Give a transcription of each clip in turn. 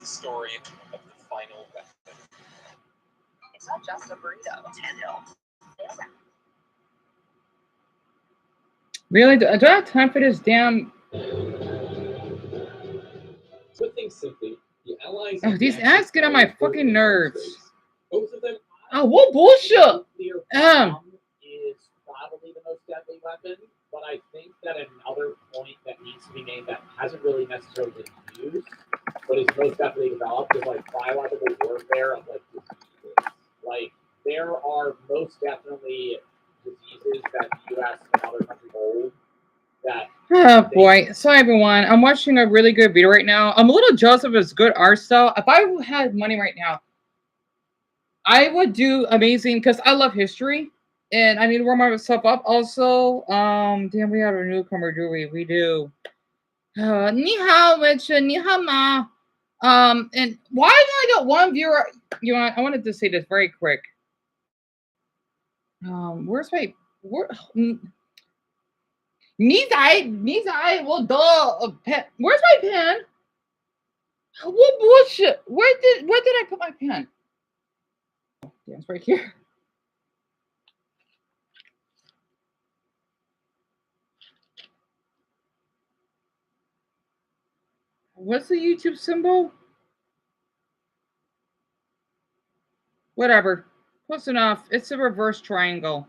the story of the final weapon. It's not just a burrito. Really? Do I have time for this damn... Put things simply, the Allies... Oh, these ads get on my fucking nerves. Both of them... Oh, what bullshit! Is probably the most deadly weapon, but I think that another point that needs to be made that hasn't really necessarily been used, but is most definitely developed, is like biological warfare of like diseases. Like there are most definitely diseases that the U.S. and other countries hold. That oh boy, so everyone, I'm watching a really good video right now. I'm a little jealous of his good art style. If I had money right now, I would do amazing because I love history and I need to warm myself up. Also, damn, we have a newcomer, do we? We do. Ni hao, Richard. Ni hao, ma. And why did I got one viewer? You know, I wanted to say this very quick. Where's my where? Nizai, well, duh. Pen. Where's my pen? What bullshit? Where did I put my pen? Yeah, it's right here. What's the YouTube symbol? Whatever. Close enough. It's a reverse triangle.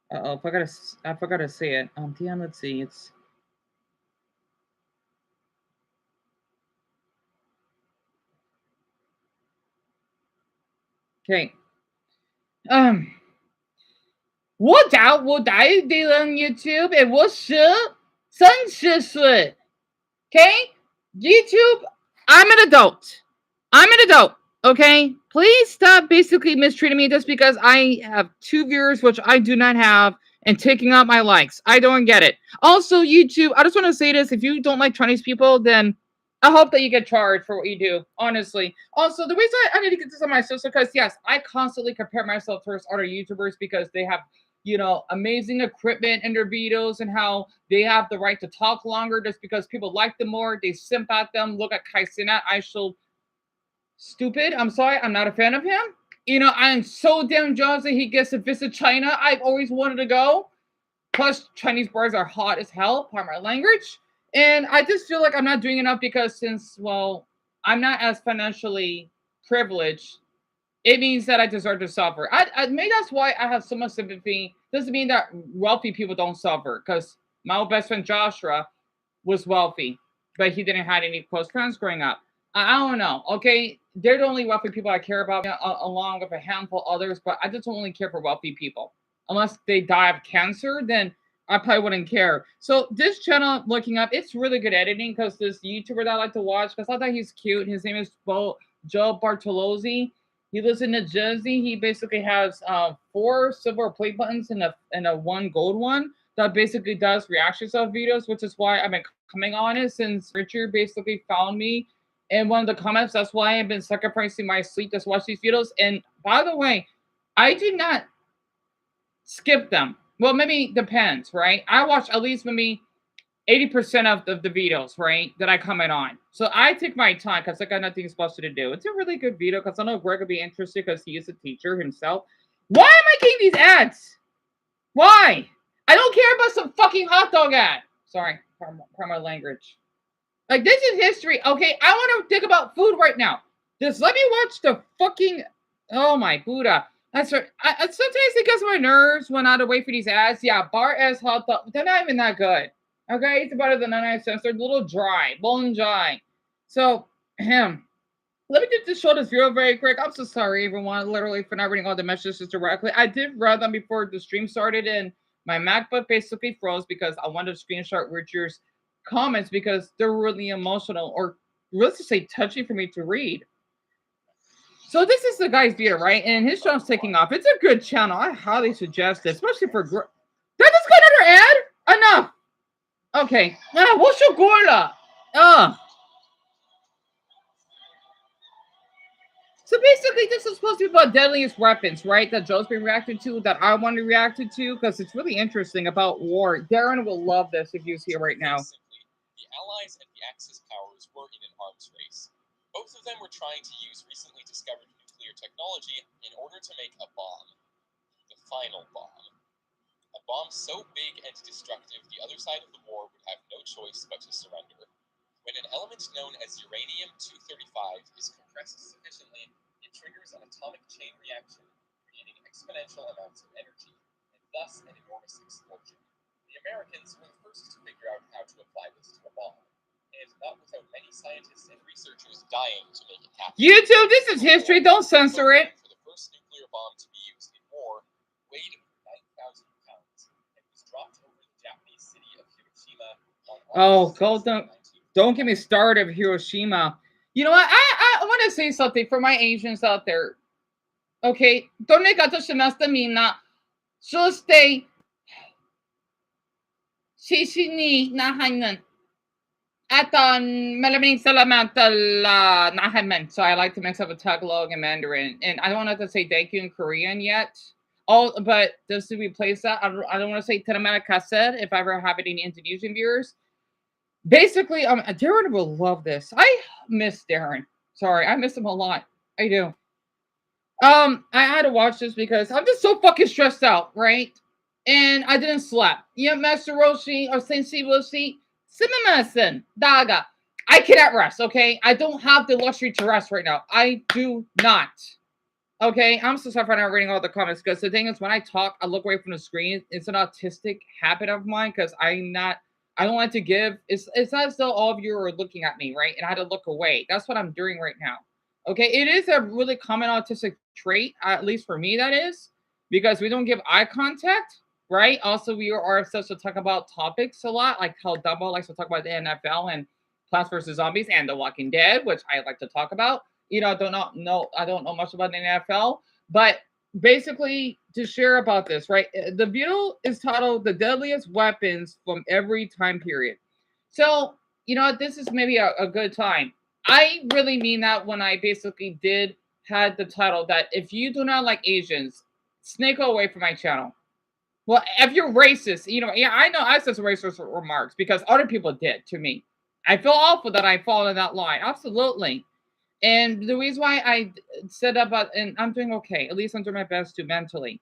Uh-oh, I forgot to say it. Damn, let's see. It's okay. 我打YouTube and 我30岁. Okay? YouTube, I'm an adult. Okay? Please stop basically mistreating me just because I have 2 viewers, which I do not have, and taking out my likes. I don't get it. Also, YouTube, I just want to say this. If you don't like Chinese people, then I hope that you get charged for what you do, honestly. Also, the reason I need to get this on my sister, because, yes, I constantly compare myself to other YouTubers because they have, you know, amazing equipment in their videos and how they have the right to talk longer just because people like them more. They simp at them. Look at Kai Cenat. I shall... Stupid. I'm sorry. I'm not a fan of him. You know, I'm so damn jealous that he gets to visit China. I've always wanted to go. Plus, Chinese bars are hot as hell, part my language. And I just feel like I'm not doing enough because since, well, I'm not as financially privileged, it means that I deserve to suffer. Maybe that's why I have so much sympathy. Doesn't mean that wealthy people don't suffer. Because my old best friend Joshua was wealthy, but he didn't have any close friends growing up. I don't know, okay? They're the only wealthy people I care about, along with a handful of others, but I just don't only care for wealthy people. Unless they die of cancer, then I probably wouldn't care. So this channel, looking up, it's really good editing because this YouTuber that I like to watch, because I thought he's cute. His name is Joe Bartolozzi. He lives in New Jersey. He basically has 4 silver play buttons and a 1 gold one that basically does reaction style videos, which is why I've been coming on it since Richard basically found me in one of the comments. That's why I've been sacrificing my sleep to watch these videos. And by the way, I do not skip them. Well, maybe depends, right? I watch at least maybe 80% of the videos, right, that I comment on. So I take my time because I got nothing special to do. It's a really good video because I know Greg will be interested because he is a teacher himself. Why am I getting these ads? Why? I don't care about some fucking hot dog ad. Sorry, for my language. Like, this is history, okay? I want to think about food right now. Just let me watch the fucking... Oh, my Buddha. That's right. Sometimes it gets my nerves when I have to wait for these ads. Yeah, bar as hot dog. They're not even that good. Okay? It's better than 99 cents. They're a little dry. Bone dry. So, let me just show this video very quick. I'm so sorry, everyone, literally, for not reading all the messages directly. I did read them before the stream started, and my MacBook basically froze because I wanted to screenshot Richard's comments because they're really emotional, or let's just say touchy for me to read. So this is the guy's video, right? And his channel's taking off. It's a good channel. I highly suggest it, especially for... That just got another ad? Okay. What's your gorla? So basically, this is supposed to be about deadliest weapons, right? That Joe's been reacting to, that I want to react to, because it's really interesting about war. Darren will love this if he's here right now. Simply, the Allies and the Axis powers were in an arms race. Both of them were trying to use recently discovered nuclear technology in order to make a bomb. The final bomb. A bomb so big and destructive, the other side of the war would have no choice but to surrender. When an element known as uranium-235 is compressed sufficiently, it triggers an atomic chain reaction, creating exponential amounts of energy, and thus an enormous explosion. The Americans were the first to figure out how to apply this to a bomb, and not without many scientists and researchers dying to make it happen. YouTube, this is history. Don't censor it. For the first nuclear bomb to be used in war, weighed 9,000 pounds and was dropped over the Japanese city of Hiroshima on August 6, Don't get me started of Hiroshima. You know what? I want to say something for my Asians out there. Okay, to negato shimasta minna. So stay. Shishi ni nahanan. At malaming salamat nahaman. So I like to mix up a Tagalog and Mandarin, and I don't have to say thank you in Korean yet. But just to replace that, I don't want to say terima kasih if I ever have any Indonesian viewers. Basically, Darren will love this. I miss Darren. Sorry, I miss him a lot. I do. I had to watch this because I'm just so fucking stressed out, right? And I didn't sleep. Yeah, Master Roshi or Sensei Roshi, Simamasen, Daga. I cannot rest, okay? I don't have the luxury to rest right now. I do not. Okay, I'm so sorry for not reading all the comments because the thing is, when I talk, I look away from the screen. It's an autistic habit of mine because I don't like to give. It's not as though all of you are looking at me, right? And I had to look away. That's what I'm doing right now. Okay, it is a really common autistic trait, at least for me, that is, because we don't give eye contact, right? Also, we are obsessed to talk about topics a lot, like how Dumbo likes to talk about the NFL and Plants vs. Zombies and The Walking Dead, which I like to talk about. You know, I don't know much about the NFL, but basically to share about this, right? The video is titled "The Deadliest Weapons from Every Time Period." So, you know, this is maybe a good time. I really mean that when I basically had the title that if you do not like Asians, snake away from my channel. Well, if you're racist, you know, yeah, I know I said some racist remarks because other people did to me. I feel awful that I fall in that line. Absolutely. And the reason why I said about, and I'm doing okay, at least I'm doing my best to mentally,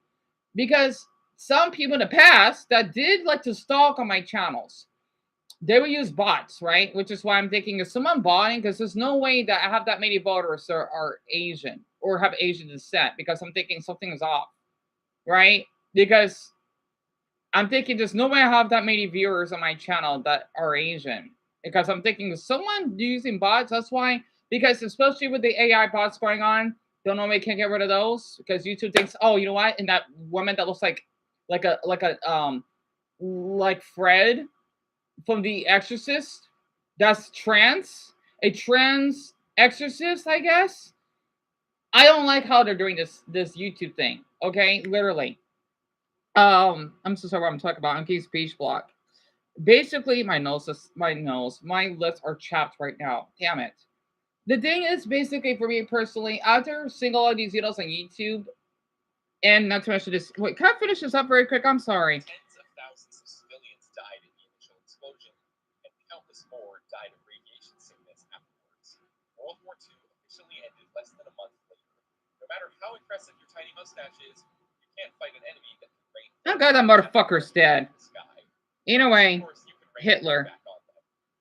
because some people in the past that did like to stalk on my channels, they would use bots, right? Which is why I'm thinking, is someone botting? Because there's no way that I have that many voters that are Asian or have Asian descent, because I'm thinking something is off, right? Because I'm thinking there's no way I have that many viewers on my channel that are Asian, because I'm thinking, is someone using bots? That's why. Because especially with the AI bots going on, don't know we can't get rid of those because YouTube thinks, oh, you know what? And that woman that looks like Fred from The Exorcist, that's a trans exorcist, I guess. I don't like how they're doing this YouTube thing. Okay, literally. I'm so sorry what I'm talking about. I'm getting speech block. Basically, my lips are chapped right now. Damn it. The thing is, basically, for me personally, after seeing all of these videos on YouTube, and not to mention this, wait, can I finish this up very quick? I'm sorry. Tens of thousands of civilians died in the initial explosion, and countless more died of radiation sickness afterwards. World War II officially ended less than a month later. No matter how impressive your tiny mustache is, you can't fight an enemy that can rain. Thank God that motherfucker's dead. Anyway, Hitler.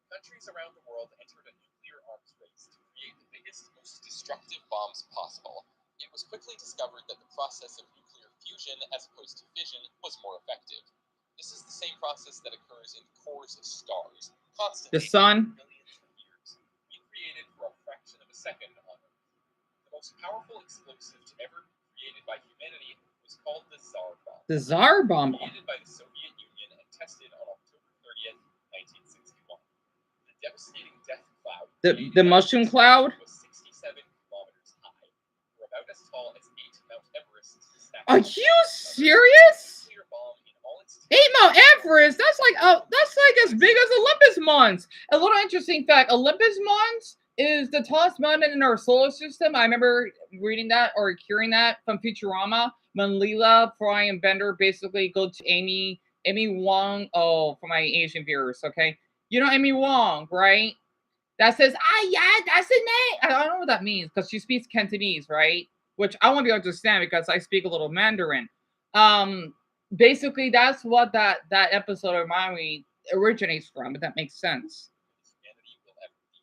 Countries around the world entered a nuclear arms race to create the biggest, most destructive bombs possible. It was quickly discovered that the process of nuclear fusion, as opposed to fission, was more effective. This is the same process that occurs in the cores of stars, constantly The sun. millions of years, being created for a fraction of a second on Earth. The most powerful explosive to ever be created by humanity was called the Tsar Bomb. The Tsar Bomb. Created by the Soviet Union and tested on October 30th, 1961. The devastating death cloud. The mushroom cloud. Was 67 kilometers high, or about as tall as 8 Mount Everests. Are you serious? 8 Mount Everest? That's like as big as Olympus Mons. A little interesting fact: Olympus Mons is the tallest mountain in our solar system. I remember reading that or hearing that from Futurama when Leela, Fry, and Bender basically go to Amy Wong. Oh, for my Asian viewers, okay, you know Amy Wong, right? That says, ah, yeah, that's the name. I don't know what that means because she speaks Cantonese, right? Which I won't be able to understand because I speak a little Mandarin. Basically, that's what that episode of Maui originates from, if that makes sense. Humanity will ever be.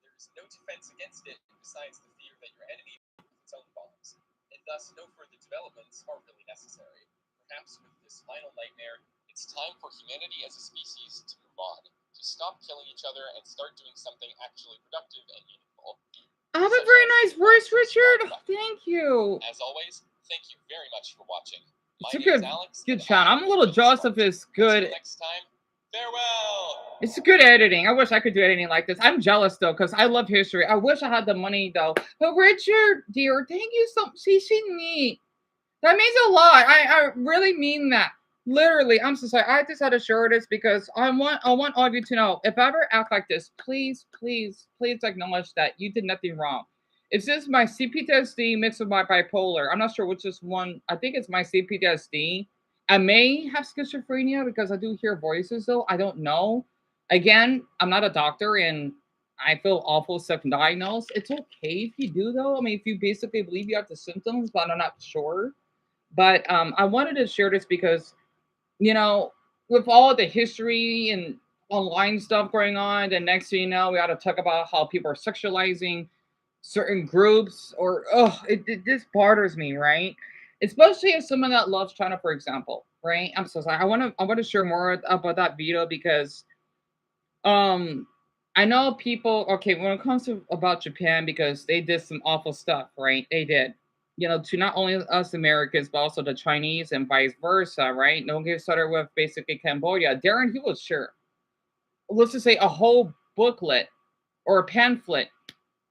There is no defense against it besides the fear that your enemy will use its own bombs, and thus no further developments are really necessary. Perhaps with this final nightmare, it's time for humanity as a species to move on, to stop killing each other and start doing something actually productive and meaningful. I have a very nice voice, Richard. Thank you. As always, thank you very much for watching. It's a good shot. I'm a little jealous of his good. Until next time, farewell. It's good editing. I wish I could do editing like this. I'm jealous though, because I love history. I wish I had the money though. But Richard, dear, thank you so much. See, that means a lot. I really mean that. Literally, I'm so sorry. I just had to share this because I want all of you to know, if I ever act like this, please acknowledge that you did nothing wrong. It's just my CPTSD mixed with my bipolar. I'm not sure which is one. I think it's my CPTSD. I may have schizophrenia because I do hear voices though. I don't know. Again, I'm not a doctor and I feel awful self-diagnosed. It's okay if you do though. I mean, if you basically believe you have the symptoms, but I'm not sure. But I wanted to share this because, you know, with all the history and online stuff going on, the next thing you know, we ought to talk about how people are sexualizing certain groups, or it just bothers me, right? Especially as someone that loves China, for example, right? I'm so sorry. I want to share more about that video because I know people, okay, when it comes to about Japan, because they did some awful stuff, right? They did. You know, to not only us Americans, but also the Chinese and vice versa, right? No one gets started with basically Cambodia. Darren, he will share, let's just say, a whole booklet or a pamphlet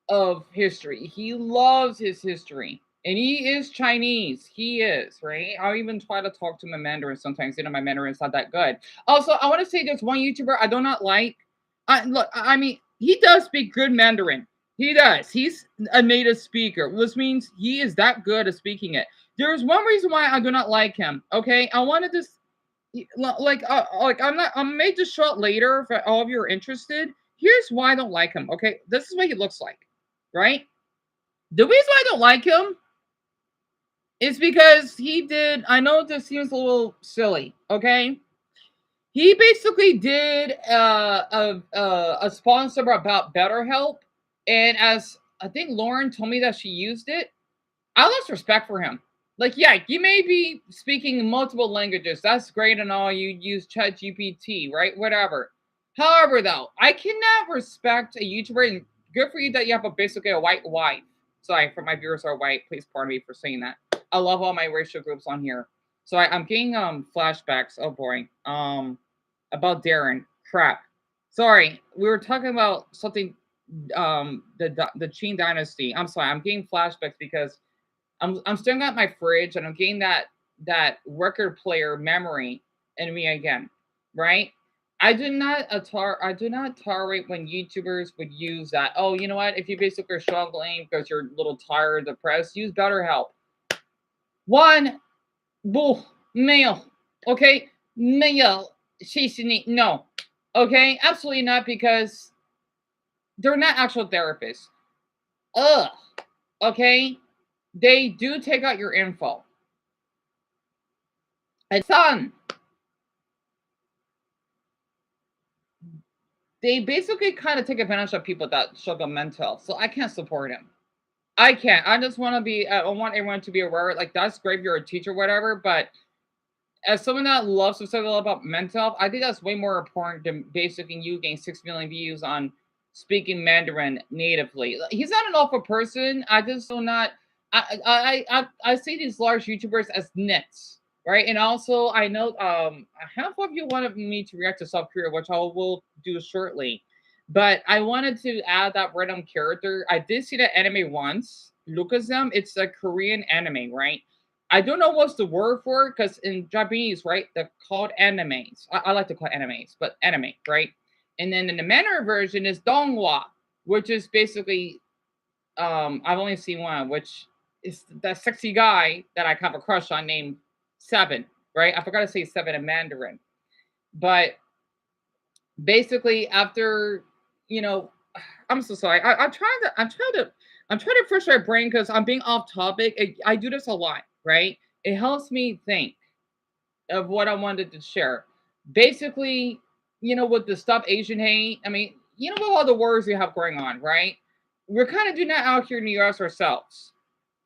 of history. He loves his history. And he is Chinese. He is, right? I'll even try to talk to him in Mandarin sometimes. You know, my Mandarin's not that good. Also, I want to say there's one YouTuber I do not like. I mean, he does speak good Mandarin. He does. He's a native speaker, which means he is that good at speaking it. There's one reason why I do not like him. Okay, I wanted to, like I may just show it later if all of you are interested. Here's why I don't like him. Okay, this is what he looks like, right? The reason why I don't like him is because he did. I know this seems a little silly. Okay, he basically did a sponsor about BetterHelp, and as I think Lauren told me that she used it, I lost respect for him. Like, yeah, you may be speaking multiple languages. That's great and all. You use ChatGPT, right? Whatever. However, though, I cannot respect a YouTuber, and good for you that you have basically a white wife. Sorry, for my viewers who are white, please pardon me for saying that. I love all my racial groups on here. So I'm getting flashbacks. Oh boy. About Darren. Crap. Sorry, we were talking about something. The Qing Dynasty. I'm sorry. I'm getting flashbacks because I'm staring at my fridge and I'm getting that record player memory in me again. Right? I do not tolerate when YouTubers would use that. Oh, you know what? If you basically are struggling because you're a little tired, depressed, use BetterHelp. One, bull, male, okay, male, no, okay, absolutely not, because they're not actual therapists. Ugh, okay, they do take out your info. And son, they basically kind of take advantage of people that struggle mental. So I can't support him. I can't. I just want to be. I want everyone to be aware. Like, that's great if you're a teacher, whatever. But as someone that loves to talk about mental health, I think that's way more important than basically you getting 6 million views on speaking Mandarin natively. He's not an awful person. I just do not. I see these large YouTubers as nits, right? And also, I know a handful of you wanted me to react to South Korea, which I will do shortly. But I wanted to add that random character. I did see that anime once. Lucasm. It's a Korean anime, right? I don't know what's the word for it, because in Japanese, right, they're called animes. I like to call it animes, but anime, right? And then in the Mandarin version is donghua, which is basically, I've only seen one, which is that sexy guy that I have a crush on named Seven, right? I forgot to say Seven in Mandarin. But basically, after, I'm so sorry. I'm trying to push my brain because I'm being off topic. I do this a lot, right? It helps me think of what I wanted to share. Basically, with the Stop Asian Hate, I mean, with all the wars we have going on, right? We're kind of doing that out here in the US ourselves.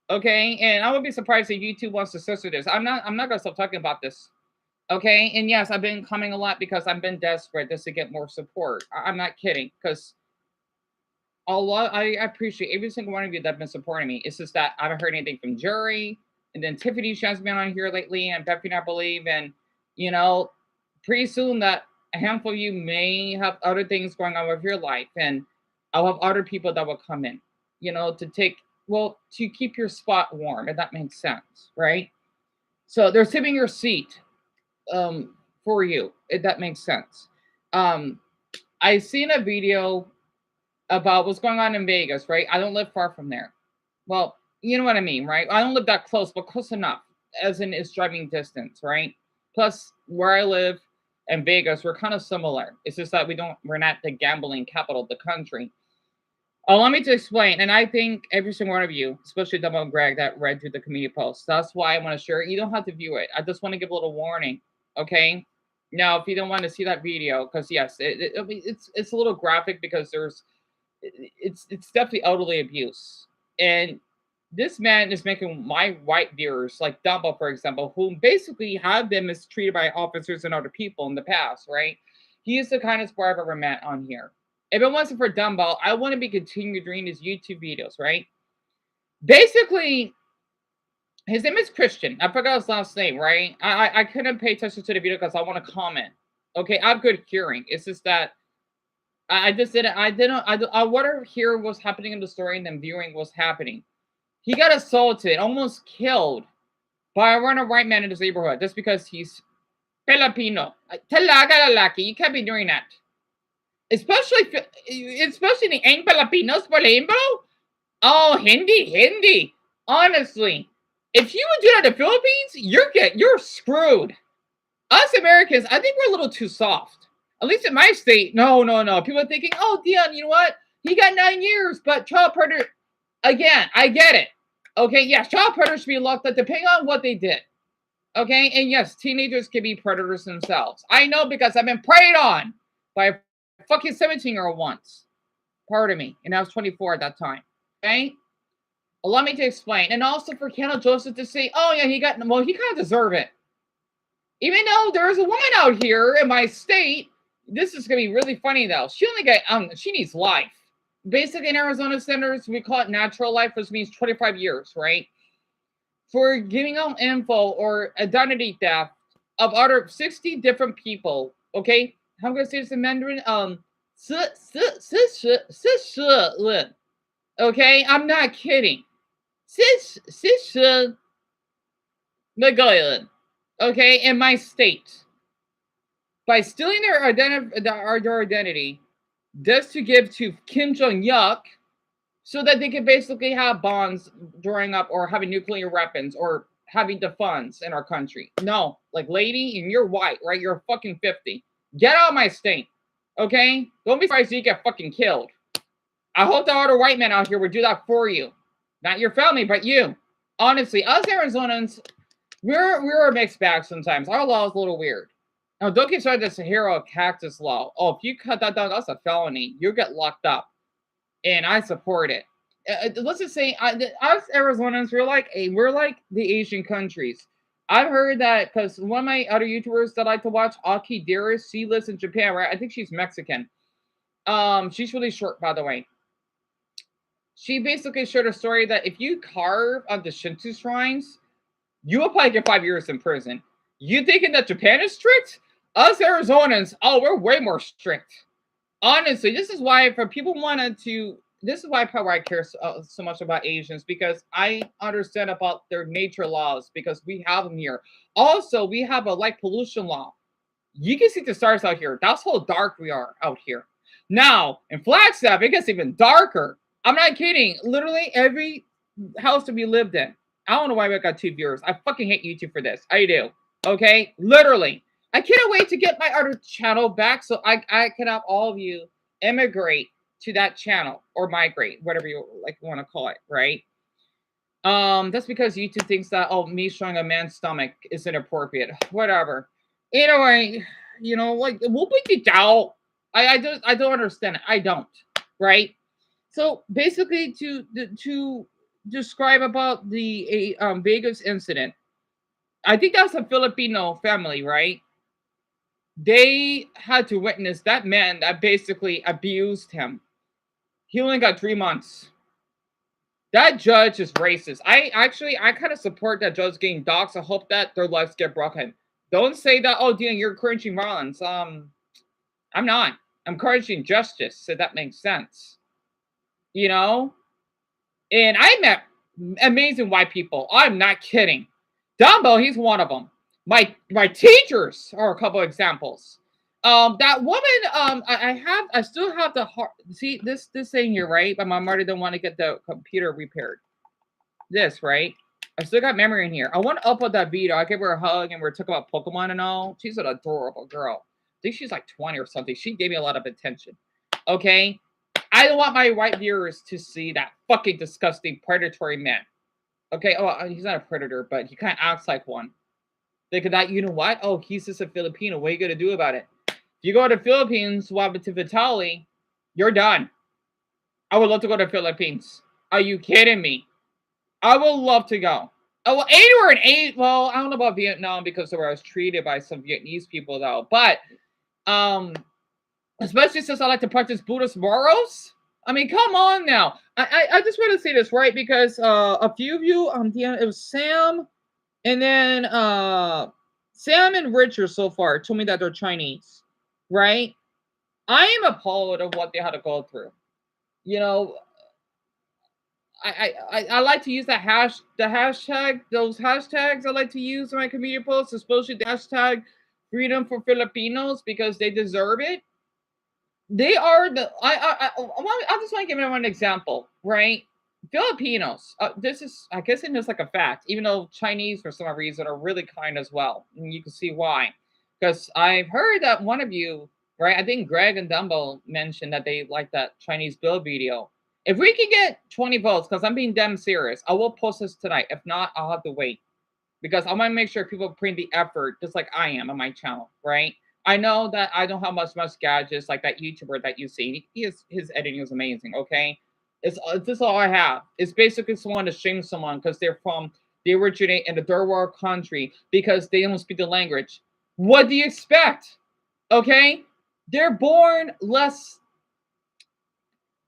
Okay. And I would be surprised if YouTube wants to censor this. I'm not gonna stop talking about this. Okay. And yes, I've been coming a lot because I've been desperate just to get more support. I'm not kidding, because I appreciate every single one of you that have been supporting me. It's just that I haven't heard anything from Jury, and then Tiffany has been on here lately, and Bethany, I believe, and pretty soon that a handful of you may have other things going on with your life, and I'll have other people that will come in, to keep your spot warm, if that makes sense, right? So they're saving your seat for you, if that makes sense. I seen a video about what's going on in Vegas, right? I don't live far from there. Well, you know what I mean, right? I don't live that close, but close enough, as in it's driving distance, right? Plus, where I live and Vegas, we're kind of similar. It's just that we're not the gambling capital of the country. Allow me to explain, and I think every single one of you, especially Dumbo and Greg, that read through the community post, that's why I want to share it. You don't have to view it. I just want to give a little warning, okay? Now, if you don't want to see that video, because yes, it's a little graphic because it's definitely elderly abuse, and this man is making my white viewers, like Dumbo, for example, who basically have been mistreated by officers and other people in the past, right? He is the kindest boy I've ever met on here. If it wasn't for Dumbo, I wouldn't be continuing doing his YouTube videos, right? Basically, his name is Christian. I forgot his last name, right? I couldn't pay attention to the video because I want to comment. Okay, I have good hearing. It's just that I just didn't. I want to hear what's happening in the story and then viewing what's happening. He got assaulted, almost killed by a random white man in his neighborhood just because he's Filipino. Talaga lalaki. You can't be doing that. Especially the Ang Filipinos, por ejemplo. Oh, Hindi. Honestly, if you would do that in the Philippines, you're screwed. Us Americans, I think we're a little too soft. At least in my state, no. People are thinking, oh, Dion, you know what? He got 9 years, but child predator. Again, I get it. Okay, yes, child predators should be locked up depending on what they did. Okay, and yes, teenagers can be predators themselves. I know because I've been preyed on by a fucking 17-year-old once. Pardon me. And I was 24 at that time. Okay? Allow me to explain. And also for Kendall Joseph to say, oh yeah, he kind of deserved it. Even though there's a woman out here in my state, this is going to be really funny though. She only got, she needs life. Basically, in Arizona centers, we call it natural life, which means 25 years, right? For giving out info or identity theft of other 60 different people, okay? I'm going to say this in Mandarin. Okay, I'm not kidding. 60 okay, in my state. By stealing their identity, just to give to Kim Jong-un so that they can basically have bombs drawing up or having nuclear weapons or having the funds in our country. No, like, lady, and you're white, right? You're fucking 50. Get out of my state, okay? Don't be surprised you get fucking killed. I hope the other white men out here would do that for you. Not your family, but you. Honestly, us Arizonans, we're a mixed bag sometimes. Our law is a little weird. Now, don't get started with the Sahara cactus law. Oh, if you cut that down, that's a felony. You'll get locked up. And I support it. Let's just say, us Arizonans, we're like the Asian countries. I've heard that because one of my other YouTubers that I like to watch, Aki Dearest, she lives in Japan, right? I think she's Mexican. She's really short, by the way. She basically shared a story that if you carve on the Shinto shrines, you will probably get 5 years in prison. You thinking that Japan is strict? Us Arizonans, oh, we're way more strict. Honestly, this is why if people wanted to this is why probably I care so much about Asians, because I understand about their nature laws because we have them here. Also, we have a light pollution law. You can see the stars out here. That's how dark we are out here. Now, in Flagstaff, it gets even darker. I'm not kidding. Literally every house that we lived in. I don't know why we got 2 viewers. I fucking hate YouTube for this. I do. Okay? Literally. I can't wait to get my other channel back so I can have all of you immigrate to that channel or migrate, whatever you like want to call it, right? That's because YouTube thinks that, oh, me showing a man's stomach is inappropriate. Whatever. Anyway, like, we'll put it out. I don't understand it. I don't, right? So basically, to describe about the Vegas incident, I think that's a Filipino family, right? They had to witness that man that basically abused him. He only got 3 months. That judge is racist. I kind of support that judge getting doxxed. I hope that their lives get broken. Don't say that, oh, Dean, you're encouraging violence. I'm not. I'm encouraging justice, so that makes sense. And I met amazing white people. I'm not kidding. Dumbo, he's one of them. My teachers are a couple examples. That woman, I still have the heart. See this thing here, right? But my mother didn't want to get the computer repaired. This, right? I still got memory in here. I want to upload that video. I gave her a hug and we talking about Pokemon and all. She's an adorable girl. I think she's like 20 or something. She gave me a lot of attention. Okay? I don't want my white viewers to see that fucking disgusting predatory man. Okay? Oh, he's not a predator, but he kind of acts like one. They could not, you know what? Oh, he's just a Filipino. What are you going to do about it? If you go to the Philippines, to Vitali, you're done. I would love to go to the Philippines. Are you kidding me? I would love to go. Oh, well, anywhere in well, I don't know about Vietnam because of where I was treated by some Vietnamese people though. But especially since I like to practice Buddhist morals. I mean, come on now. I just want to say this, right? Because a few of you, it was Sam, and then Sam and Richard so far told me that they're Chinese, right? I am appalled of what they had to go through. I like to use those hashtags I like to use in my community posts, especially the hashtag freedom for Filipinos, because they deserve it. They are I just want to give everyone an example, right? Filipinos, this is, I guess it's like a fact, even though Chinese for some reason are really kind as well. And you can see why. Because I've heard that one of you, right? I think Greg and Dumbo mentioned that they like that Chinese bill video. If we can get 20 votes, because I'm being damn serious, I will post this tonight. If not, I'll have to wait. Because I want to make sure people bring the effort, just like I am on my channel, right? I know that I don't have much gadgets like that YouTuber that you see. His editing is amazing, okay? This is all I have. It's basically someone to shame someone because they originate in a third world country because they don't speak the language. What do you expect? Okay? They're born less.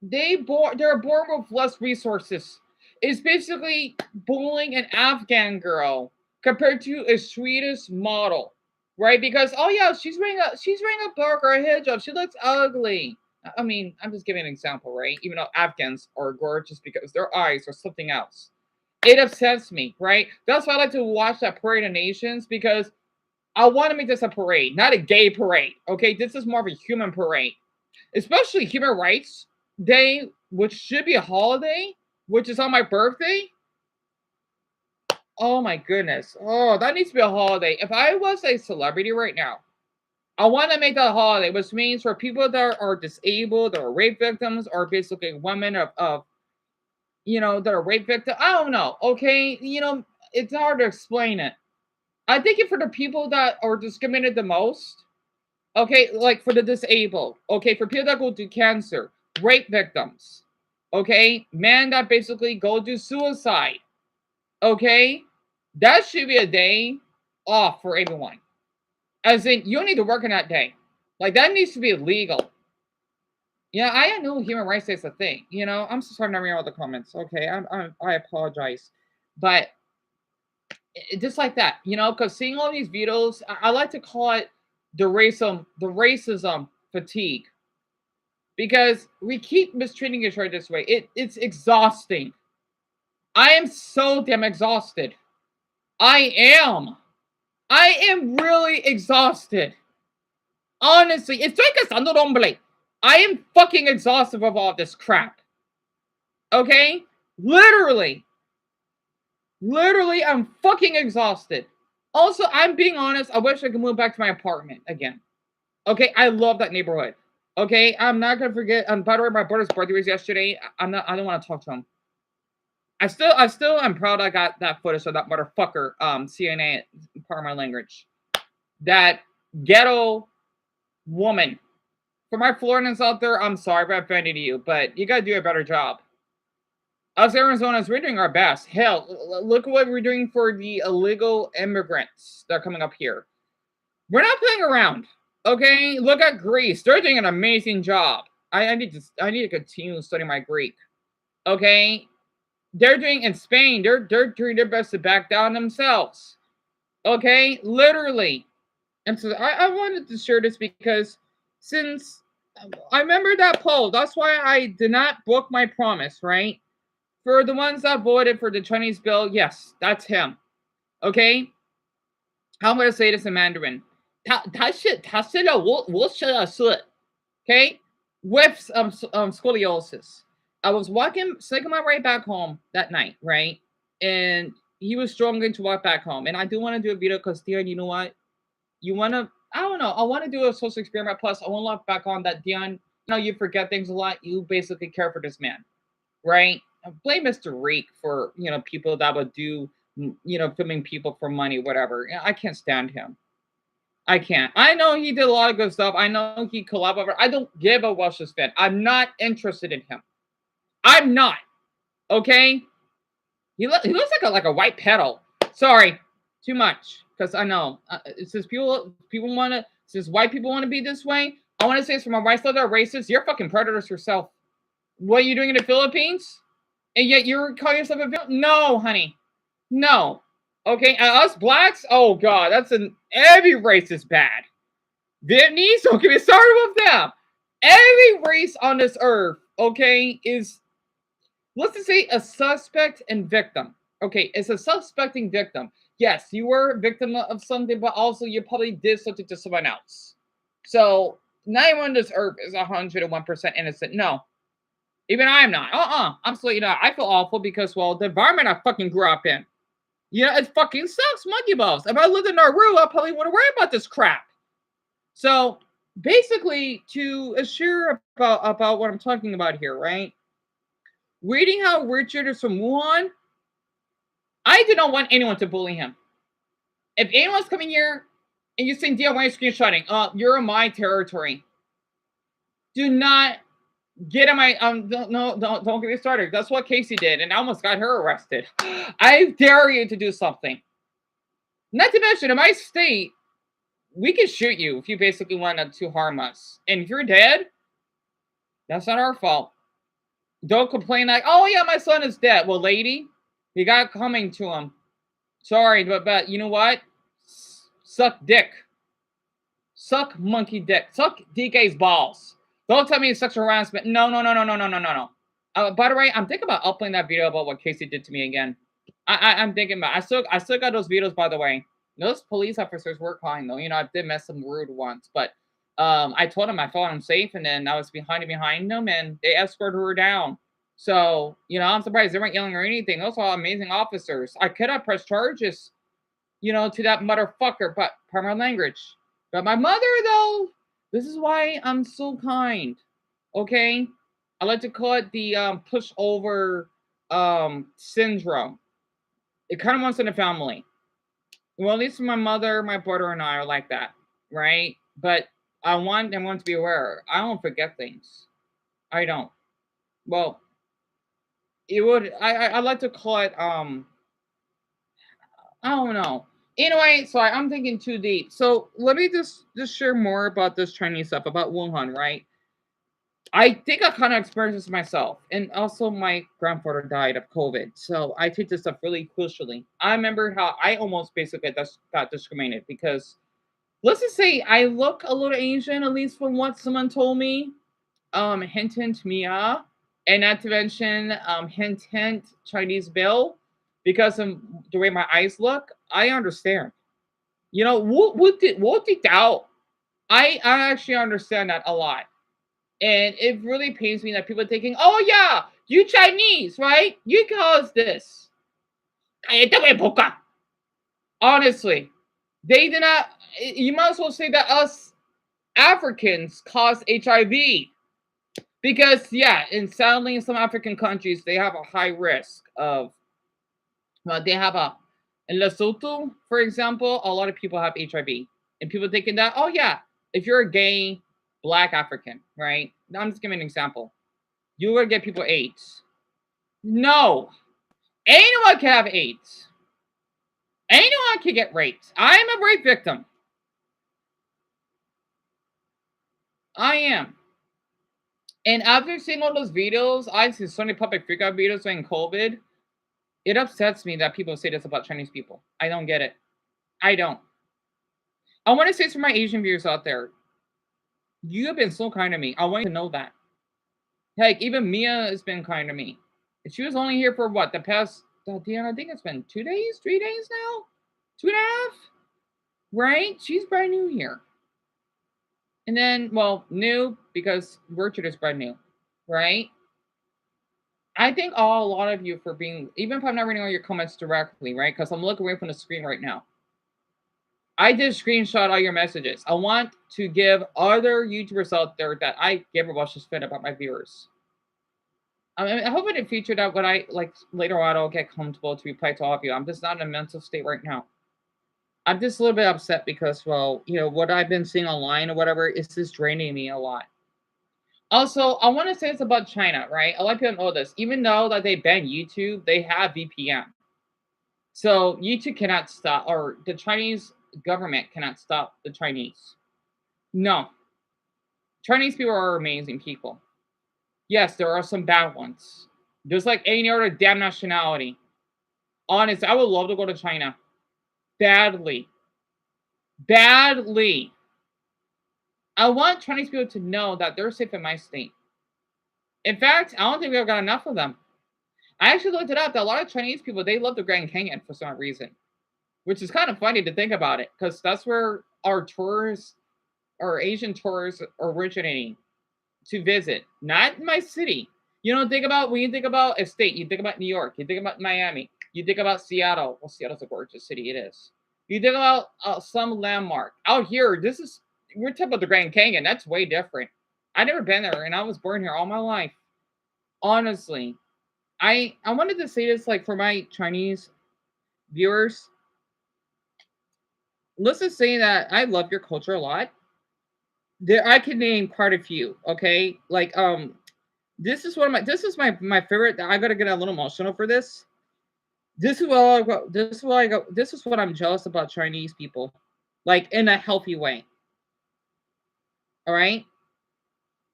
They're born with less resources. It's basically bullying an Afghan girl compared to a Swedish model, right? Because oh yeah, she's wearing a burqa or a hijab. She looks ugly. I mean, I'm just giving an example, right? Even though Afghans are gorgeous because their eyes are something else. It upsets me, right? That's why I like to watch that Parade of Nations, because I want to make this a parade, not a gay parade. Okay, this is more of a human parade, especially Human Rights Day, which should be a holiday, which is on my birthday. Oh my goodness. Oh, that needs to be a holiday. If I was a celebrity right now, I want to make that a holiday, which means for people that are disabled or rape victims, or basically women that are rape victims. I don't know. Okay. It's hard to explain it. I think it for the people that are discriminated the most. Okay. Like for the disabled. Okay. For people that go through cancer, rape victims. Okay. Men that basically go through suicide. Okay. That should be a day off for everyone. As in, you don't need to work on that day. Like, that needs to be illegal. Yeah, I know Human Rights Day is a thing. I'm so sorry not reading all the comments. Okay, I apologize. But just like that, because seeing all these videos, I like to call it the racism fatigue. because we keep mistreating each other this way. It's exhausting. I am so damn exhausted. I am really exhausted. Honestly, estoy cansando, hombre. I am fucking exhausted of all this crap. Okay? Literally, I'm fucking exhausted. Also, I'm being honest, I wish I could move back to my apartment again. Okay, I love that neighborhood. Okay, I'm not gonna forget. By the way, my brother's birthday was yesterday. I don't want to talk to him. I still am proud I got that footage of that motherfucker, CNA, part of my language. That ghetto woman. For my Floridians out there, I'm sorry if I offended you, but you gotta do a better job. Us Arizonans, we're doing our best. Hell, look at what we're doing for the illegal immigrants that are coming up here. We're not playing around. Okay, look at Greece. They're doing an amazing job. I need to continue studying my Greek. Okay, they're doing in Spain. They're doing their best to back down themselves. Okay, literally. And so I wanted to share this because since I remember that poll, that's why I did not book my promise, right? For the ones that voted for the Chinese bill, yes, that's him. Okay? How am I going to say this in Mandarin? Okay? With scoliosis. I was taking my way back home that night, right? And he was struggling to walk back home. And I do want to do a video because, Dion, you know what? You want to, I don't know, I want to do a social experiment. Plus, I want to look back on that, Dion. You forget things a lot. You basically care for this man, right? Blame Mr. Reek for, people that would do, filming people for money, whatever. I can't stand him. I can't. I know he did a lot of good stuff. I know he collaborated. I don't give a Welsh's fan. I'm not interested in him. I'm not. Okay? He looks like a white petal. Sorry. Too much. Because I know. Since people want to, since white people want to be this way, I want to say from my white side that are racist, you're fucking predators yourself. What are you doing in the Philippines? And yet you're calling yourself a villain? No, honey. No. Okay, us blacks? Oh, God, every race is bad. Vietnamese, don't get me started with them. Every race on this earth, okay, is, let's just say, a suspect and victim. Okay, it's a suspecting victim. Yes, you were a victim of something, but also you probably did something to someone else. So, not everyone on this earth is 101% innocent. No. Even I am not. Absolutely not. I feel awful because, well, the environment I fucking grew up in. It fucking sucks, monkey balls. If I lived in Nauru, I probably wouldn't worry about this crap. So, basically, to assure about what I'm talking about here, right? Reading how Richard is from Wuhan, I do not want anyone to bully him. If anyone's coming here and you're saying, "Dear, why are you screenshotting?" You're in my territory. Do not get in my don't get me started. That's what Casey did, and I almost got her arrested. I dare you to do something. Not to mention, in my state, we can shoot you if you basically wanted to harm us. And if you're dead, that's not our fault. Don't complain like, "Oh yeah, my son is dead." Well, lady, you got coming to him. Sorry, but you know what? Suck dick. Suck monkey dick. Suck DK's balls. Don't tell me it's sexual harassment. No. By the way, I'm thinking about uploading that video about what Casey did to me again. I'm thinking about. I still got those videos, by the way. Those police officers were kind though. I did mess them rude once, but I told them I thought I'm safe, and then I was behind them, and they escorted her down. So I'm surprised they weren't yelling or anything. Those are amazing officers. I could have pressed charges, to that motherfucker, but part of my language. But my mother, though, this is why I'm so kind. Okay? I like to call it the pushover syndrome. It kind of runs in the family. Well, at least my mother, my brother, and I are like that, right? But I want everyone to be aware. I don't forget things. I don't. Well, it would. I like to call it I don't know. Anyway, so I'm thinking too deep. So let me just share more about this Chinese stuff, about Wuhan, right? I think I kind of experienced this myself. And also my grandfather died of COVID. So I take this stuff really crucially. I remember how I almost basically got discriminated because, let's just say I look a little Asian, at least from what someone told me. hint hint Mia, and not to mention hint hint Chinese Bill, because of the way my eyes look, I understand. You know, what did doubt? I actually understand that a lot. And it really pains me that people are thinking, oh yeah, you Chinese, right? You cause this. Honestly, they did not. You might as well say that us Africans cause HIV. Because, yeah, and sadly, in some African countries, they have a high risk of, they have in Lesotho, for example, a lot of people have HIV. And people thinking that, oh yeah, if you're a gay black African, right? I'm just giving an example. You're going to get people AIDS. No. Anyone can have AIDS. Anyone can get raped. I am a rape victim. I am. And after seeing all those videos, I've seen so many public freakout videos during COVID. It upsets me that people say this about Chinese people. I don't get it. I don't. I want to say to my Asian viewers out there, you have been so kind to me. I want you to know that. Heck, even Mia has been kind to me. She was only here for what? The past, Deanna, I think it's been 2 days, 3 days now? 2.5? Right? She's brand new here. And then, well, new because Richard is brand new. Right? I thank a lot of you for being, even if I'm not reading all your comments directly, right? Because I'm looking away from the screen right now. I did screenshot all your messages. I want to give other YouTubers out there that I give a rush of spit about my viewers. I hope in the future that when I, like, later on, I'll get comfortable to reply to all of you. I'm just not in a mental state right now. I'm just a little bit upset because, well, you know, what I've been seeing online or whatever is just draining me a lot. Also, I want to say this about China, right? A lot of people know this. Even though that they ban YouTube, they have VPN. So YouTube cannot stop, or the Chinese government cannot stop the Chinese. No. Chinese people are amazing people. Yes, there are some bad ones. Just like any other damn nationality. Honest, I would love to go to China. Badly. Badly. I want Chinese people to know that they're safe in my state. In fact, I don't think we've got enough of them. I actually looked it up that a lot of Chinese people, they love the Grand Canyon for some reason. Which is kind of funny to think about it, because that's where our tourists, our Asian tourists, are originating to visit. Not my city. You don't think about, when you think about a state, you think about New York, you think about Miami, you think about Seattle. Well, Seattle's a gorgeous city, it is. You think about some landmark. Out here, we're talking about the Grand Canyon. That's way different. I've never been there, and I was born here all my life. Honestly. I wanted to say this, like, for my Chinese viewers. Let's just say that I love your culture a lot. I could name quite a few, okay? Like, this is my favorite. I gotta get a little emotional for this. This is what I'm jealous about Chinese people. Like, in a healthy way. All right?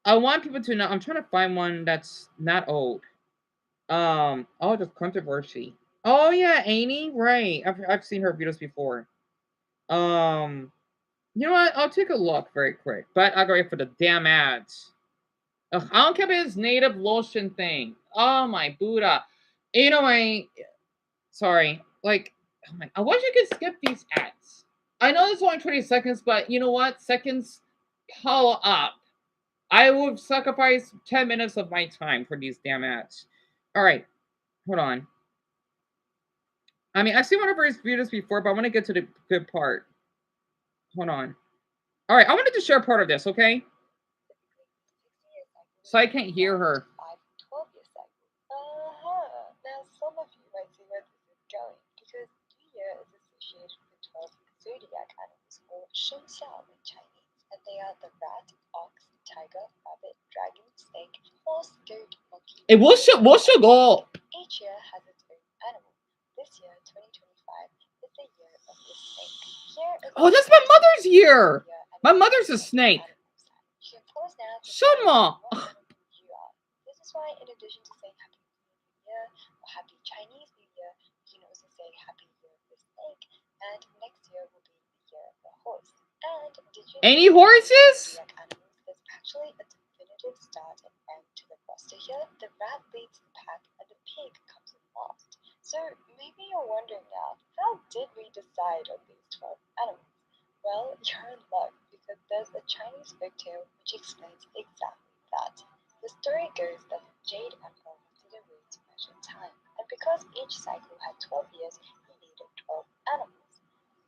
I want people to know, I'm trying to find one that's not old. Oh, the controversy. Oh yeah, Amy, right. I've seen her videos before. You know what? I'll take a look very quick, but I'll go wait for the damn ads. Ugh, I don't care about this native lotion thing. Oh my Buddha. Anyway, sorry. Like, oh my, I wish you could skip these ads. I know it's only 20 seconds, but you know what? Seconds pile up. I would sacrifice 10 minutes of my time for these damn ads. All right, hold on. I mean, I've seen one of her videos before, but I want to get to the good part. Hold on. All right, I wanted to share part of this, okay? So I can't hear her. 12 years ago. Now some of you might see where this is going, because New Year is associated with 12 zodiac animals, or Shengxiao in Chinese, and they are the rat, ox, tiger, rabbit, dragon, snake, horse, goat, monkey. What's your goal? Each year has its own animal. This year, 2025, is the year of the snake. Here is Oh, that's my mother's year. My mother's a snake. You can pause now to Shut find out up. what animal you are. This is why, in addition to saying Happy New Year or Happy Chinese New Year, you can also say Happy Year of the Snake, and next year will be the year of the horse. And did you Any horses? zodiac animals, there's actually a definitive give start and end to the roster here, the rat leads the pack and the pig comes in last. So maybe you're wondering now, how did we decide on these 12 animals? Well, you're in luck because there's a Chinese folktale which explains exactly that. The story goes that the Jade Emperor wanted a way to measure time, and because each cycle had 12 years, he needed 12 animals.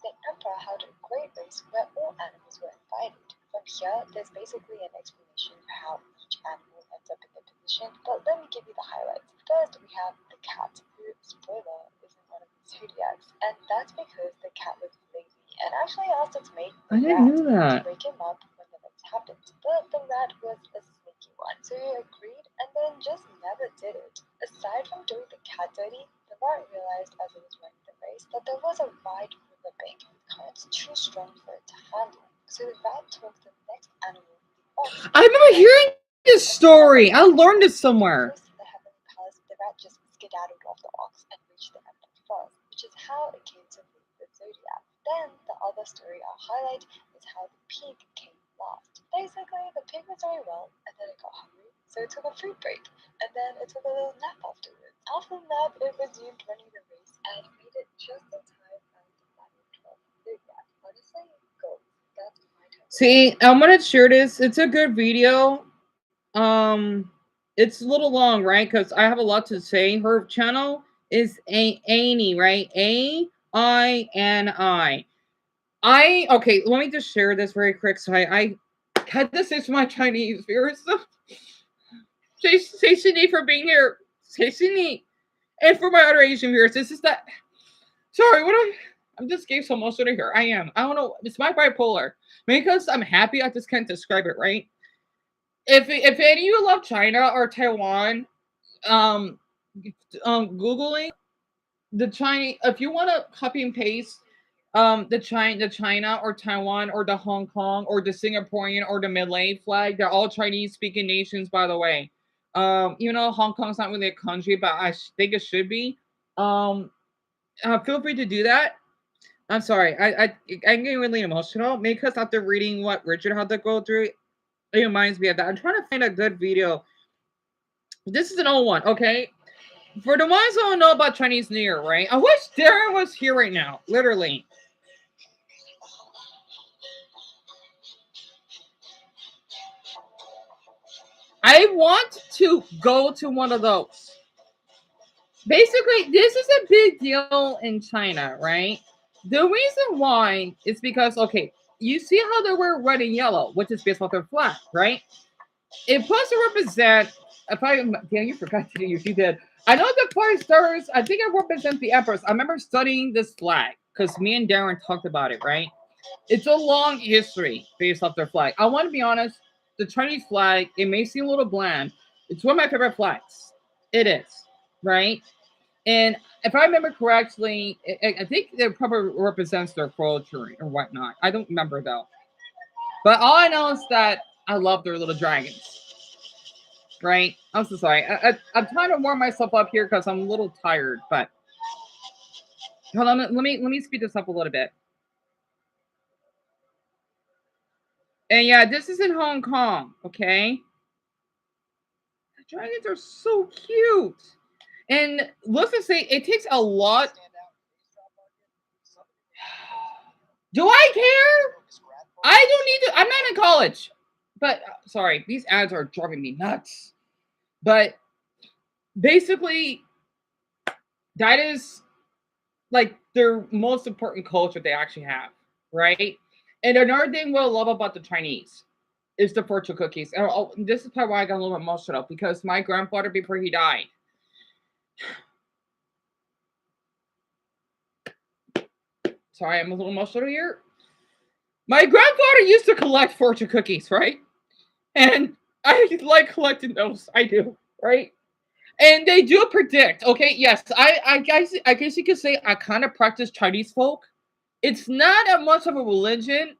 The emperor held a great race where all animals were invited. From here, there's basically an explanation for how each animal ends up in the position, but let me give you the highlights. First, we have the cat, who, spoiler, isn't one of the zodiacs, and that's because the cat was lazy and actually asked its mate, I the didn't know rat, that. to wake him up when the race happened. But the rat was a sneaky one, so he agreed and then just never did it. Aside from doing the cat dirty, the rat realized as it was running the race that there was a wide river bank with currents too strong for it to handle. So the rat took the next animal, the ox. I remember hearing this story. I learned it somewhere. First, in the heavenly palace, the rat just skedaddled off the ox and reached the emperor first, which is how it came to lead the zodiac. Then, the other story I'll highlight is how the pig came last. Basically, the pig was doing well, and then it got hungry, so it took a food break, and then it took a little nap afterwards. After the nap, it resumed running the race and made it just in time as the final 12 zodiac. Honestly, go. That's my type. See, I'm gonna share this. It's a good video. It's a little long, right? Because I have a lot to say. Her channel is Annie, right? AINI. Okay, let me just share this very quick. So I had this is my Chinese viewers. Say Sydney for being here. Say Sydney. And for my other Asian viewers, this is that. Sorry, I'm just getting so emotional here. I am. I don't know. It's my bipolar. Because I'm happy, I just can't describe it, right? If any of you love China or Taiwan, Googling the China, if you want to copy and paste the China or Taiwan or the Hong Kong or the Singaporean or the Malay flag, they're all Chinese speaking nations, by the way. Even though Hong Kong's not really a country, but I think it should be. Feel free to do that. I'm sorry, I'm getting really emotional because after reading what Richard had to go through, it reminds me of that. I'm trying to find a good video. This is an old one, okay? For the ones who don't know about Chinese New Year, right? I wish Darren was here right now, literally. I want to go to one of those. Basically, this is a big deal in China, right? The reason why is because, okay, you see how they wear red and yellow, which is based off their flag, right? It's supposed to represent, you forgot to you did. I know the 5 stars, I think it represents the emperors. I remember studying this flag because me and Darren talked about it, right? It's a long history based off their flag. I want to be honest, the Chinese flag, it may seem a little bland. It's one of my favorite flags. It is, right? And if I remember correctly, I think it probably represents their culture or whatnot. I don't remember though. But all I know is that I love their little dragons. Right? I'm so sorry. I'm trying to warm myself up here because I'm a little tired. But hold on, let me speed this up a little bit. And yeah, this is in Hong Kong. Okay. The dragons are so cute. And let's just say it takes a lot. Do I care? I don't need to. I'm not in college. But sorry, these ads are driving me nuts. But basically, that is like their most important culture they actually have, right? And another thing we'll love about the Chinese is the fortune cookies. And this is probably why I got a little emotional because my grandfather, before he died, sorry, I'm a little emotional here. My grandfather used to collect fortune cookies, right? And I like collecting those. I do, right? And they do predict. Okay, yes, I guess you could say I kind of practice Chinese folk. It's not as much of a religion.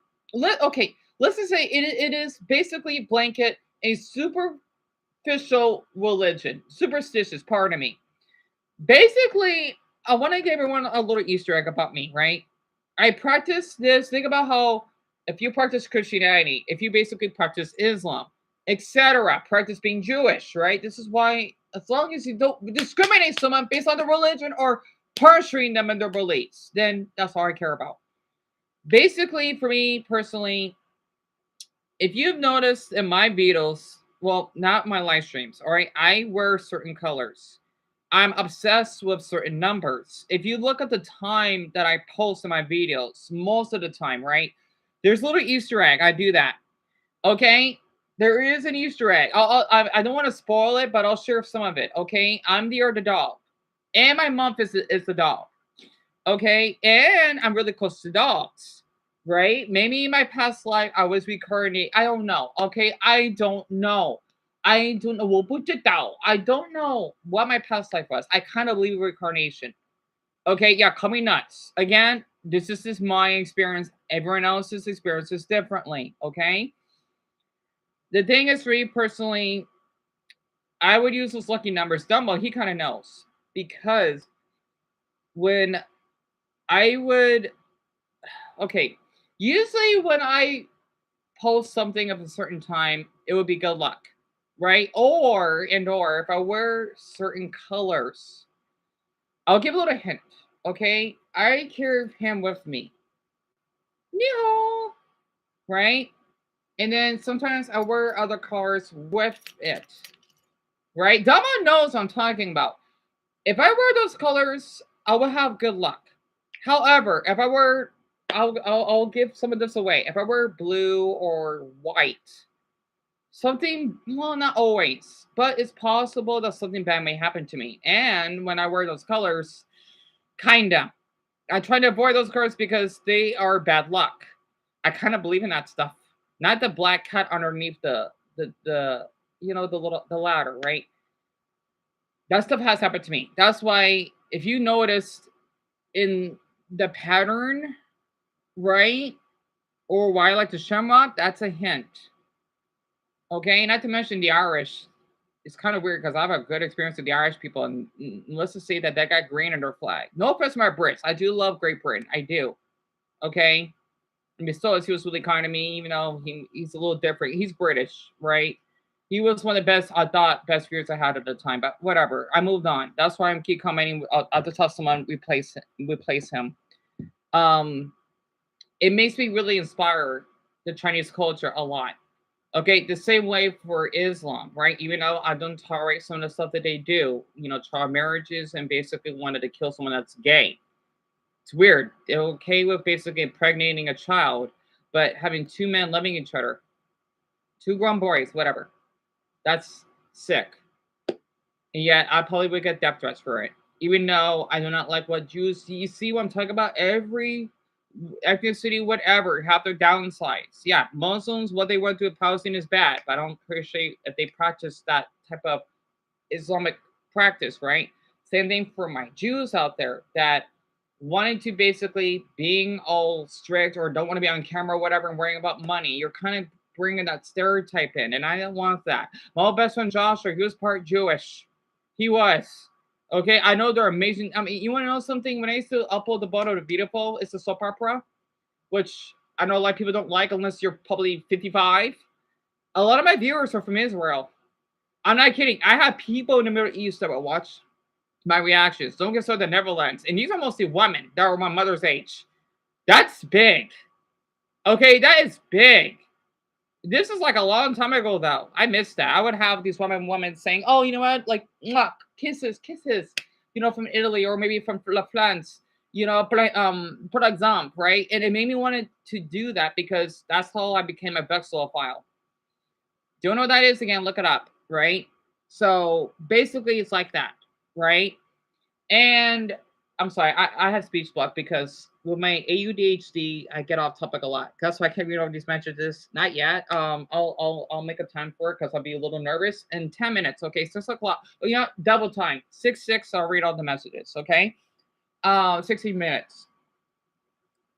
Okay, let's just say it is basically blanket a superficial religion, superstitious. Pardon me. Basically, I want to give everyone a little Easter egg about me, right? I practice this. Think about how if you practice Christianity, if you basically practice Islam, etc. Practice being Jewish, right? This is why, as long as you don't discriminate someone based on their religion or pressuring them in their beliefs, then that's all I care about. Basically, for me personally, if you've noticed in my videos, well, not my live streams, all right, I wear certain colors. I'm obsessed with certain numbers. If you look at the time that I post in my videos, most of the time, right, there's a little Easter egg. I do that. Okay, there is an Easter egg. I don't want to spoil it, but I'll share some of it. Okay, I'm the dog, and my mom is the dog. Okay, and I'm really close to dogs, right? Maybe in my past life I was reincarnated. I don't know. Okay, I don't know. I don't know. I don't know what my past life was. I kind of believe reincarnation. Okay, yeah, call me nuts. Again, this is my experience. Everyone else's experience is differently. Okay. The thing is, for me personally, I would use those lucky numbers. Dumbo, he kind of knows, because when I would, okay, usually when I post something of a certain time, it would be good luck, right? Or if I wear certain colors, I'll give a little hint. Okay, I carry him with me, right? And then sometimes I wear other colors with it, right? Dama knows what I'm talking about. If I wear those colors, I will have good luck. However, if I wear, I'll give some of this away. If I wear blue or white, something, well, not always, but it's possible that something bad may happen to me. And when I wear those colors, kinda, I try to avoid those colors because they are bad luck. I kind of believe in that stuff. Not the black cat underneath the the ladder, right? That stuff has happened to me. That's why, if you noticed in the pattern, right, or why I like the shamrock, that's a hint. Okay, not to mention the Irish. It's kind of weird because I have a good experience with the Irish people, and let's just say that got green in their flag. No offense to my Brits, I do love Great Britain, I do. Okay, I mean, still, he was really kind to me, even though he's a little different. He's British, right? He was one of the best, I thought, best viewers I had at the time. But whatever, I moved on. That's why I keep commenting. I'll just tell someone replace him. It makes me really inspire the Chinese culture a lot. Okay, the same way for Islam, right? Even though I don't tolerate some of the stuff that they do, child marriages and basically wanted to kill someone that's gay. It's weird. They're okay with basically impregnating a child, but having two men loving each other, two grown boys, whatever. That's sick. And yet, I probably would get death threats for it. Even though I do not like what Jews, you see what I'm talking about? Every ethnicity, whatever, have their downsides. Yeah, Muslims, what they went through with Palestine is bad, but I don't appreciate if they practice that type of Islamic practice, right? Same thing for my Jews out there that wanting to basically being all strict or don't want to be on camera or whatever and worrying about money. You're kind of bringing that stereotype in, and I don't want that. My old best friend Joshua, he was part Jewish. He was. Okay, I know they're amazing. I mean, you want to know something? When I used to upload the Bono to Beautiful, it's a soap opera, which I know a lot of people don't like unless you're probably 55. A lot of my viewers are from Israel. I'm not kidding. I have people in the Middle East that will watch my reactions. Don't get started the Netherlands. And these are mostly women that are my mother's age. That's big. Okay, that is big. This is like a long time ago, though. I missed that. I would have these women saying, oh, you know what? Like, kisses, from Italy or maybe from France, for example, right? And it made me want to do that because that's how I became a Bexlophile. Do you know what that is? Again, look it up, right? So basically, it's like that, right? And I'm sorry, I have speech block because with my ADHD, I get off topic a lot. That's why I can't read all these messages. Not yet. I'll make a time for it because I'll be a little nervous. In 10 minutes, okay, 6 o'clock. Oh, double time. 6. I'll read all the messages. Okay, 16 minutes.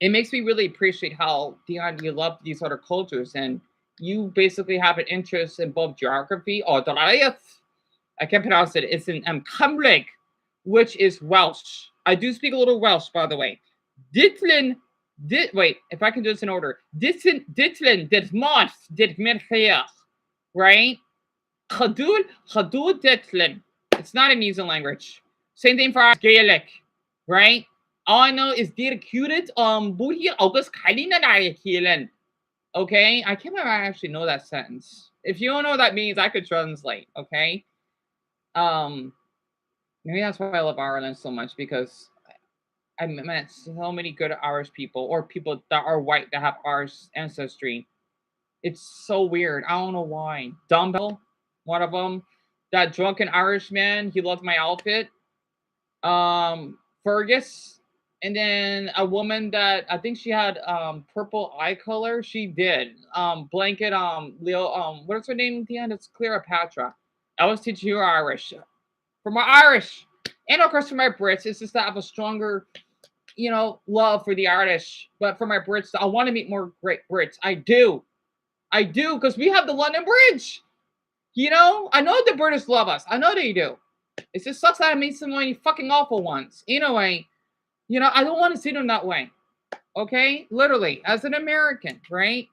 It makes me really appreciate how Dion, you love these other cultures and you basically have an interest in both geography or I can't pronounce it. It's in Cymraeg, which is Welsh. I do speak a little Welsh, by the way. Wait, if I can do this in order. Ditlin, dit mars, dit mercheach, right? Hadud Declan. It's not an easy language. Same thing for Gaelic, right? All I know is dedicated Buhi August Kalina Kielen. Okay? I can't remember I actually know that sentence. If you don't know what that means, I could translate, okay? Maybe that's why I love Ireland so much, because I met so many good Irish people, or people that are white that have Irish ancestry. It's so weird. I don't know why. Dumbbell, one of them. That drunken Irishman, he loved my outfit. Fergus, and then a woman that I think she had purple eye color. She did. Blanket Leo what's her name at the end? It's Cleopatra. I was teaching you Irish. For my Irish, and of course for my Brits, it's just that I have a stronger, love for the Irish. But for my Brits, I want to meet more great Brits. I do, because we have the London Bridge. I know the British love us. I know they do. It just sucks that I meet so many fucking awful ones. Anyway, I don't want to see them that way. Okay? Literally, as an American, right?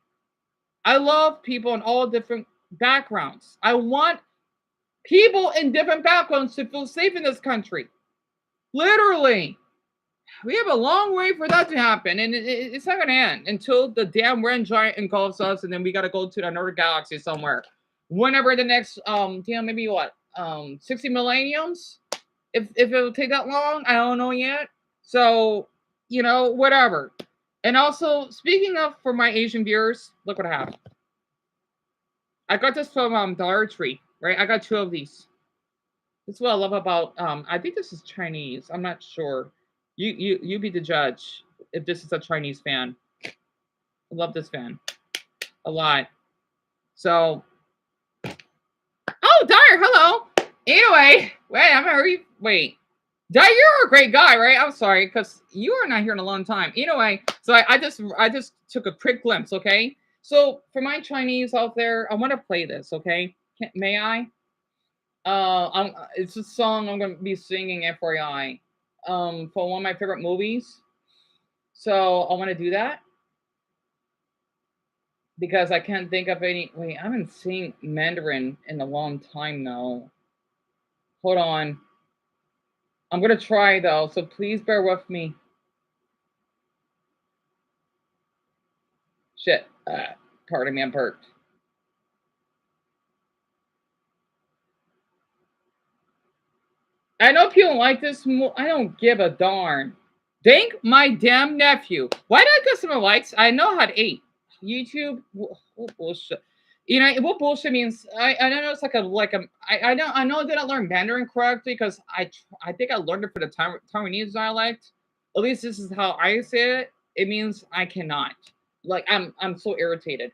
I love people in all different backgrounds. I want people in different backgrounds to feel safe in this country. Literally. We have a long way for that to happen, and it's not going to end until the damn red giant engulfs us, and then we got to go to another galaxy somewhere. Whenever the next, maybe what, 60 millenniums? If it'll take that long, I don't know yet. So, whatever. And also, speaking of, for my Asian viewers, look what I have. I got this from Dollar Tree, right? I got 2 of these. This is what I love about, I think this is Chinese. I'm not sure. You be the judge if this is a Chinese fan. I love this fan a lot. So, oh, Dyer, hello. Anyway, wait. Dyer, you're a great guy, right? I'm sorry, because you are not here in a long time. Anyway, so I just took a quick glimpse, okay? So for my Chinese out there, I want to play this, okay? May I? It's a song I'm gonna be singing FYI. For one of my favorite movies. So I want to do that because I can't think of any. Wait, I haven't seen Mandarin in a long time now. Hold on. I'm gonna try though, so please bear with me. Shit. Pardon me, I'm perked. I know people like this. I don't give a darn. Thank my damn nephew. Why did I get some likes? I know how to eat. YouTube. What bullshit. What bullshit means? I don't know. It's I know I didn't learn Mandarin correctly because I think I learned it for the Taiwanese dialect. At least this is how I say it. It means I cannot. Like I'm so irritated.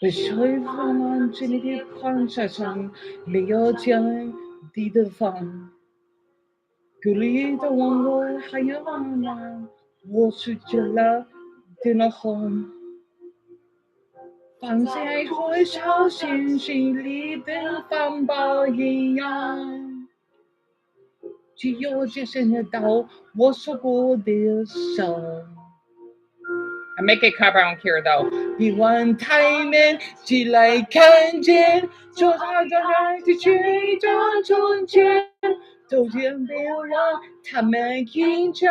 被水分这里的矿山上没有见地的方，隔离的网络还有网络，我是觉了电脑红，放在火烧心心里的方包一样，只有这身的刀，我受过的伤。I make it cover, I don't care though. 一碗台面起来看见，桌上装着的去装中间，都见别让他们饮酒。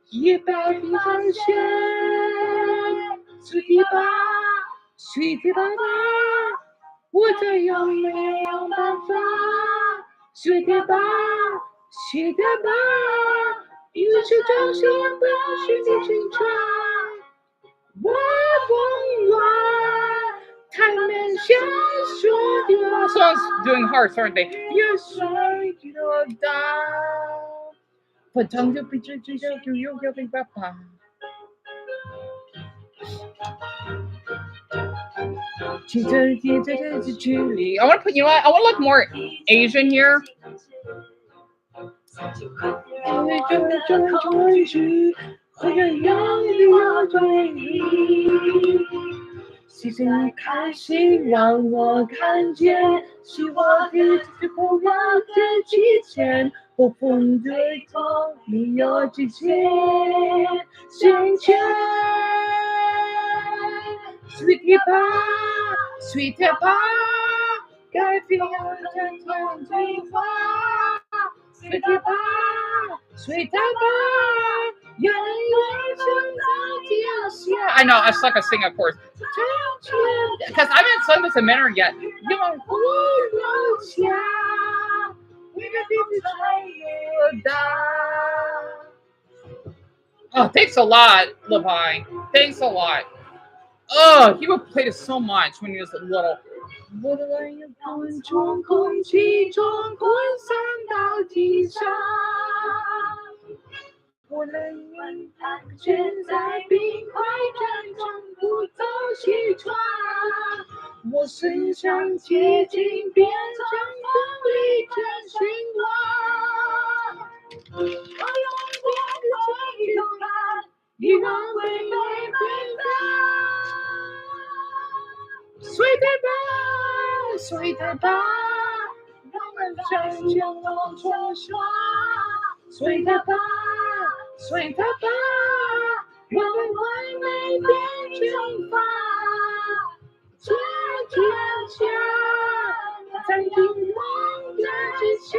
一百里防线，水的吧，水的吧吧，我这样没有办法，水的吧，水的吧。于是张小不要去的警察，我疯了，他们想说的话。Songs doing hearts, aren't they? 也是多大，反正就比这样就有要没办法。I want to put, I want to look more Asian here. 细心开心让我看见，是我的自己不要的极限，我风对头，你有几千深圈。Sweetie pie, sweetie pie， 该变成团对话。Sweetie pie, sweetie pie， 眼泪正在掉下。I know, I suck at singing, of course. Because I haven't sung this in minute yet. Oh, thanks a lot, Levi. Thanks a lot. Oh, he would play this so much when he was little. 我的爱要混中空气中滚散到地上，我的眼圈在冰块战中不走西窗，我身上接近变成风里真心话，我用过最勇敢，一让微微变大。Sweetie pie, sweetie pie， 让我们相见往重刷。Sweetie pie, sweetie pie， 让微微变成发。天天下，在凝望的之下，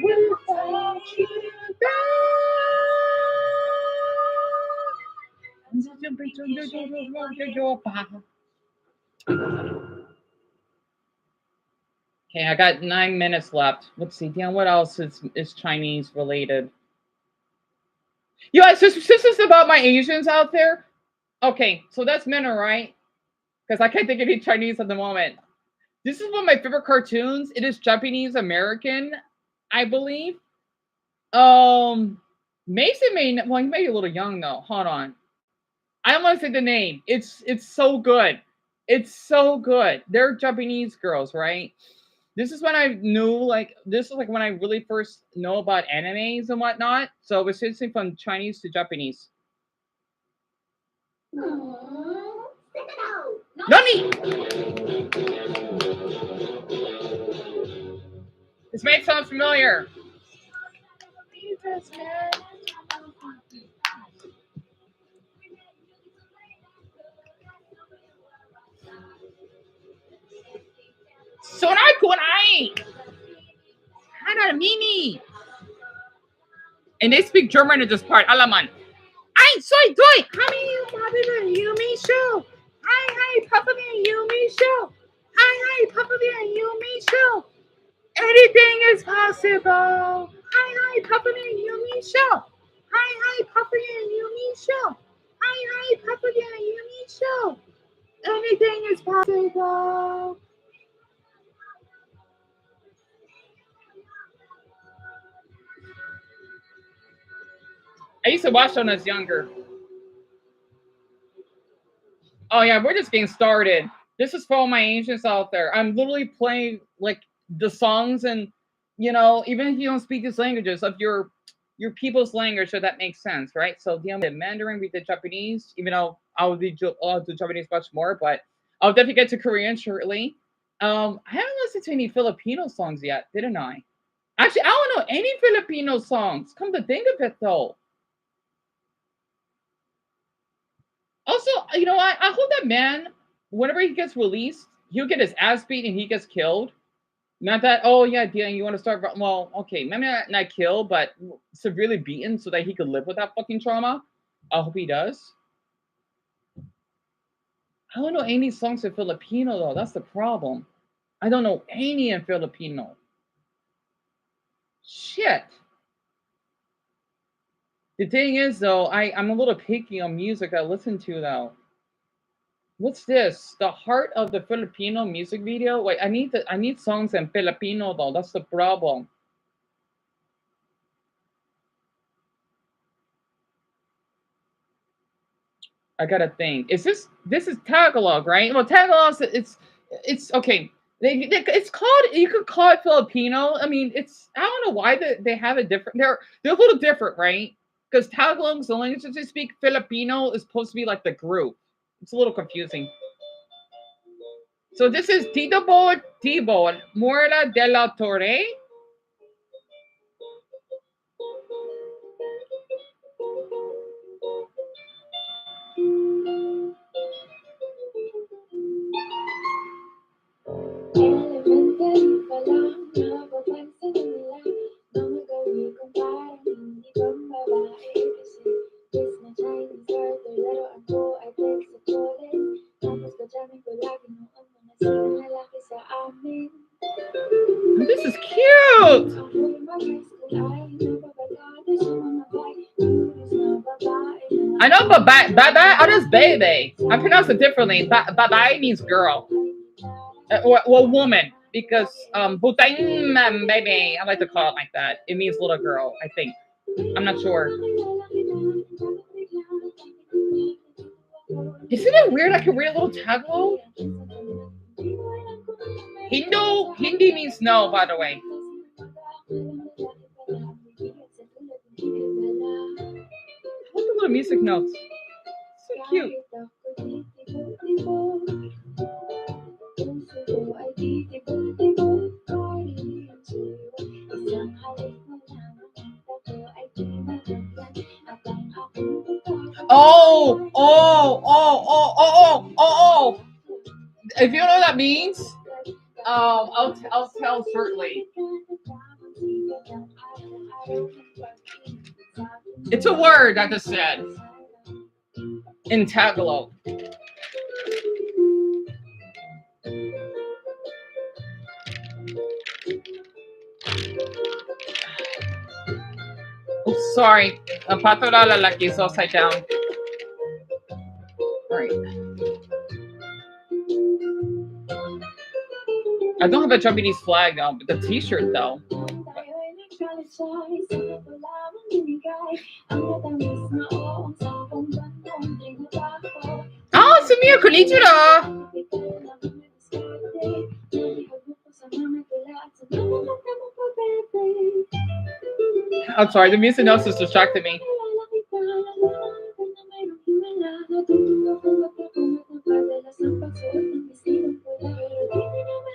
无法去到。Okay, I got 9 minutes left. Let's see, Dan, what else is Chinese related? You guys, this is about my Asians out there. Okay, so that's Minna, right? Because I can't think of any Chinese at the moment. This is one of my favorite cartoons. It is Japanese American, I believe. Mason may, well, he may be a little young though. Hold on. I don't want to say the name. It's so good. It's so good. They're Japanese girls, right? This is when I knew, like, this is like when I really first know about animes and whatnot. So it was switching from Chinese to Japanese. Nani! This may sound familiar. Sonai kunai! Hana mimi! And they speak German in this part. Alaman. Ein, zwei, drei! Hi, Papa, Yumi show! Hi, Papa, Yumi show! Hi, Papa, Yumi show! Anything is possible! Hi, Papa, Yumi show! Hi, Papa, Yumi show! Hi, Papa, Yumi show! Anything is possible! I used to watch them as younger. Oh yeah, we're just getting started. This is for all my Asians out there. I'm literally playing like the songs, and you know, even if you don't speak these languages, of your people's language, so that makes sense, right? So the Mandarin, we did Japanese, even though I'll do Japanese much more, but I'll definitely get to Korean shortly. I haven't listened to any Filipino songs yet, didn't I? Actually, I don't know any Filipino songs. Come to think of it, though. Also, you know what? I hope that man, whenever he gets released, he'll get his ass beat and he gets killed. Not that, oh yeah, Dan, you want to start? Well, okay, maybe not kill, but severely beaten so that he could live with that fucking trauma. I hope he does. I don't know any songs in Filipino though. That's the problem. I don't know any in Filipino. Shit. The thing is, though, I'm a little picky on music I listen to, though. What's this? The heart of the Filipino music video? Wait, I need songs in Filipino, though. That's the problem. I gotta think. This is Tagalog, right? Well, Tagalog, it's okay. It's called, you could call it Filipino. I mean, I don't know why they have it different. They're a little different, right? Because Tagalog is the language that they speak. Filipino is supposed to be like the group. It's a little confusing. So this is Tito Tibo, Muerta de la Torre. This is cute. I know bye bye. Oh, that's baby. I pronounce it differently. Bye bye means girl. Well, woman. Because butang baby. I like to call it like that. It means little girl, I think. I'm not sure. Isn't it weird I can read a little Tagalog? Hindi means no, by the way. Look at the little music notes. So cute. Oh. If you know what that means, I'll tell shortly. It's a word I just said in Tagalog. Oh, sorry. Pato la lalaki is upside down. Alright. I don't have a Japanese flag but the t-shirt though. Oh, Samir, konnichiwa. I'm sorry, the music notes just distracted me.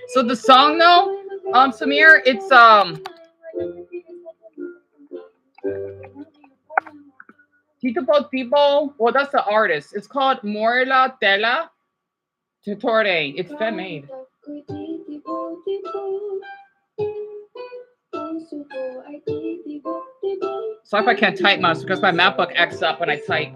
So the song though, Samir, it's People. Well, that's the artist. It's called Muerta de la Torre. It's fan made. Sorry if I can't type much because my MacBook acts up when I type.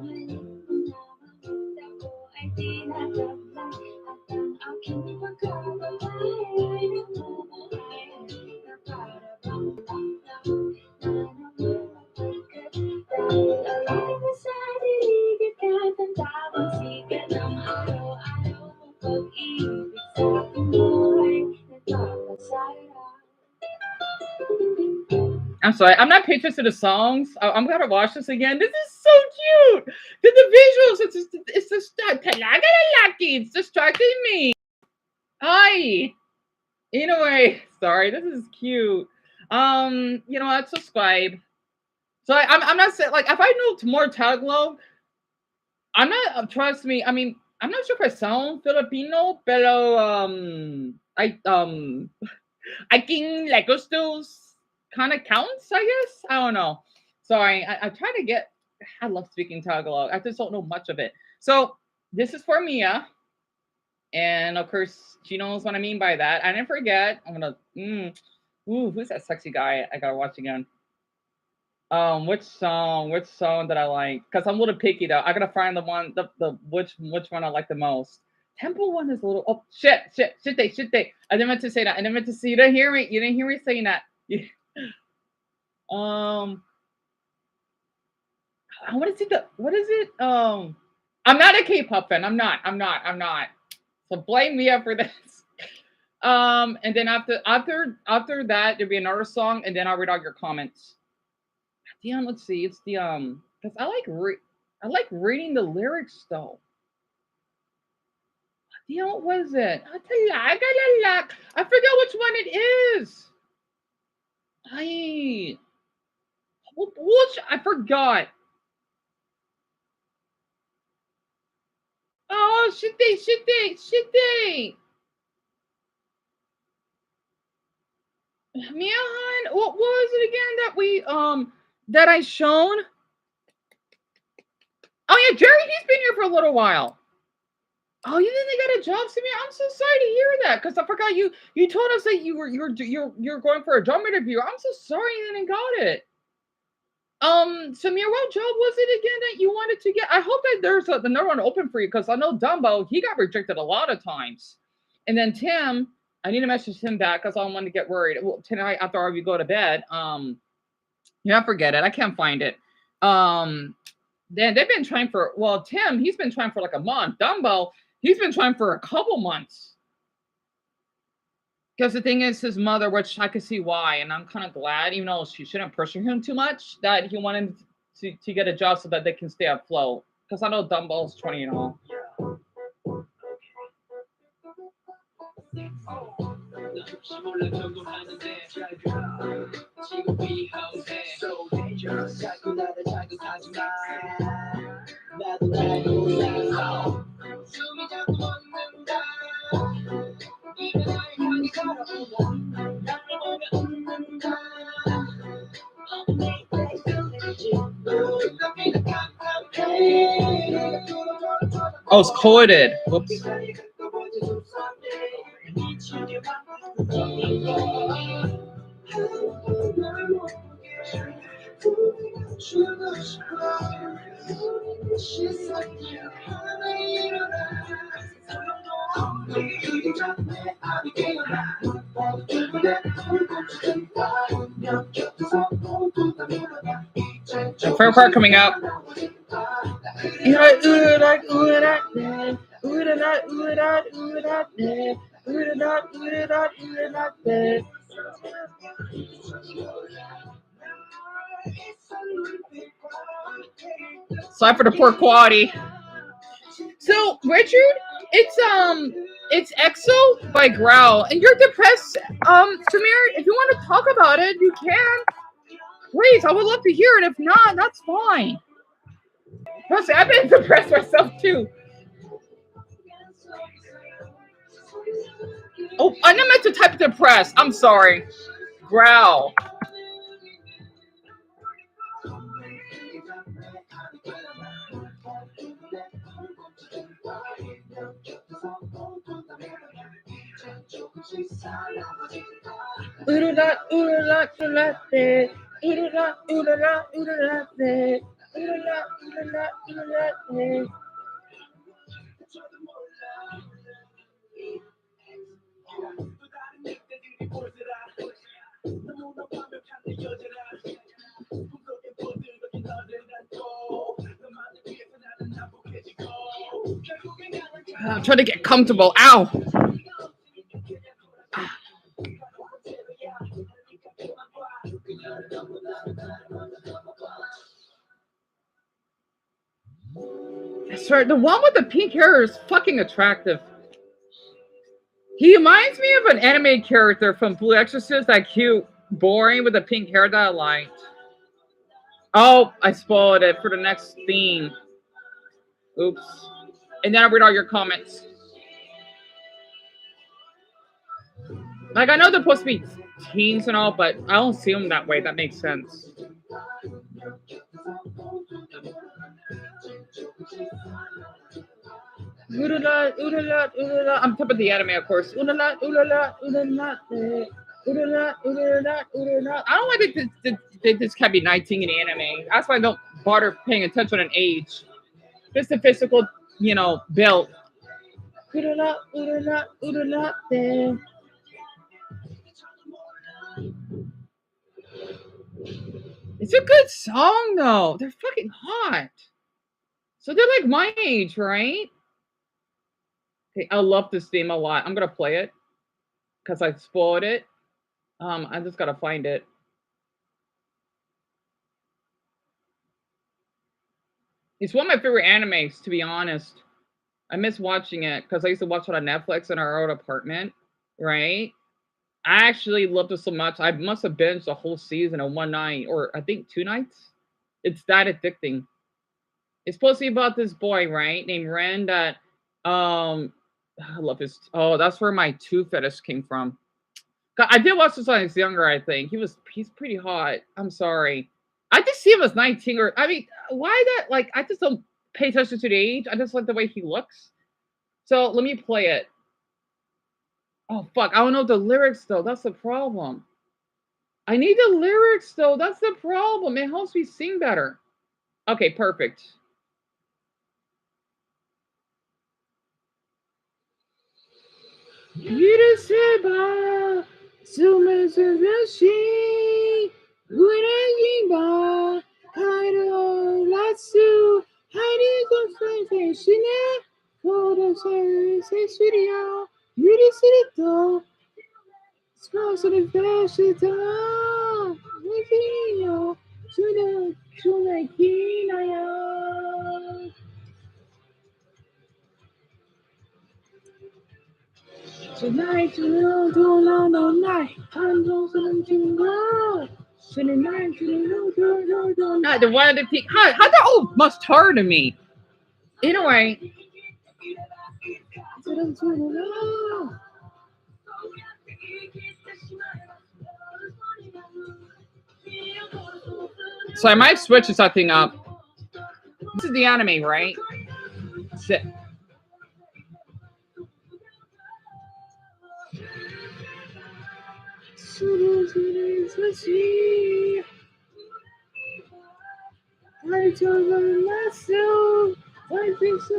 I'm sorry, I'm not pictures to the songs. I'm gonna watch this again. This is so cute. The visuals, it's it's distracting me. Hi. Anyway, sorry, this is cute. You know what? Subscribe. So I'm not saying like if I know more Tagalog, I'm not. Trust me. I mean, I'm not sure if I sound Filipino, pero I think like those kind of counts. I guess I don't know. Sorry, I try to get. I love speaking Tagalog. I just don't know much of it. So this is for Mia. And of course, she knows what I mean by that. I didn't forget. I'm gonna. Ooh, who's that sexy guy? I gotta watch again. Which song that I like? Because I'm a little picky though. I gotta find the one, which one I like the most. Temple one is a little. Oh shit! I didn't meant to say that. I didn't meant to see. You didn't hear me. You didn't hear me saying that. I want to see the. What is it? I'm not a K-pop fan. I'm not. So blame me up for this. And then after that, there'll be another song, and then I'll read out your comments. Damn, let's see. It's the because I like reading the lyrics though. Damn, what was it? I'll tell you, I got a lot. I forget which one it is. I forgot. Oh, shit. Miahan, what was it again that I shown? Oh yeah, Jerry, he's been here for a little while. Oh, you didn't got a job, Samir? I'm so sorry to hear that, because I forgot you told us that you're going for a job interview. I'm so sorry you didn't got it. Samir, what job was it again that you wanted to get? I hope that there's another one open for you, because I know Dumbo, he got rejected a lot of times. And then Tim, I need to message him back because I don't want to get worried. Well, tonight after we go to bed, yeah, forget it. I can't find it. Then they've been trying for, well, Tim, he's been trying for like a month. Dumbo, he's been trying for a couple months. Because the thing is, his mother, which I could see why, and I'm kind of glad, even though she shouldn't pressure him too much, that he wanted to get a job so that they can stay afloat. Because I know Dumbo's 20 and all. Oh, it's coded. Whoops. The fair part coming up. Sorry for the poor quality. So, Richard, it's EXO by Growl, and you're depressed. Samir, if you want to talk about it, you can. Please, I would love to hear it. If not, that's fine. Trust me, I've been depressed myself too. Oh, I never meant to type depressed. I'm sorry. Growl. I'm trying to get comfortable. Ow. I swear, the one with the pink hair is fucking attractive. He reminds me of an anime character from Blue Exorcist, that cute, boring with the pink hair that I liked. Oh, I spoiled it for the next theme. Oops. And then I'll read all your comments. Like, I know they're supposed to be teens and all, but I don't see them that way. That makes sense. I'm top of the anime, of course. I don't like that this can be 19 in anime. That's why I don't bother paying attention on age. Just the physical, build. It's a good song, though. They're fucking hot. So they're like my age, right? Okay, I love this theme a lot. I'm gonna play it because I spoiled it. I just gotta find it. It's one of my favorite animes, to be honest. I miss watching it because I used to watch it on Netflix in our old apartment, right? I actually loved it so much. I must have binged the whole season in one night, or I think 2 nights. It's that addicting. It's supposed to be about this boy, right, named Ren that I love his. Oh, that's where my tooth fetish came from. I did watch this when I was younger, I think. He's pretty hot. I'm sorry. I just see him as 19 or I mean, why that like I just don't pay attention to the age. I just like the way he looks. So let me play it. Oh fuck, I don't know the lyrics though. That's the problem. I need the lyrics though. That's the problem. It helps me sing better. Okay, perfect. Yürüseba, sumesübeşi, güneşiba, kayrolasu, haydi dostlarına, kodosu seçiliyor, yürüsürdü, sponsorlaştı, müziği, şuna kinaya. Tonight, no night, I'm going to go. Tonight, no, the one of the people. How the oh must turn to me. Anyway. So I might switch something up. This is the anime, right? Shit. I told myself, I think so.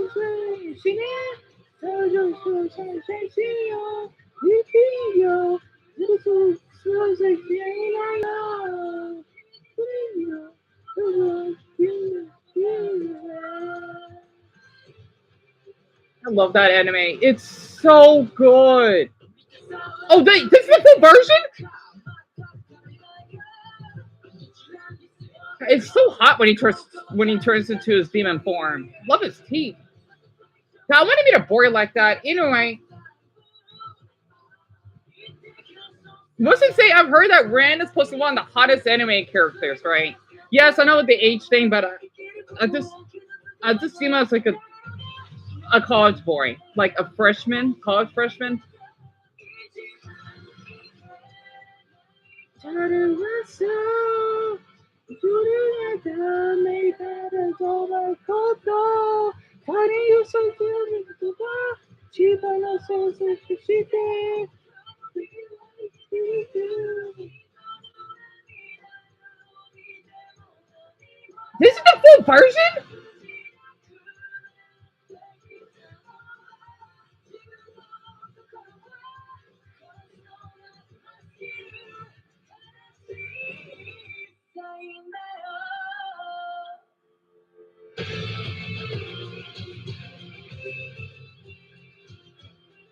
I love that anime. It's so good. Oh, this is the full version? It's so hot when he turns into his demon form. Love his teeth. I wanted me to bore you like that. Anyway. What's it say? I've heard that Ren is supposed to be one of the hottest anime characters, right? Yes, I know the age thing, but I just see him as like a college boy, like a freshman, college freshman. This is the full version?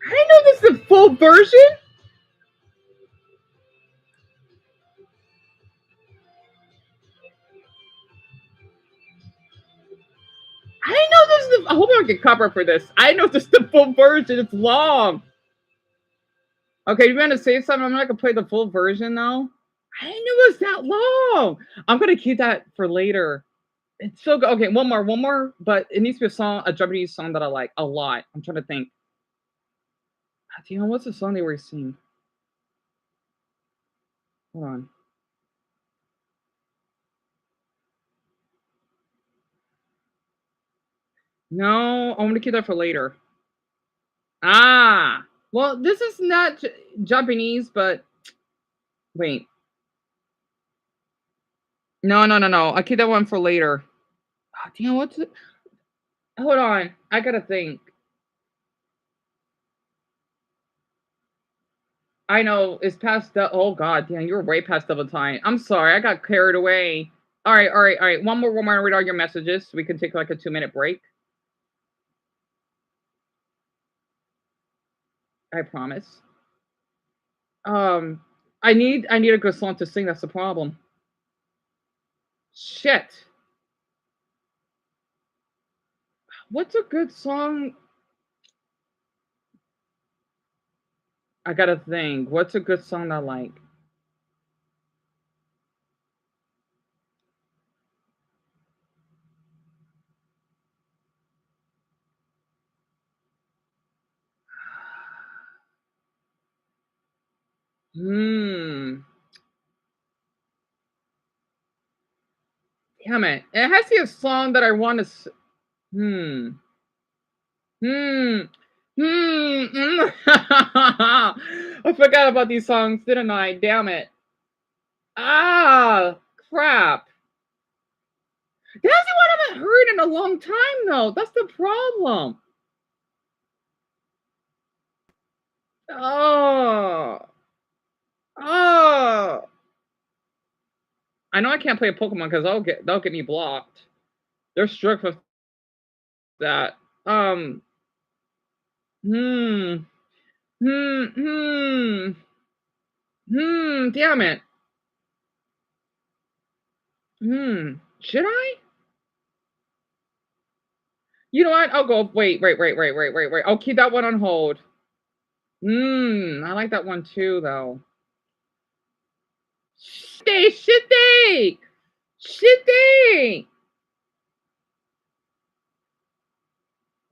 I didn't know this is the full version. I didn't know this is the. I hope I don't get covered for this. I know this is the full version. It's long. Okay, you want to say something? I'm not gonna play the full version though. I didn't know it was that long. I'm gonna keep that for later. It's so good. Okay, one more, but it needs to be a song, a Japanese song that I like a lot. I'm trying to think. You know, what's the song they were singing? Hold on. No, I'm gonna keep that for later. Ah, well, this is not Japanese, but wait. No. I'll keep that one for later. Oh, damn, what's it? Hold on, I gotta think. I know it's past the. Oh god, damn, you're way past double time. I'm sorry, I got carried away. All right. One more. Read all your messages. So we can take like a 2-minute break. I promise. I need a good song to sing. That's the problem. Shit. What's a good song? I gotta think. What's a good song I like? Damn it. It has to be a song that I want to. I forgot about these songs, didn't I? Damn it. Ah, crap. That's the one I haven't heard in a long time, though. That's the problem. Oh. Oh. I know I can't play a Pokemon because they'll get me blocked. They're strict with that. Damn it. Should I? You know what? I'll go. Wait. I'll keep that one on hold. I like that one too, though. Shitty.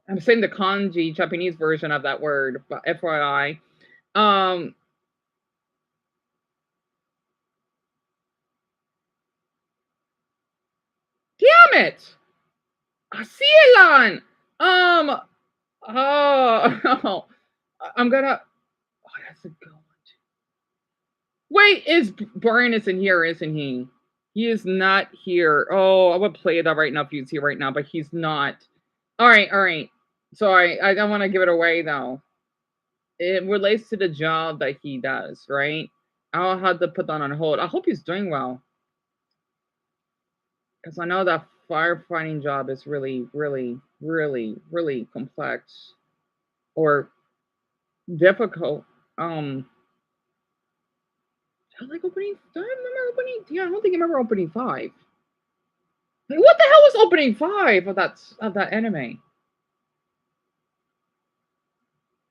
I'm saying the kanji Japanese version of that word, but FYI. Damn it! Cielan! Oh, I'm gonna. Oh, that's a good one. Wait, Brian isn't here, isn't he? He is not here. Oh, I would play that right now if he was here right now, but he's not. All right. So I don't want to give it away though. It relates to the job that he does, right? I'll have to put that on hold. I hope he's doing well. Because I know that firefighting job is really, really, really, really complex or difficult. I like opening. Do I remember opening? Yeah, I don't think I remember opening 5. Like, what the hell was opening 5 of that anime?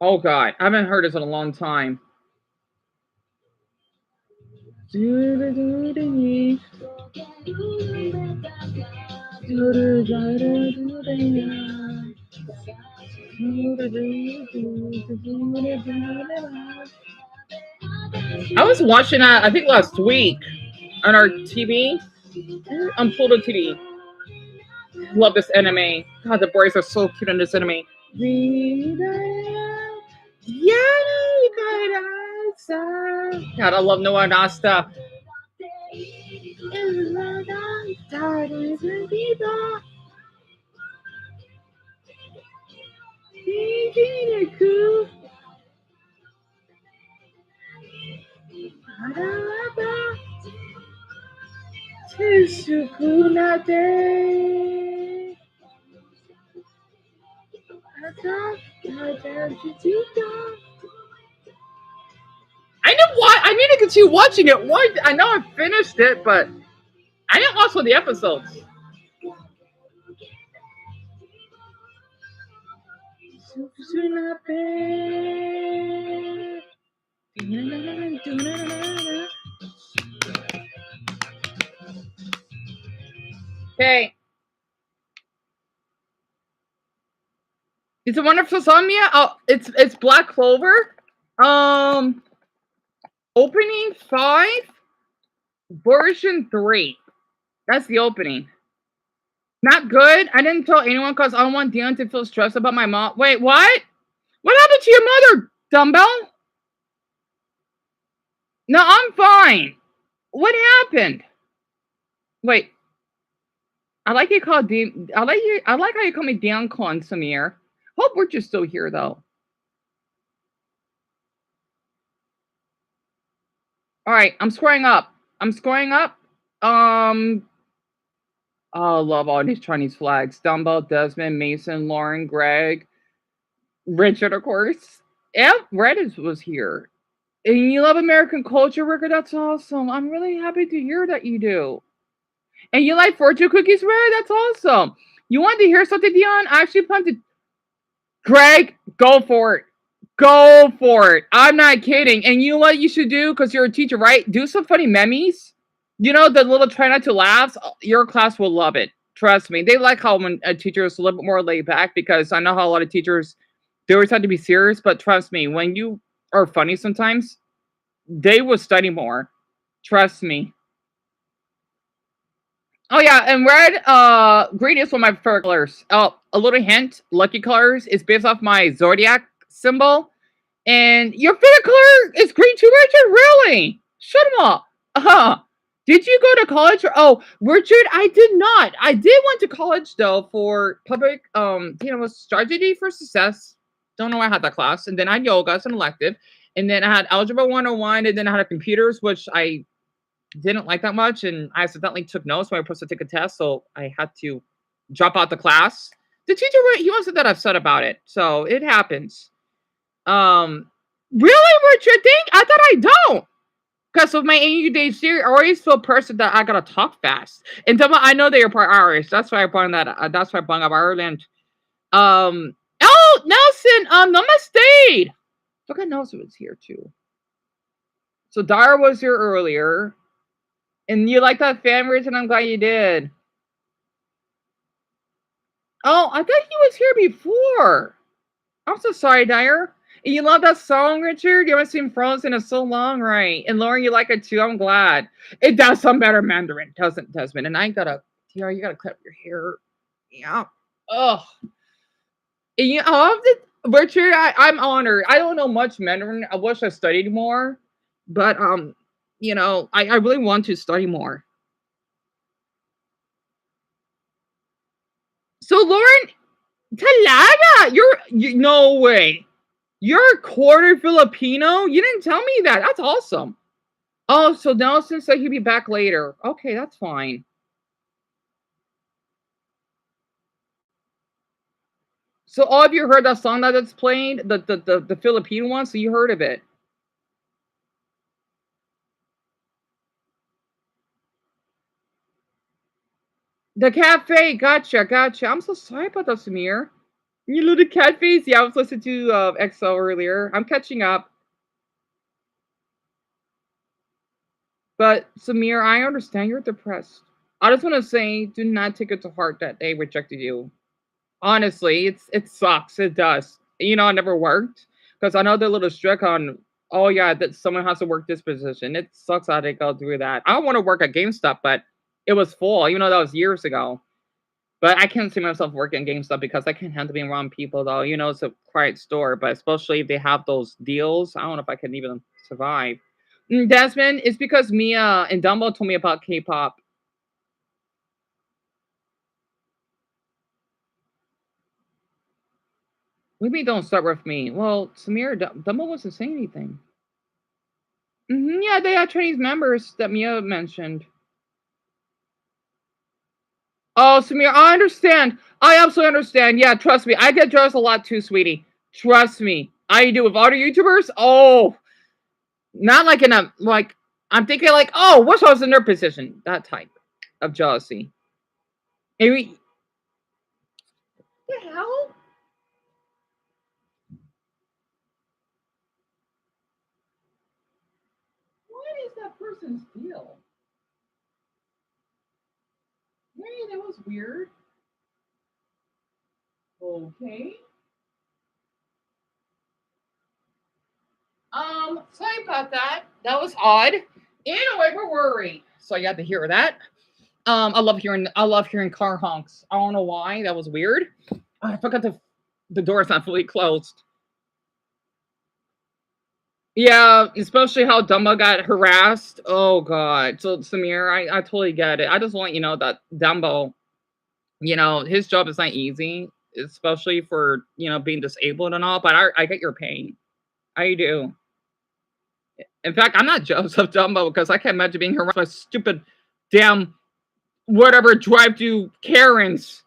Oh god, I haven't heard this in a long time. I was watching that, I think last week on our TV, on Pluto TV. Love this anime. God, the boys are so cute in this anime. God, I love Noah and Asta. I need to continue watching it. Why? I know I finished it, but I didn't watch all the episodes. Okay. It's a Wonderful Sonia. Oh, it's Black Clover. Opening 5, version 3. That's the opening. Not good. I didn't tell anyone because I don't want Dion to feel stressed about my mom. Wait, what? What happened to your mother, Dumbbell? No, I'm fine. What happened? Wait. I like how you call me Dion Con Samir. Hope we're just still here though. All right, I'm squaring up. Oh, I love all these Chinese flags. Dumbbell, Desmond, Mason, Lauren, Greg, Richard, of course. Yep, Red was here. And you love American culture, Ricker? That's awesome. I'm really happy to hear that you do. And you like fortune cookies, Red? That's awesome. You want to hear something, Dion? I actually plan to. Greg, go for it. Go for it. I'm not kidding. And you know what you should do? Because you're a teacher, right? Do some funny memes. You know, the little try not to laugh. Your class will love it. Trust me. They like how when a teacher is a little bit more laid back because I know how a lot of teachers, they always have to be serious. But trust me, when you are funny sometimes, they would study more. Trust me. Oh yeah, and red, green is one of my favorite colors. Oh, a little hint: lucky colors is based off my zodiac symbol. And your favorite color is green too, Richard? Really? Shut him up. Uh-huh. Did you go to college? Oh, Richard, I did not. I did went to college though for public strategy for success. Don't know why I had that class. And then I had yoga as an elective. And then I had algebra 101, and then I had computers, which I didn't like that much. And I accidentally took notes when I was supposed to take a test, so I had to drop out the class. The teacher, he wasn't that upset about it. So it happens. Really, Richard? Think I thought I don't. Because of my ADHD, I always feel person that I gotta talk fast. And I know they are part Irish. That's why I brought that. That's why I brought up Ireland. Oh, Nelson. Namaste. Look at Nelson was here too. So Dara was here earlier, and you like that fan, Richard? I'm glad you did. Oh, I thought he was here before. I'm so sorry, Dyer. You love that song, Richard? You haven't seen Frozen in so long, right? And Lauren, you like it too. I'm glad. It does sound better Mandarin, doesn't Desmond? And I gotta, Tiara, you gotta cut your hair. Yeah. Ugh. And you know, Richard, I'm honored. I don't know much Mandarin. I wish I studied more, but I really want to study more. So Lauren, Talaga, no way. You're a quarter Filipino? You didn't tell me that. That's awesome. Oh, so Nelson said he'd be back later. Okay, that's fine. So all of you heard that song that's playing, the Filipino one, so you heard of it. The cafe, gotcha. I'm so sorry about that, Samir. You little cat face? Yeah, I was listening to XO earlier. I'm catching up. But Samir, I understand you're depressed. I just want to say, do not take it to heart that they rejected you. Honestly, it sucks. It does. It never worked because I know they're a little strict on. Oh yeah, that someone has to work this position. It sucks how they go through that. I don't want to work at GameStop, but it was full. Even though that was years ago. But I can't see myself working at GameStop because I can't handle being around people. Though it's a quiet store, but especially if they have those deals, I don't know if I can even survive. Desmond, it's because Mia and Dumbo told me about K-pop. Maybe don't start with me. Well, Samir, Dumbo wasn't saying anything. Yeah, they had Chinese members that Mia mentioned. Oh, Samir, I understand. I absolutely understand. Yeah, trust me. I get jealous a lot too, sweetie. Trust me. I do with other YouTubers. Oh, not like I'm thinking like, oh, wish I was in their position. That type of jealousy. Maybe. What the hell? What is that person's deal? Hey, that was weird. Okay. Sorry about that. That was odd. Anyway, we're worried. So you had to hear that. I love hearing car honks. I don't know why. That was weird. I forgot the door's not fully closed. Yeah, especially how Dumbo got harassed. Oh god. So Samir, I totally get it. I just want that Dumbo, his job is not easy, especially for being disabled and all. But I get your pain. I do. In fact, I'm not jealous of Dumbo because I can't imagine being harassed by stupid damn whatever drive to Karens.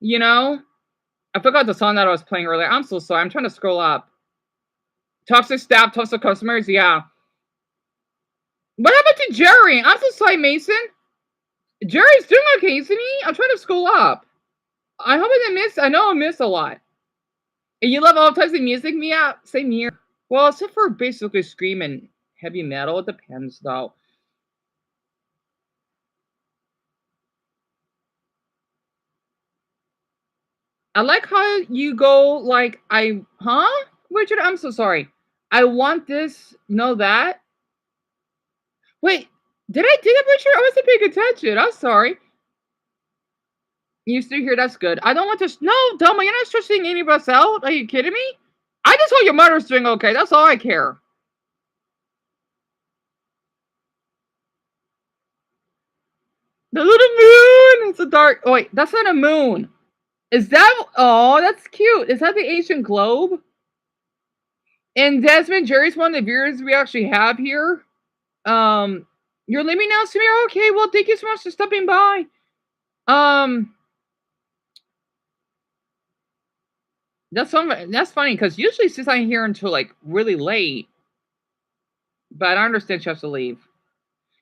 I forgot the song that I was playing earlier. I'm so sorry. I'm trying to scroll up. Toxic staff, toxic customers. Yeah. What happened to Jerry? I'm so sorry, Mason. Jerry's doing okay, isn't he? I'm trying to scroll up. I hope I didn't miss. I know I missed a lot. And you love all types of music, Mia? Same here. Well, except for basically scream and heavy metal. It depends, though. I like how you go like Richard, I'm so sorry. I want this, know that. Wait, did I take a picture? I wasn't paying attention. I'm sorry. You still here? That's good. I don't want to. No, Delma, you're not stressing any of us out. Are you kidding me? I just hope your mother's doing okay. That's all I care. The little moon. It's a dark. Oh, wait, that's not a moon. Is that? Oh, that's cute. Is that the ancient globe? And Desmond, Jerry's one of the viewers we actually have here. You're leaving now, Samir? Okay, well, thank you so much for stopping by. That's funny because usually since I'm here until like really late, but I understand she has to leave.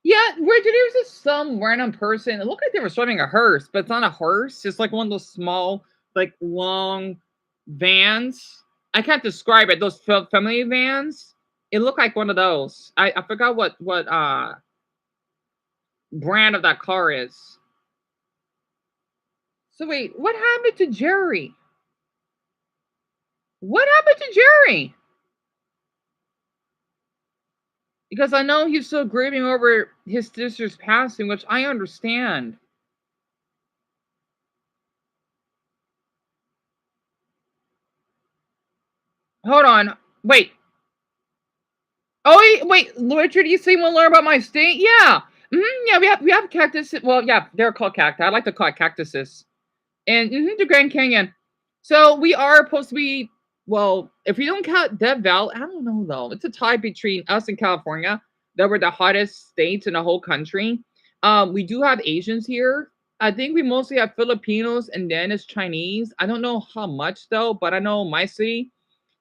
Yeah, where there's just some random person. It looked like they were swimming a hearse, but it's not a hearse. It's like one of those small, like long vans. I can't describe it. Those family vans. It looked like one of those. I forgot what brand of that car is. So wait, what happened to Jerry? What happened to Jerry? Because I know he's still grieving over his sister's passing, which I understand. Hold on. Wait. Oh, wait. Richard, you say you want to learn about my state? Yeah. Yeah, we have cactuses. Well, yeah, they're called cacti. I like to call it cactuses. And the Grand Canyon. So we are supposed to be, well, if we don't count Death Valley, I don't know though. It's a tie between us and California. That were the hottest states in the whole country. We do have Asians here. I think we mostly have Filipinos and then it's Chinese. I don't know how much though, but I know my city.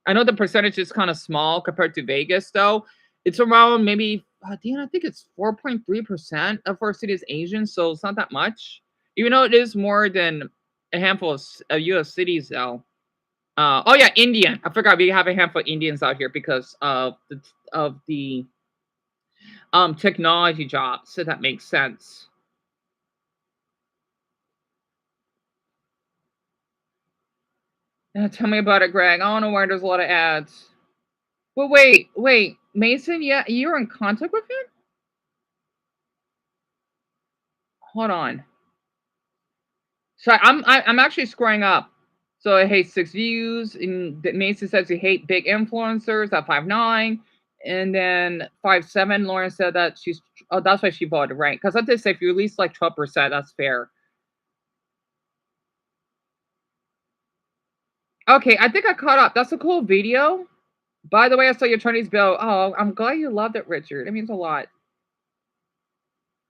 I know the percentage is kind of small compared to Vegas though. It's around maybe, I think it's 4.3% of our city is Asian, so it's not that much. Even though it is more than a handful of U.S. cities though. Oh yeah, Indian. I forgot we have a handful of Indians out here because of the technology jobs, so that makes sense. Tell me about it, Greg. I don't know why there's a lot of ads. But wait, Mason, yeah, you're in contact with him? Hold on. Sorry, I'm actually scrolling up. So I hate 6 views, and Mason says he hate big influencers at 5'9", and then 5'7". Lauren said that she's that's why she voted, right? Because I did say if you at least like 12%, that's fair. Okay, I think I caught up. That's a cool video. By the way, I saw your Chinese bill. Oh, I'm glad you loved it, Richard. It means a lot.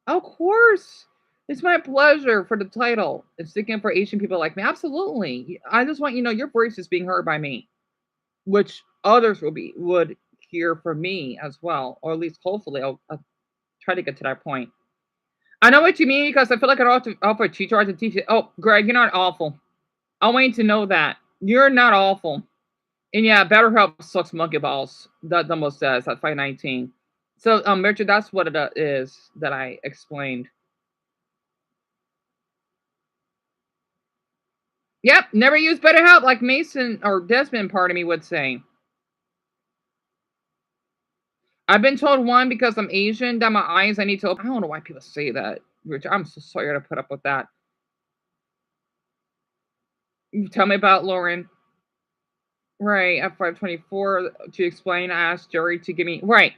Of course. It's my pleasure for the title. It's sticking for Asian people like me. Absolutely. I just want you to know your voice is being heard by me, which others would hear from me as well, or at least hopefully I'll try to get to that point. I know what you mean because I feel like I don't offer a teacher to teach it. Oh, Greg, you're not awful. I want you to know that you're not awful. And yeah, BetterHelp sucks monkey balls. That almost says at 519. So, Richard, that's what it is that I explained. Yep, never use BetterHelp like Mason or Desmond, part of me would say. I've been told one because I'm Asian that my eyes I need to open. I don't know why people say that, Richard. I'm so sorry to put up with that. Tell me about Lauren. Right, at 524 to explain, I asked Jerry to give me right.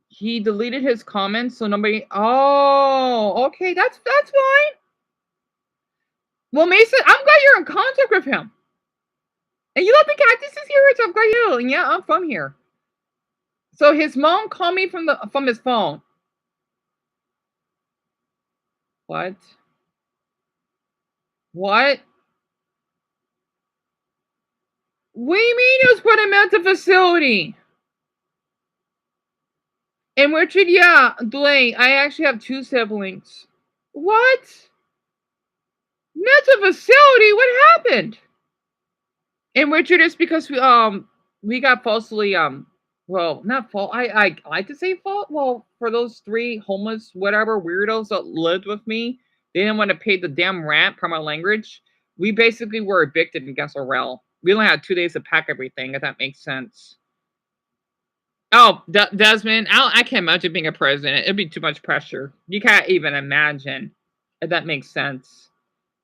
He deleted his comments, so nobody. Oh, okay, that's fine. Well, Mason, I'm glad you're in contact with him. And you love the cactuses here, Rich. I've got you. And yeah, I'm from here. So his mom called me from his phone. What? What? What do you mean it was put in a mental facility? And Richard, yeah, Blaine, I actually have 2 siblings. What? Mental facility? What happened? And Richard, it's because we got falsely well, not fault. I like to say fault. Well, for those 3 homeless whatever weirdos that lived with me, they didn't want to pay the damn rent per my language. We basically were evicted against our rel. We only had 2 days to pack everything, if that makes sense. Oh, Desmond, I can't imagine being a president. It'd be too much pressure. You can't even imagine. If that makes sense.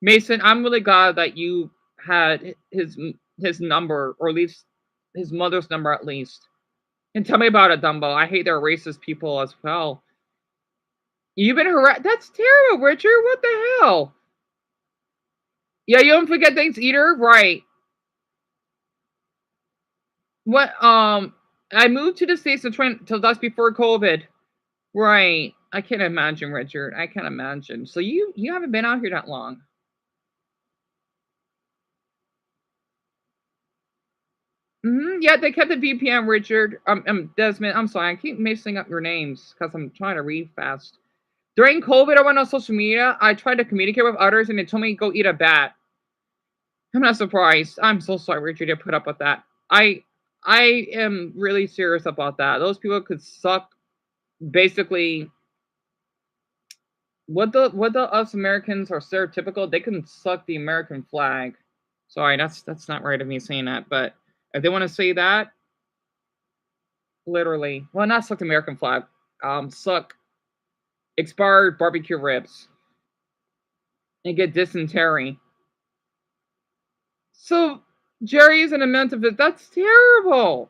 Mason, I'm really glad that you had his number, or at least his mother's number, at least. And tell me about it, Dumbo. I hate their racist people as well. You've been harassed. That's terrible, Richard. What the hell? Yeah, you don't forget things either, right? What? I moved to the States till that's before COVID. Right. I can't imagine, Richard. I can't imagine. So you haven't been out here that long. Yeah, they kept the VPN, Richard. Desmond. I'm sorry. I keep mixing up your names because I'm trying to read fast. During COVID, I went on social media. I tried to communicate with others, and they told me to go eat a bat. I'm not surprised. I'm so sorry, Richard, to put up with that. I am really serious about that. Those people could suck. Basically, what the us Americans are stereotypical. They can suck the American flag. Sorry, that's not right of me saying that. But if they want to say that, literally, well, not suck the American flag. Suck expired barbecue ribs and get dysentery. So Jerry isn't a mental fit. That's terrible.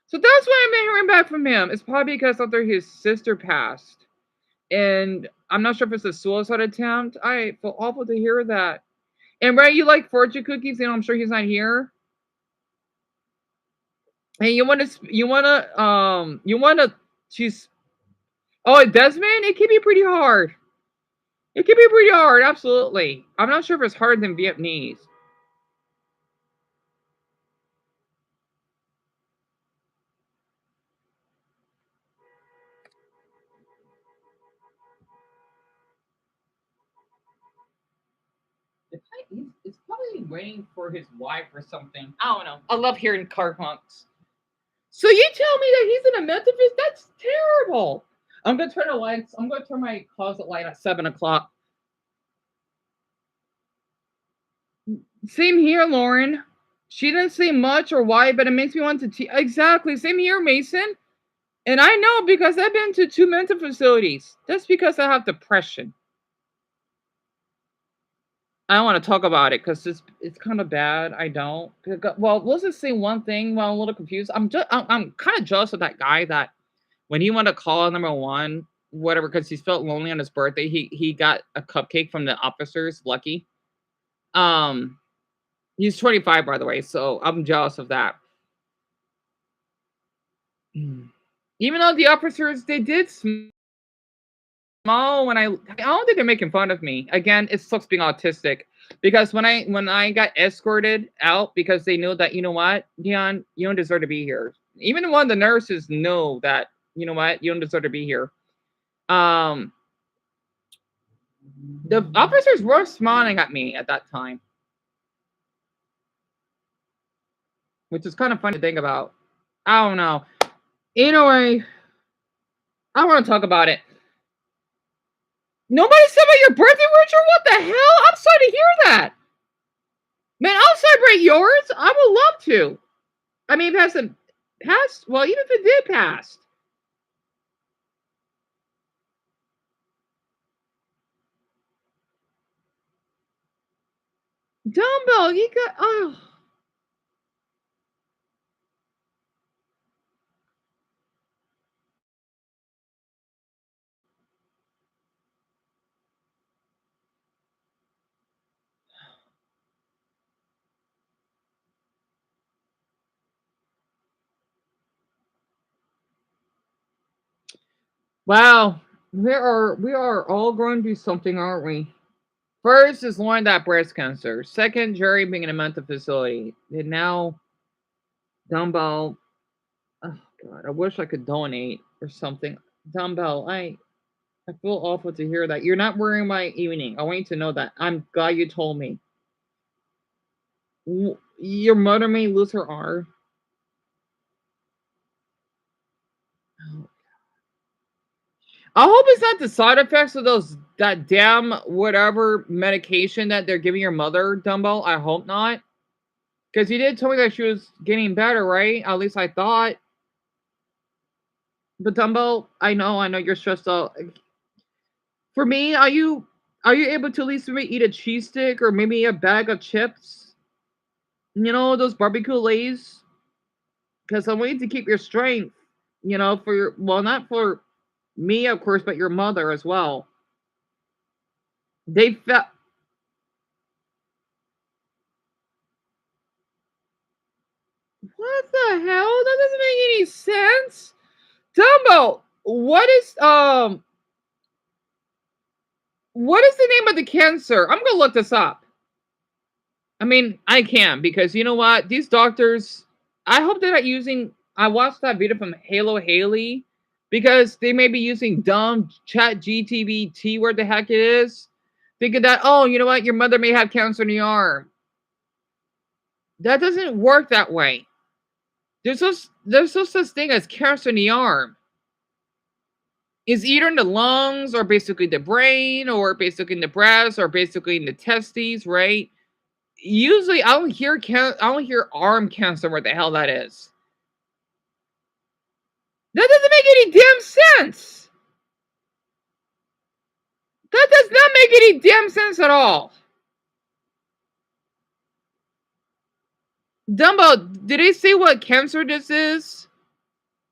So that's why I'm not hearing back from him. It's probably because after his sister passed. And I'm not sure if it's a suicide attempt. I feel awful to hear that. And Ray, you like fortune cookies, and I'm sure he's not here. And you want to choose. Oh, Desmond, it can be pretty hard. It can be pretty hard, absolutely. I'm not sure if it's harder than Vietnamese. It's probably waiting for his wife or something. I don't know. I love hearing car honks. So you tell me that he's in a mental fit? That's terrible. I'm gonna turn the lights. I'm gonna turn my closet light at 7 o'clock. Same here, Lauren. She didn't say much or why, but it makes me want to. Exactly. Same here, Mason. And I know because I've been to 2 mental facilities. That's because I have depression. I don't want to talk about it because it's kind of bad. I don't. Well, let's just say one thing. Well, I'm a little confused. I'm kind of jealous of that guy that when he wanted to call number one, whatever, because he felt lonely on his birthday, he got a cupcake from the officers. Lucky. He's 25, by the way, so I'm jealous of that. Even though the officers, they did small when I don't think they're making fun of me. Again, it sucks being autistic because when I got escorted out because they knew that, you know what, Dion, you don't deserve to be here. Even one of the nurses know that, you know what, you don't deserve to be here. The officers were smiling at me at that time, which is kind of funny to think about. I don't know. Anyway, I want to talk about it. Nobody celebrate your birthday, Richard? What the hell? I'm sorry to hear that. Man, I'll celebrate yours. I would love to. I mean, if it hasn't passed, well, even if it did pass. Dumbbell, you got, oh. Wow, we are all going to do something, aren't we? First is Lauren that breast cancer. Second, Jerry being in a mental facility. And now, Dumbbell. Oh God, I wish I could donate or something. Dumbbell, I feel awful to hear that. You're not wearing my evening. I want you to know that. I'm glad you told me. Your mother may lose her arm. I hope it's not the side effects of that damn whatever medication that they're giving your mother, Dumbo. I hope not. Because you did tell me that she was getting better, right? At least I thought. But Dumbo, I know you're stressed out. For me, are you able to at least maybe eat a cheese stick or maybe a bag of chips? You know, those barbecue lays? Because I want you to keep your strength, you know, for your, well, not for me, of course, but your mother as well. They felt, what the hell? That doesn't make any sense. Dumbo, what is the name of the cancer? I'm gonna look this up. I mean, I can because you know what? These doctors, I hope they're not using. I watched that video from Halo Haley because they may be using dumb chat GTBT, where the heck it is. Thinking that, oh, you know what? Your mother may have cancer in the arm. That doesn't work that way. There's no such thing as cancer in the arm. It's either in the lungs or basically the brain or basically in the breast or basically in the testes, right? Usually I don't hear arm cancer, what the hell that is. That doesn't make any damn sense. That does not make any damn sense at all. Dumbo, did they say what cancer this is?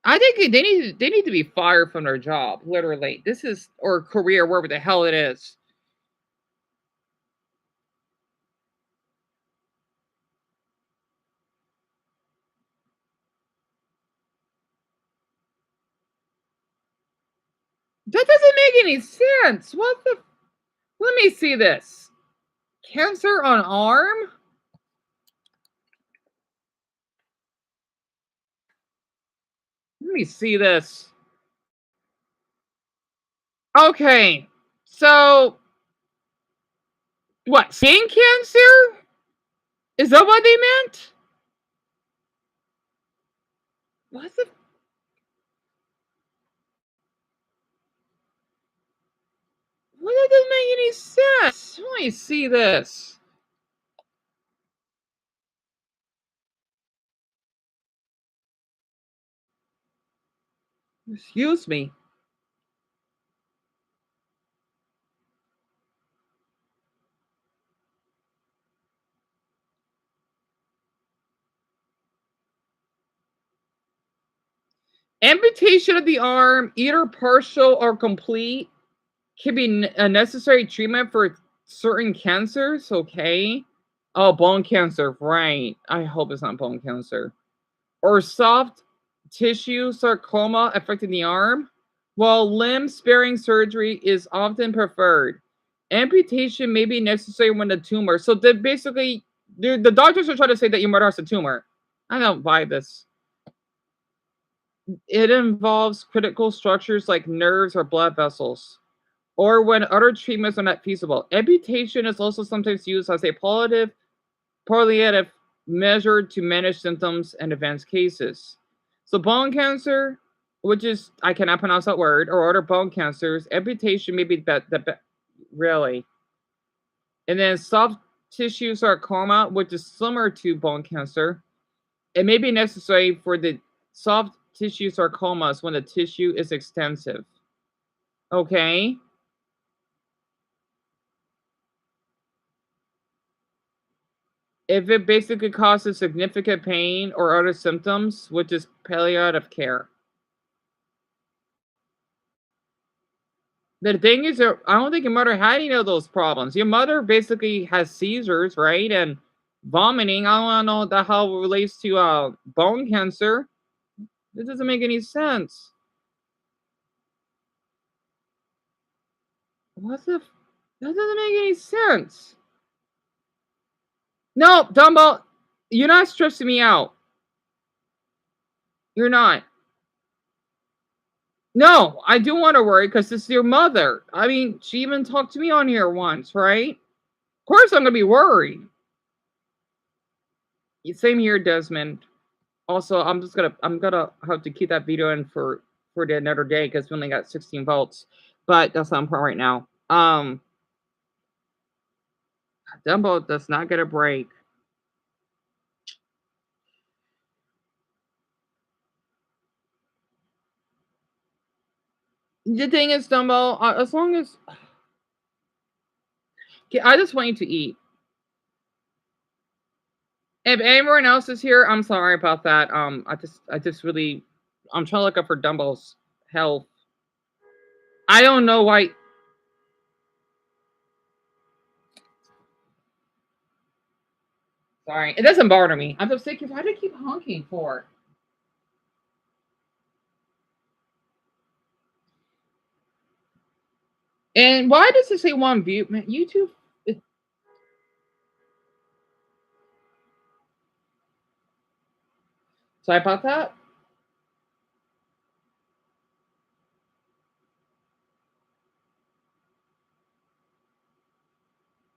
I think they need to be fired from their job, literally. This is, or career, wherever the hell it is. That doesn't make any sense. What the? Let me see this. Cancer on arm? Let me see this. Okay. So, what? Skin cancer? Is that what they meant? What the? Well, that doesn't make any sense. Let me see this. Excuse me. Amputation of the arm, either partial or complete, can be a necessary treatment for certain cancers. Okay. Oh, bone cancer. Right. I hope it's not bone cancer. Or soft tissue sarcoma affecting the arm. While limb sparing surgery is often preferred, amputation may be necessary when the tumor. So they basically, the doctors are trying to say that your mother has a tumor. I don't buy this. It involves critical structures like nerves or blood vessels, or when other treatments are not feasible. Amputation is also sometimes used as a palliative measure to manage symptoms and advanced cases. So bone cancer, which is, I cannot pronounce that word, or other bone cancers, amputation may be really. And then soft tissue sarcoma, which is similar to bone cancer, it may be necessary for the soft tissue sarcomas when the tissue is extensive. Okay. If it basically causes significant pain or other symptoms, which is palliative care. The thing is, I don't think your mother had any of those problems. Your mother basically has seizures, right? And vomiting. I don't know that how it relates to bone cancer. This doesn't make any sense. What the? That doesn't make any sense. No, Dumbo, you're not stressing me out. You're not. No, I do want to worry because it's your mother. I mean, she even talked to me on here once, right? Of course, I'm gonna be worried. Same here, Desmond. Also, I'm gonna have to keep that video in for the another day because we only got 16 votes, but that's not important right now. Dumbo does not get a break. The thing is, Dumbo, as long as... Okay, I just want you to eat. If anyone else is here, I'm sorry about that. I just really... I'm trying to look up for Dumbo's health. I don't know why... Sorry, it doesn't bother me. I'm just thinking, why do I keep honking for? And why does it say one view? Man, YouTube... Sorry about that.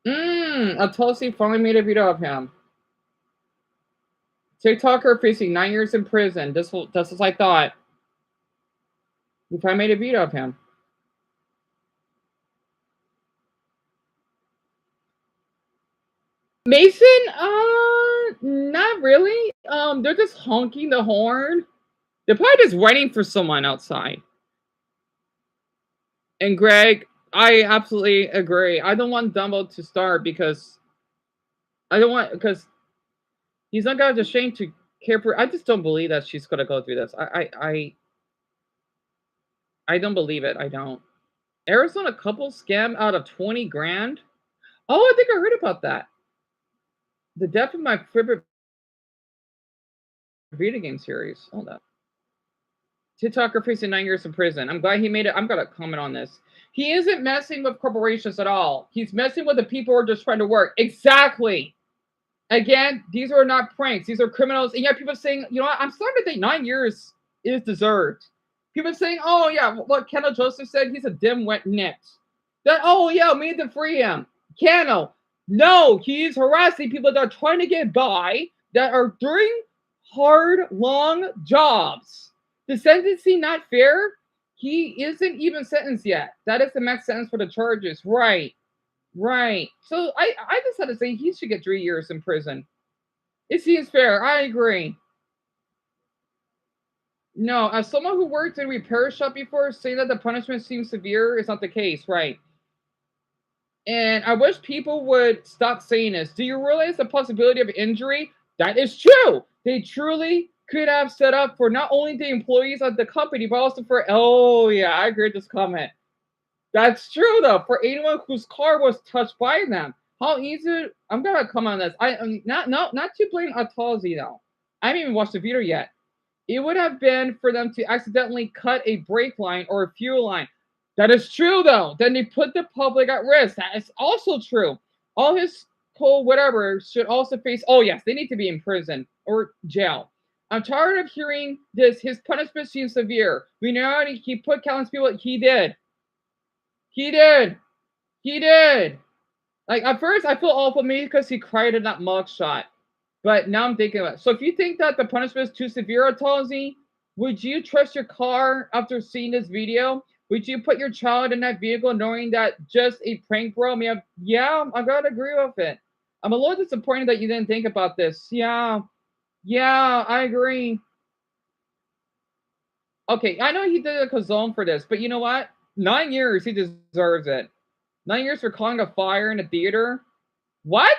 A Tulsi finally made a video of him. TikToker facing 9 years in prison. This is I thought. We finally made a video of him. Mason, not really. They're just honking the horn. They're probably just waiting for someone outside. And Greg, I absolutely agree. I don't want Dumbo to start because because he's not gonna ashamed to care for. I just don't believe that she's gonna go through this. I don't believe it. I don't. Arizona couple scam out of 20 grand. Oh, I think I heard about that. The death of my favorite video game series. Hold up. TikToker facing 9 years in prison. I'm glad he made it. I'm gonna comment on this. He isn't messing with corporations at all. He's messing with the people who are just trying to work. Exactly. Again, these are not pranks. These are criminals. And yet people saying, you know what? I'm starting to think 9 years is deserved. People saying, oh yeah, what Kendall Joseph said, he's a dim-wet net. That, oh yeah, we need to free him. Kendall. No, he's harassing people that are trying to get by, that are doing hard, long jobs. The sentencing not fair? He isn't even sentenced yet. That is the max sentence for the charges. Right. Right. So I just had to say he should get 3 years in prison. It seems fair. I agree. No, as someone who worked in a repair shop before, saying that the punishment seems severe is not the case. Right. And I wish people would stop saying this. Do you realize the possibility of injury? That is true. They truly could have set up for not only the employees of the company, but also for, oh yeah, I agree with this comment. That's true though, for anyone whose car was touched by them. How easy, I'm gonna come on this. Not to blame Atazi though. I haven't even watched the video yet. It would have been for them to accidentally cut a brake line or a fuel line. That is true though. Then they put the public at risk. That is also true. All his whatever should also face, oh yes, they need to be in prison or jail. I'm tired of hearing this. His punishment seems severe. We know he put countless people. He did. He did. He did. Like at first, I feel awful maybe because he cried in that mugshot. But now I'm thinking about it. So if you think that the punishment is too severe, Atazi, would you trust your car after seeing this video? Would you put your child in that vehicle knowing that just a prank bro may have... Yeah, I gotta agree with it. I'm a little disappointed that you didn't think about this. Yeah, I agree. Okay, I know he did a Kazone for this, but you know what? 9 years, he deserves it. 9 years for calling a fire in a theater? What?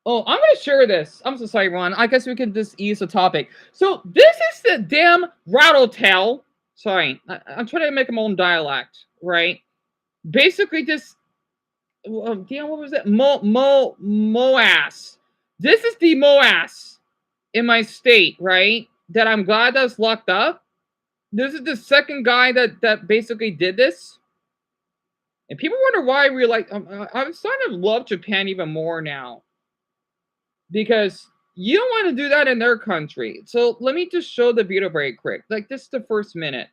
Oh, I'm going to share this. I'm so sorry, Ron. I guess we can just ease the topic. So this is the damn rattletail. Sorry, I'm trying to make my own dialect, right? Basically, this... damn, what was it? Moass. This is the Moass in my state, right? That I'm glad that's locked up. This is the second guy that basically did this. And people wonder why we like... I'm starting to love Japan even more now. Because you don't want to do that in their country. So let me just show the video very quick. Like, this is the first minute.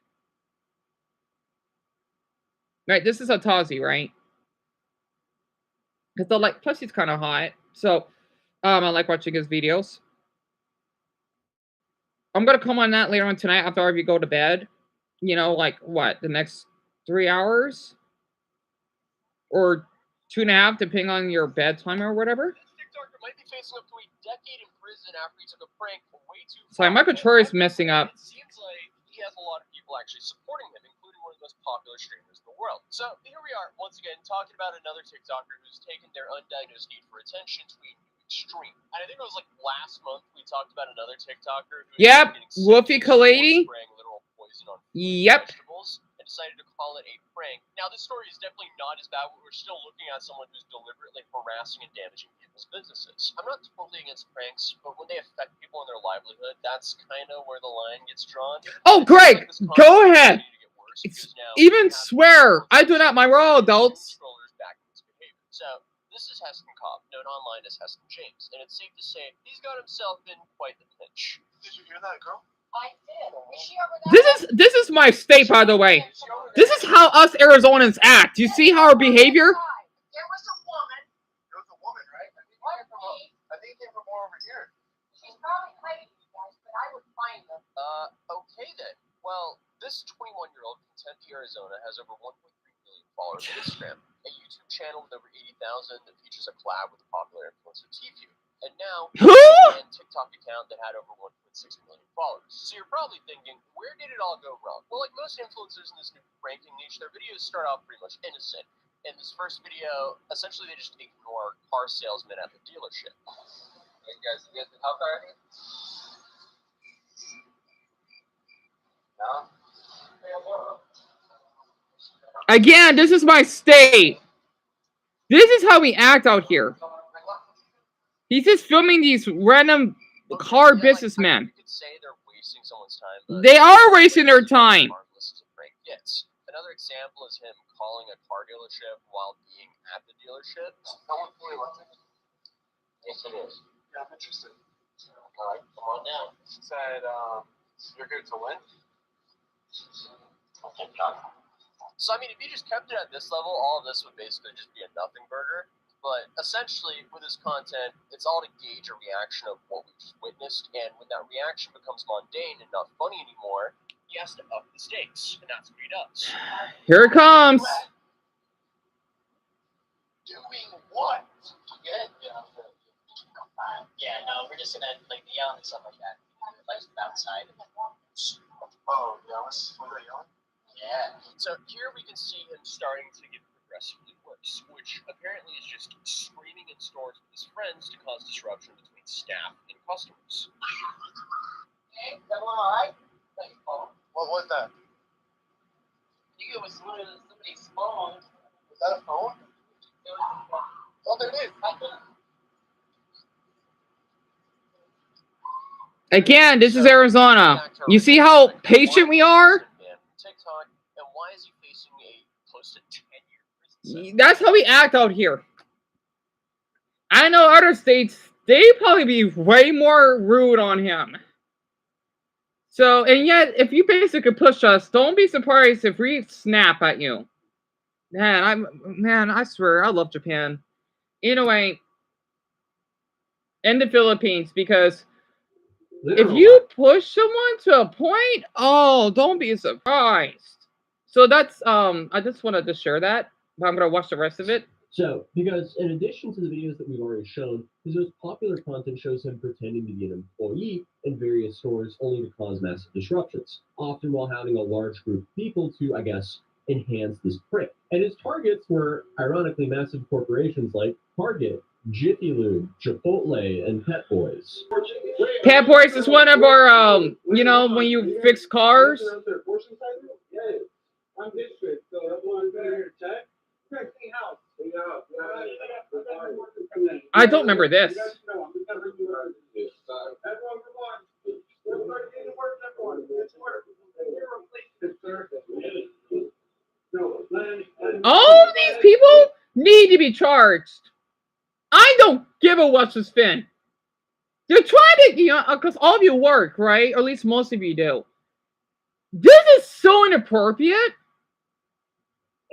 Right, this is Atazi, right? Because they're like, plus he's kind of hot. So, I like watching his videos. I'm going to come on that later on tonight after you go to bed. You know, like, what, the next 3 hours? Or 2.5, depending on your bedtime or whatever. Might be facing up to a decade in prison after he took a prank for way too Sorry, my controller is messing up. It seems like has a lot of people actually supporting him, including one of the most popular streamers in the world. So here we are, once again, talking about another TikToker who's taken their undiagnosed need for attention to a new extreme. And I think it was like last month we talked about another TikToker who Yep, getting Wolfie Kalady. spraying literal poison on Yep. vegetables and decided to call it a prank. Now this story is definitely not as bad, but we're still looking at someone who's deliberately harassing and damaging people's businesses. I'm not totally against pranks, but when they affect people and their livelihood, that's kind of where the line gets drawn. Oh, Greg, go ahead. Even swear, I do not. My raw adults. So this is Heston Cobb, known online as Heston James, and it's safe to say he's got himself in quite the pinch. Did you hear that, girl? I did. Is she over there? This is my state, by the way. This is how us Arizonans act. You see how our behavior? There was a woman. There was a woman, right? I think it came from more over here. She's probably hiding, you guys, but I would find them. Okay then. Well, this 21-year-old from Tempe, Arizona, has over 1.3 million followers on Instagram, a YouTube channel with over 80,000 that features a collab with the popular influencer Tfue, and now a TikTok account that had over 1.6 million followers. So you're probably thinking, where did it all go wrong? Well, like most influencers in this new pranking niche, their videos start off pretty much innocent. In this first video, essentially they just ignore car salesmen at the dealership. Hey guys, you guys need help already? No? Again, this is my state. This is how we act out here. He's just filming these random car businessmen. You could say they're wasting someone's time. They are wasting their time. Another example is him calling a car dealership while being at the dealership. Yes, it is. Yeah, I'm interested. All right, come on down. Said, you're here to win? Okay, so, I mean, if you just kept it at this level, all of this would basically just be a nothing burger. But essentially, with his content, it's all to gauge a reaction of what we just witnessed. And when that reaction becomes mundane and not funny anymore, he has to up the stakes. And that's what he does. Here it comes. Doing what? Good? Yeah, no, we're just gonna like yell and stuff like that. Like outside. Oh, yeah, was that yelling? Yeah. So here we can see him starting to get progressively worse, which apparently is just screaming in stores with his friends to cause disruption between staff and customers. Hey, is that one alright? What was that? I think it was somebody's phone. Was that a phone? It was, Oh, there it is. Again, this is Arizona. You see how patient we are? TikTok, and why is he facing a close to 10-year prison sentence? That's how we act out here. I know other states, they probably be way more rude on him. So, and yet, if you basically push us, don't be surprised if we snap at you. Man, I swear, I love Japan. Anyway, in the Philippines, because if you push someone to a point, oh, don't be surprised. So that's, I just wanted to share that, but I'm going to watch the rest of it. So, because in addition to the videos that we've already shown, his most popular content shows him pretending to be an employee in various stores only to cause massive disruptions, often while having a large group of people to, I guess, enhance this prank. And his targets were, ironically, massive corporations like Target, Jiffy Lube, Chipotle, and Pet Boys. Pet Boys is one of our, you know, when you fix cars. I don't remember this. All these people need to be charged. I don't give a what's the spin. You're trying to, you know, because all of you work, right? Or at least most of you do. This is so inappropriate.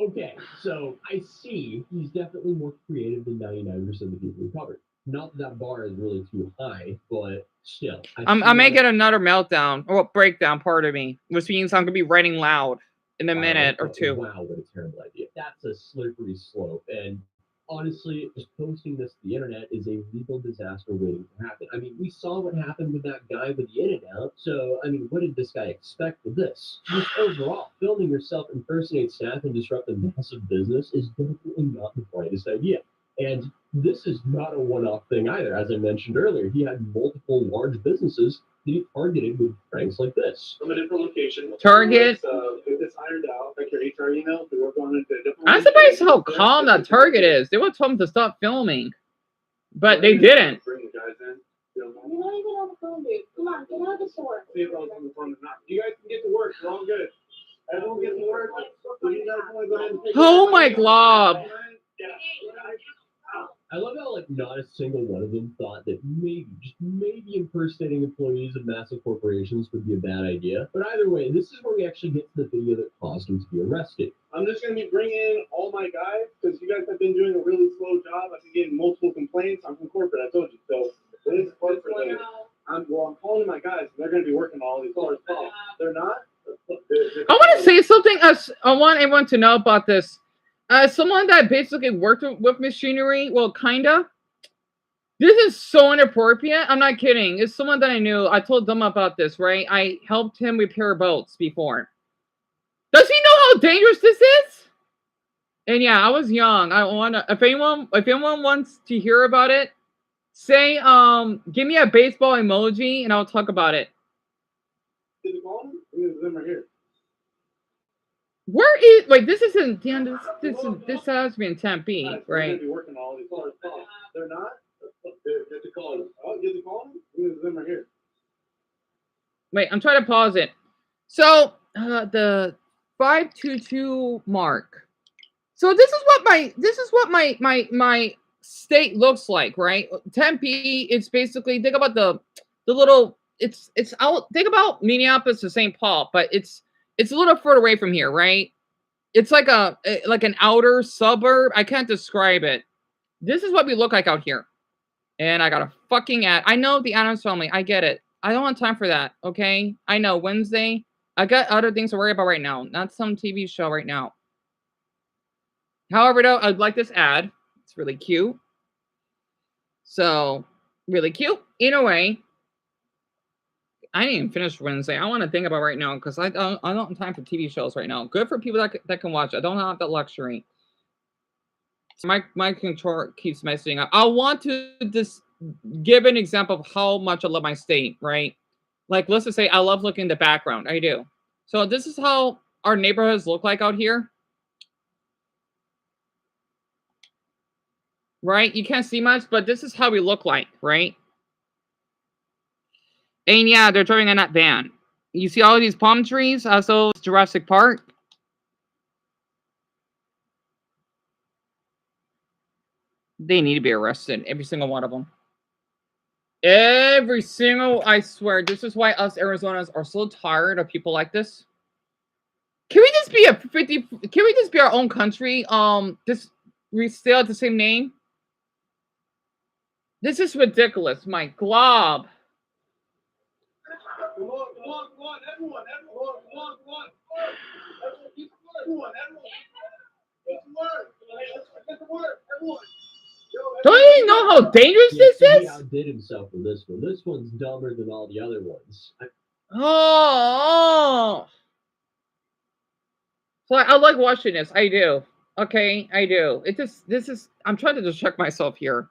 Okay, so I see he's definitely more creative than 99% of the people we covered. Not that bar is really too high, but still. I may get another meltdown, or breakdown, pardon me, which means I'm going to be writing loud in a minute or two. Wow, what a terrible idea. That's a slippery slope, and honestly, just posting this to the internet is a legal disaster waiting to happen. I mean, we saw what happened with that guy with the In-N-Out. So, I mean, what did this guy expect with this? Just overall, filming yourself impersonate staff and disrupt a massive business is definitely not the brightest idea. And this is not a one-off thing either. As I mentioned earlier, he had multiple large businesses that he targeted with pranks like this. From a different location. Target. Get this ironed out, like your HR email, we work on it to a different I'm surprised how calm that Target is. They would have told him to stop filming, but they didn't. Bring the guys in. You're not even on the phone, dude. Come on, get out of the store. See if I was on the phone or not. You guys can get to work. We're all good. Everyone get to work. So you guys want to go ahead and take Oh my glob. Yeah. I love how like not a single one of them thought that maybe, just maybe impersonating employees of massive corporations would be a bad idea. But either way, this is where we actually get to the video that caused him to be arrested. I'm just going to be bringing in all my guys because you guys have been doing a really slow job. I've been getting multiple complaints. I'm from corporate, I told you. So this is corporate. I'm calling in my guys, and they're going to be working all these hours. They're not? I want to say something. I want everyone to know about this. Someone that basically worked with machinery, well, kinda. This is so inappropriate. I'm not kidding. It's someone that I knew. I told them about this, right? I helped him repair boats before. Does he know how dangerous this is? And yeah, I was young. I wanna. If anyone wants to hear about it, say give me a baseball emoji and I'll talk about it. Did you call them? Them right here. Where is wait? This isn't damn. This has to be in Tempe, right? They're going to be working all these hours. They're not. Get the call. Oh, get the call. Them right here. Wait, I'm trying to pause it. So the 522 mark. So this is what my state looks like, right? Tempe. It's basically think about the little. It's out. Think about Minneapolis to St. Paul, but it's a little further away from here, right? It's like an outer suburb. I can't describe it. This is what we look like out here. And I got a fucking ad. I know the Addams Family. I get it. I don't have time for that, okay? I know, Wednesday. I got other things to worry about right now. Not some TV show right now. However, though, I'd like this ad. It's really cute. So, really cute. In a way. I didn't even finish Wednesday. I want to think about right now because I don't have time for TV shows right now. Good for people that can watch. I don't have that luxury. My controller keeps messing up. I want to just give an example of how much I love my state, right? Like, let's just say I love looking at the background. I do. So this is how our neighborhoods look like out here. Right? You can't see much, but this is how we look like, right? And yeah, they're driving in that van. You see all of these palm trees? Also, Jurassic Park. They need to be arrested. Every single one of them. Every single, I swear. This is why us Arizonas are so tired of people like this. Can we just be can we just be our own country? We still have the same name? This is ridiculous. My glob. Come on, everyone, get to work, everyone. Don't you know how dangerous this is? He outdid himself with this one. This one's dumber than all the other ones. Oh. So I like watching this. I do. Okay, I do. I'm trying to just check myself here.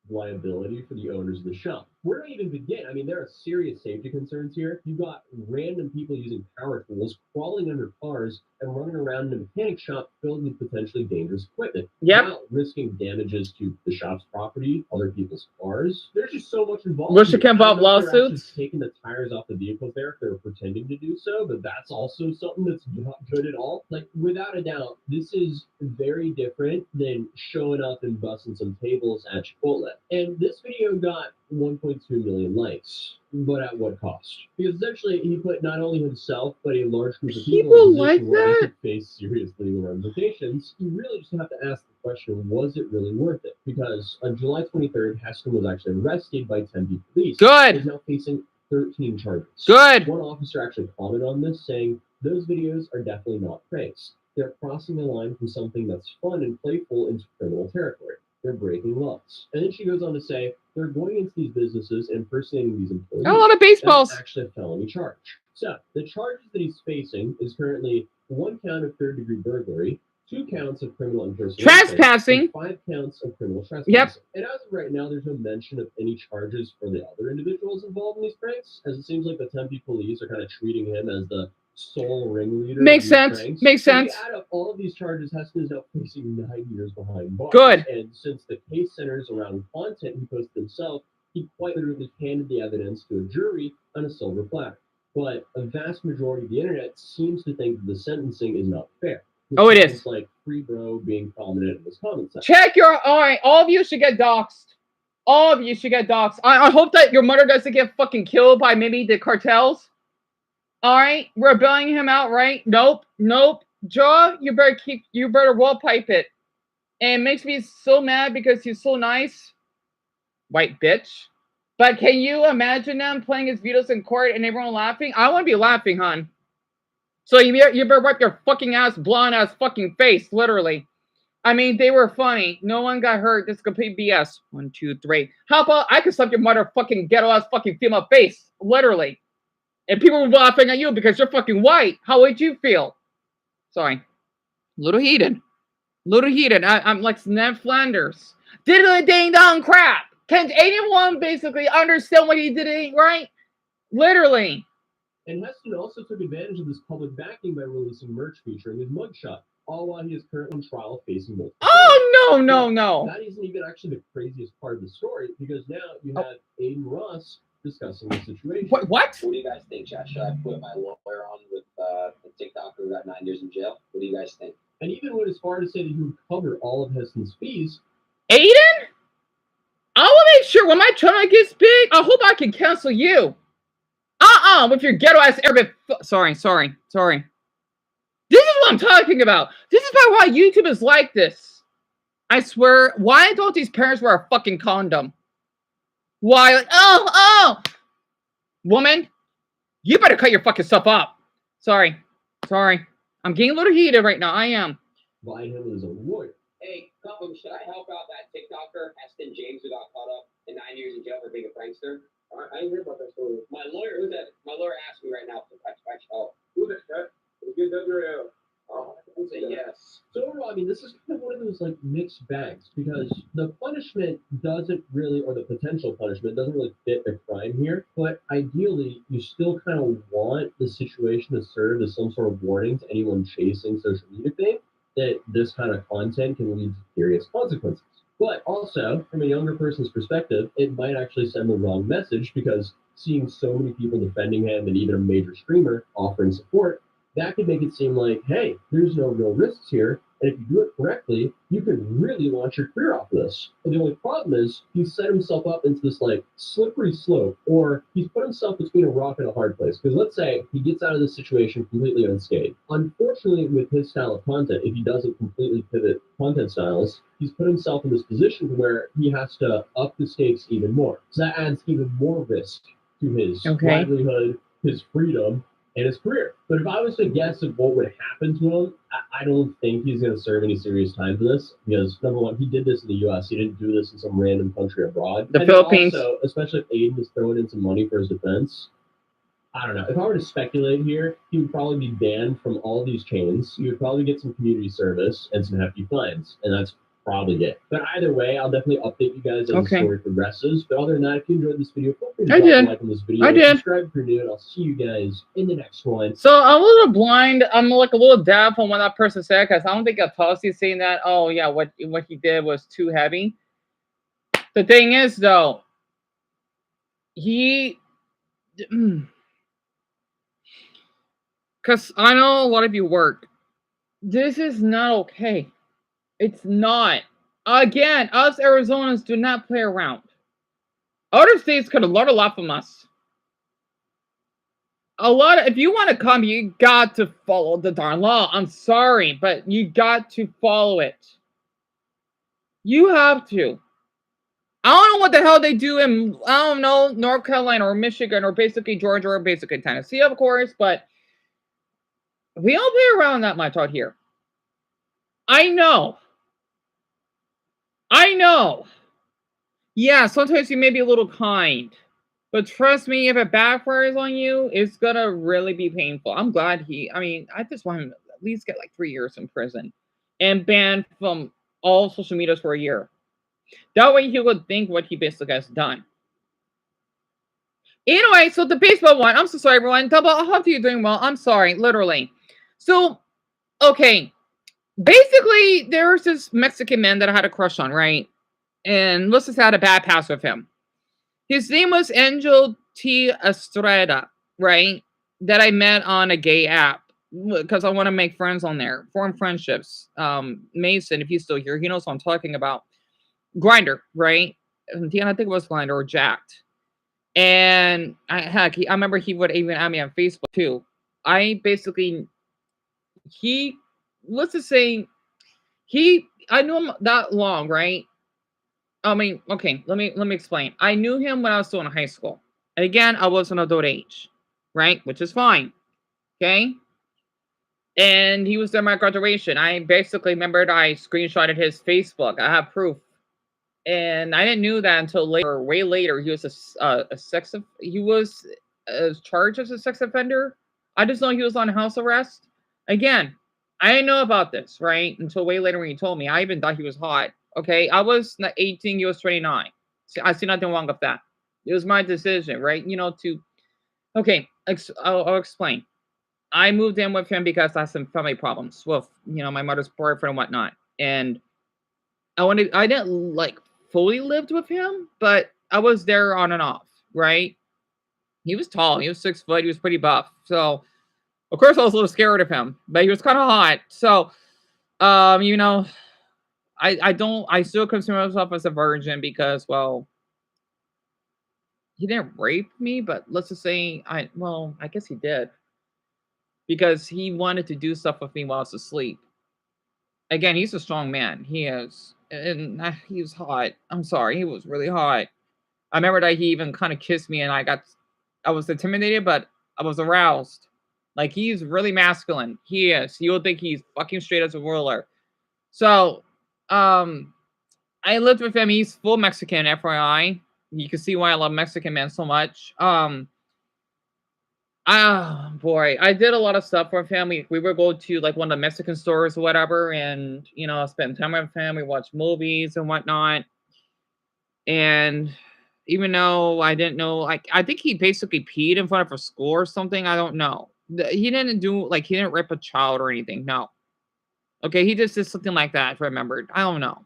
Liability for the owners of the shop. Where do I even begin? I mean, there are serious safety concerns here. You've got random people using power tools, crawling under cars, and running around in a mechanic shop filled with potentially dangerous equipment. Yep. Without risking damages to the shop's property, other people's cars. There's just so much involved. Wish it can involve lawsuits. Taking the tires off the vehicles there if they're pretending to do so, but that's also something that's not good at all. Like, without a doubt, this is very different than showing up and busting some tables at Chipotle. And this video got 1.2 million likes, but at what cost? Because essentially he put not only himself but a large group of people in a position where they could face serious legal ramifications. You really just have to ask the question, was it really worth it? Because on July 23rd, Heston was actually arrested by Tempe police. Good. He's now facing 13 charges. Good. One officer actually commented on this, saying those videos are definitely not pranks. they're crossing the line from something that's fun and playful into criminal territory. They're breaking laws. And then she goes on to say they're going into these businesses and impersonating these employees. A lot of baseballs. That's actually a felony charge. So the charges that he's facing is currently 1 count of third-degree burglary, 2 counts of criminal impersonation, trespassing, and 5 counts of criminal trespassing. Yep. And as of right now, there's no mention of any charges for the other individuals involved in these pranks, as it seems like the Tempe police are kind of treating him as the sole ringleader. Makes of these sense. pranks. Makes So sense. we add up all of these charges, Heston is now facing 9 years behind bars. Good. And since the case centers around content he posted himself, he quite literally handed the evidence to a jury on a silver platter. But a vast majority of the internet seems to think that the sentencing is not fair. Oh, it is. It's like Free Bro being prominent in this comment section. Check your eye. All of you should get doxxed. All of you should get doxxed. I hope that your mother doesn't get fucking killed by maybe the cartels. All right, we're bailing him out, right? Nope. Joe, you better wall pipe it. And it makes me so mad because he's so nice. White bitch. But can you imagine them playing his videos in court and everyone laughing? I want to be laughing, hon. So you better wipe your fucking ass, blonde ass fucking face, literally. I mean, they were funny. No one got hurt. This is complete BS. 1, 2, 3. How about I could slap your motherfucking ghetto ass fucking female face, literally. And people were laughing at you because you're fucking white. How would you feel? Sorry. Little heated. I'm like Ned Flanders. Diddly ding dong crap. Can anyone basically understand what he did ain't right? Literally. And Heston also took advantage of this public backing by releasing merch featuring his mugshot, all while he is currently on trial facing multiple. Oh, no. That isn't even actually the craziest part of the story, because now you have Aiden Ross discussing the situation. What? What do you guys think, Chad? Should I put my lawyer on with the TikToker who got 9 years in jail? What do you guys think? And even went as far to say that he would cover all of Heston's fees. Aiden? I will make sure when my channel gets big, I hope I can cancel you. With your ghetto ass Arabic. Sorry. This is what I'm talking about. This is about why YouTube is like this. I swear, why don't these parents wear a fucking condom? Why? Like, woman, you better cut your fucking stuff up. Sorry. I'm getting a little heated right now. I am. Vying him as a lawyer. Hey, Gotham, should I help out that TikToker, Heston James, who got caught up in 9 years in jail for being a prankster? I didn't hear about that story. My lawyer asked me right now to catch help. Who's that guy? Good WL. Oh, I would say yes. So overall, I mean, this is kind of one of those like mixed bags, because the punishment doesn't really, or the potential punishment doesn't really fit a crime here. But ideally, you still kind of want the situation to serve as some sort of warning to anyone chasing social media fame that this kind of content can lead to serious consequences. But also, from a younger person's perspective, it might actually send the wrong message, because seeing so many people defending him and even a major streamer offering support, that could make it seem like, hey, there's no real risks here, and if you do it correctly, you could really launch your career off of this. But the only problem is he's set himself up into this like slippery slope, or he's put himself between a rock and a hard place. Because let's say he gets out of this situation completely unscathed. Unfortunately, with his style of content, if he doesn't completely pivot content styles, he's put himself in this position where he has to up the stakes even more. So that adds even more risk to his livelihood, his freedom, and his career. But if I was to guess at what would happen to him, I don't think he's going to serve any serious time for this, because number one, he did this in the U.S. He didn't do this in some random country abroad. The Philippines. Also, especially if Aiden is throwing in some money for his defense, I don't know. If I were to speculate here, he would probably be banned from all these chains. You would probably get some community service and some hefty fines, and that's probably it. But either way, I'll definitely update you guys as the story progresses. But other than that, if you enjoyed this video, feel free to drop a like on this video. Subscribe if you're new, and I'll see you guys in the next one. So I'm a little blind. I'm like a little deaf on what that person said, because I don't think Atosi's saying that, oh yeah, what he did was too heavy. The thing is, though, because I know a lot of you work. This is not okay. It's not. Again, us Arizonans do not play around. Other states could learn a lot from us. If you want to come, you got to follow the darn law. I'm sorry, but you got to follow it. You have to. I don't know what the hell they do in, I don't know, North Carolina or Michigan or basically Georgia or basically Tennessee, of course, but we don't play around that much out here. I know. I know. Yeah, sometimes you may be a little kind. But trust me, if it backfires on you, it's gonna really be painful. I'm glad I just want him to at least get like 3 years in prison and banned from all social medias for a year. That way he would think what he basically has done. Anyway, so the baseball one, I'm so sorry, everyone. Double, I hope you're doing well. I'm sorry, literally. So, okay. Basically, there's this Mexican man that I had a crush on, right? And let's just had a bad pass with him. His name was Angel T. Estrada, right? That I met on a gay app because I want to make friends on there, form friendships. Mason, if he's still here, he knows what I'm talking about. Grinder, right? And I think it was Grinder or Jacked. And I remember he would even add me on Facebook too. I basically, he, let's just say, I knew him that long, right? I mean, okay, let me explain. I knew him when I was still in high school. And again, I was an adult age, right? Which is fine. Okay. And he was there at my graduation. I basically remembered I screenshotted his Facebook. I have proof. And I didn't know that until later, way later. He was he was charged as a sex offender. I just know he was on house arrest. Again, I didn't know about this, right? Until way later when he told me. I even thought he was hot. Okay, I was 18, he was 29. So I see nothing wrong with that. It was my decision, right? Okay, I'll explain. I moved in with him because I had some family problems with, my mother's boyfriend and whatnot. And I didn't like fully lived with him, but I was there on and off, right? He was tall, he was 6 foot, he was pretty buff. So of course I was a little scared of him, but he was kind of hot. So I still consider myself as a virgin because, well, he didn't rape me, but let's just say I guess he did. Because he wanted to do stuff with me while I was asleep. Again, he's a strong man. He is. And he was hot. I'm sorry, he was really hot. I remember that he even kind of kissed me and I was intimidated, but I was aroused. Like, he's really masculine. He is. You would think he's fucking straight as a ruler. So, I lived with him. He's full Mexican, FYI. You can see why I love Mexican men so much. Oh boy, I did a lot of stuff for him. We would go to like one of the Mexican stores or whatever, and spend time with him. We watch movies and whatnot. And even though I didn't know, like, I think he basically peed in front of a school or something. I don't know. He didn't rape a child or anything. No. Okay, he just did something like that. If I remembered, I don't know.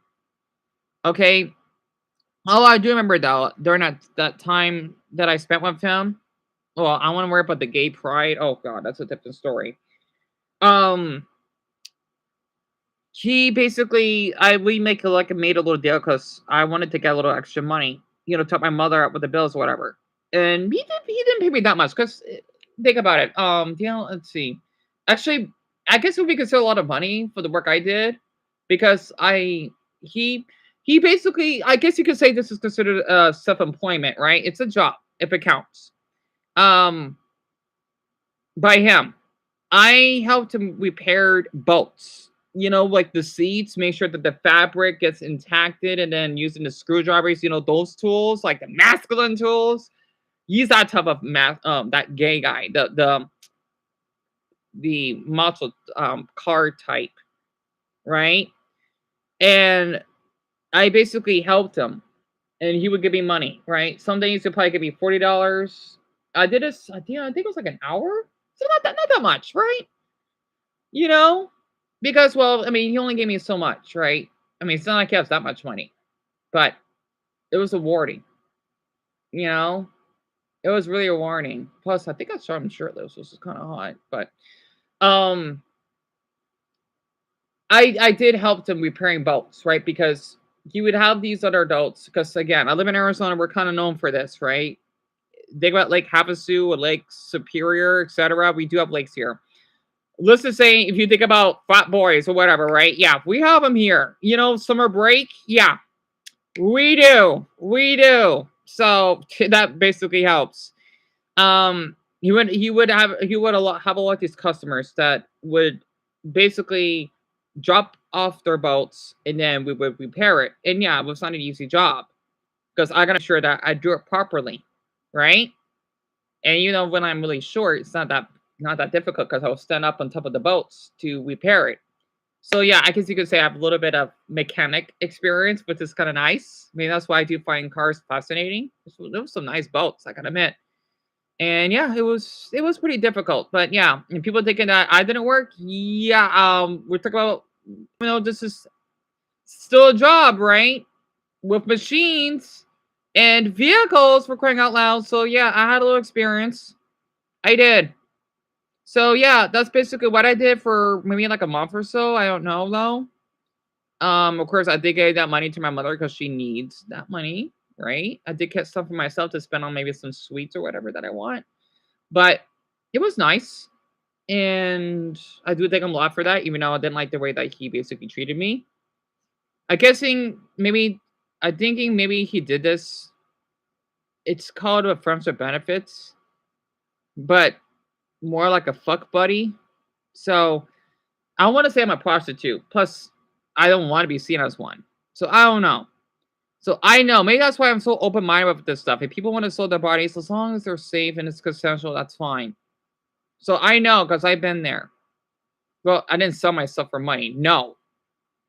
Okay. Oh, I do remember though during that time that I spent with him. Well, I want to worry about the gay pride. Oh god, that's a different story. He basically, we made a little deal because I wanted to get a little extra money, to help my mother out with the bills or whatever. And he didn't pay me that much because think about it. Let's see. Actually, I guess it would be considered a lot of money for the work I did because he basically, I guess you could say this is considered self-employment, right? It's a job if it counts. By him. I helped him repair boats. Like the seats, make sure that the fabric gets intacted, and then using the screwdrivers, those tools, like the masculine tools. Use that type of that gay guy, the macho car type, right? And I basically helped him, and he would give me money, right? Some days he'd probably give me $40. I did this. I think it was like an hour. So not that much, right? Because, well, I mean, he only gave me so much, right? I mean, it's not like he has that much money, but it was rewarding. It was really rewarding. Plus, I think I saw him shirtless, which was kind of hot. But, I did help them repairing boats, right? Because you would have these other adults. Because again, I live in Arizona. We're kind of known for this, right? They got Lake Havasu or Lake Superior, etc. We do have lakes here. Let's just say if you think about frat boys or whatever, right? Yeah, we have them here. Summer break. Yeah, we do. So that basically helps. He would have a lot of these customers that would basically drop off their boats, and then we would repair it. And yeah, it was not an easy job because I gotta make sure that I do it properly, right? And you know, when I'm really short, it's not that difficult because I'll stand up on top of the boats to repair it. So yeah, I guess you could say I have a little bit of mechanic experience, which is kind of nice. I mean, that's why I do find cars fascinating. There was some nice boats, I gotta admit. And yeah, it was pretty difficult. But yeah, and people thinking that I didn't work. Yeah, we're talking about, you know, this is still a job, right? With machines and vehicles, for crying out loud. So yeah, I had a little experience. I did. So yeah, that's basically what I did for maybe like a month or so. I don't know though. Of course, I did give that money to my mother because she needs that money, right? I did get stuff for myself to spend on maybe some sweets or whatever that I want. But it was nice. And I do thank him a lot for that, even though I didn't like the way that he basically treated me. I'm thinking maybe he did this. It's called a friends with benefits, but more like a fuck buddy. So I don't want to say I'm a prostitute. Plus, I don't want to be seen as one. So I don't know. So I know. Maybe that's why I'm so open-minded with this stuff. If people want to sell their bodies, as long as they're safe and it's consensual, that's fine. So I know because I've been there. Well, I didn't sell myself for money. No.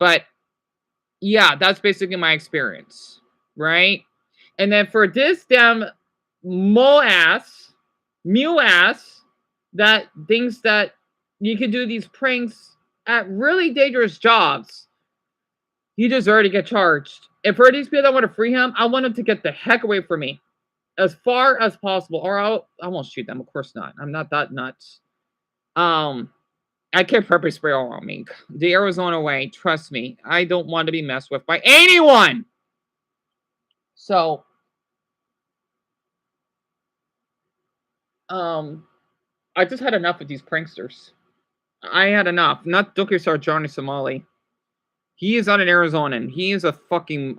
But yeah, that's basically my experience. Right? And then for this damn mule ass that thinks that you can do these pranks at really dangerous jobs, he deserves to get charged. And for these people that want to free him, I want him to get the heck away from me as far as possible, or I won't shoot them. Of course not. I'm not that nuts. I can't pepper spray all on me. The Arizona way, trust me. I don't want to be messed with by anyone. So, I just had enough of these pranksters. I had enough. Not Dookie Sarjani Somali. He is not an Arizonan. He is a fucking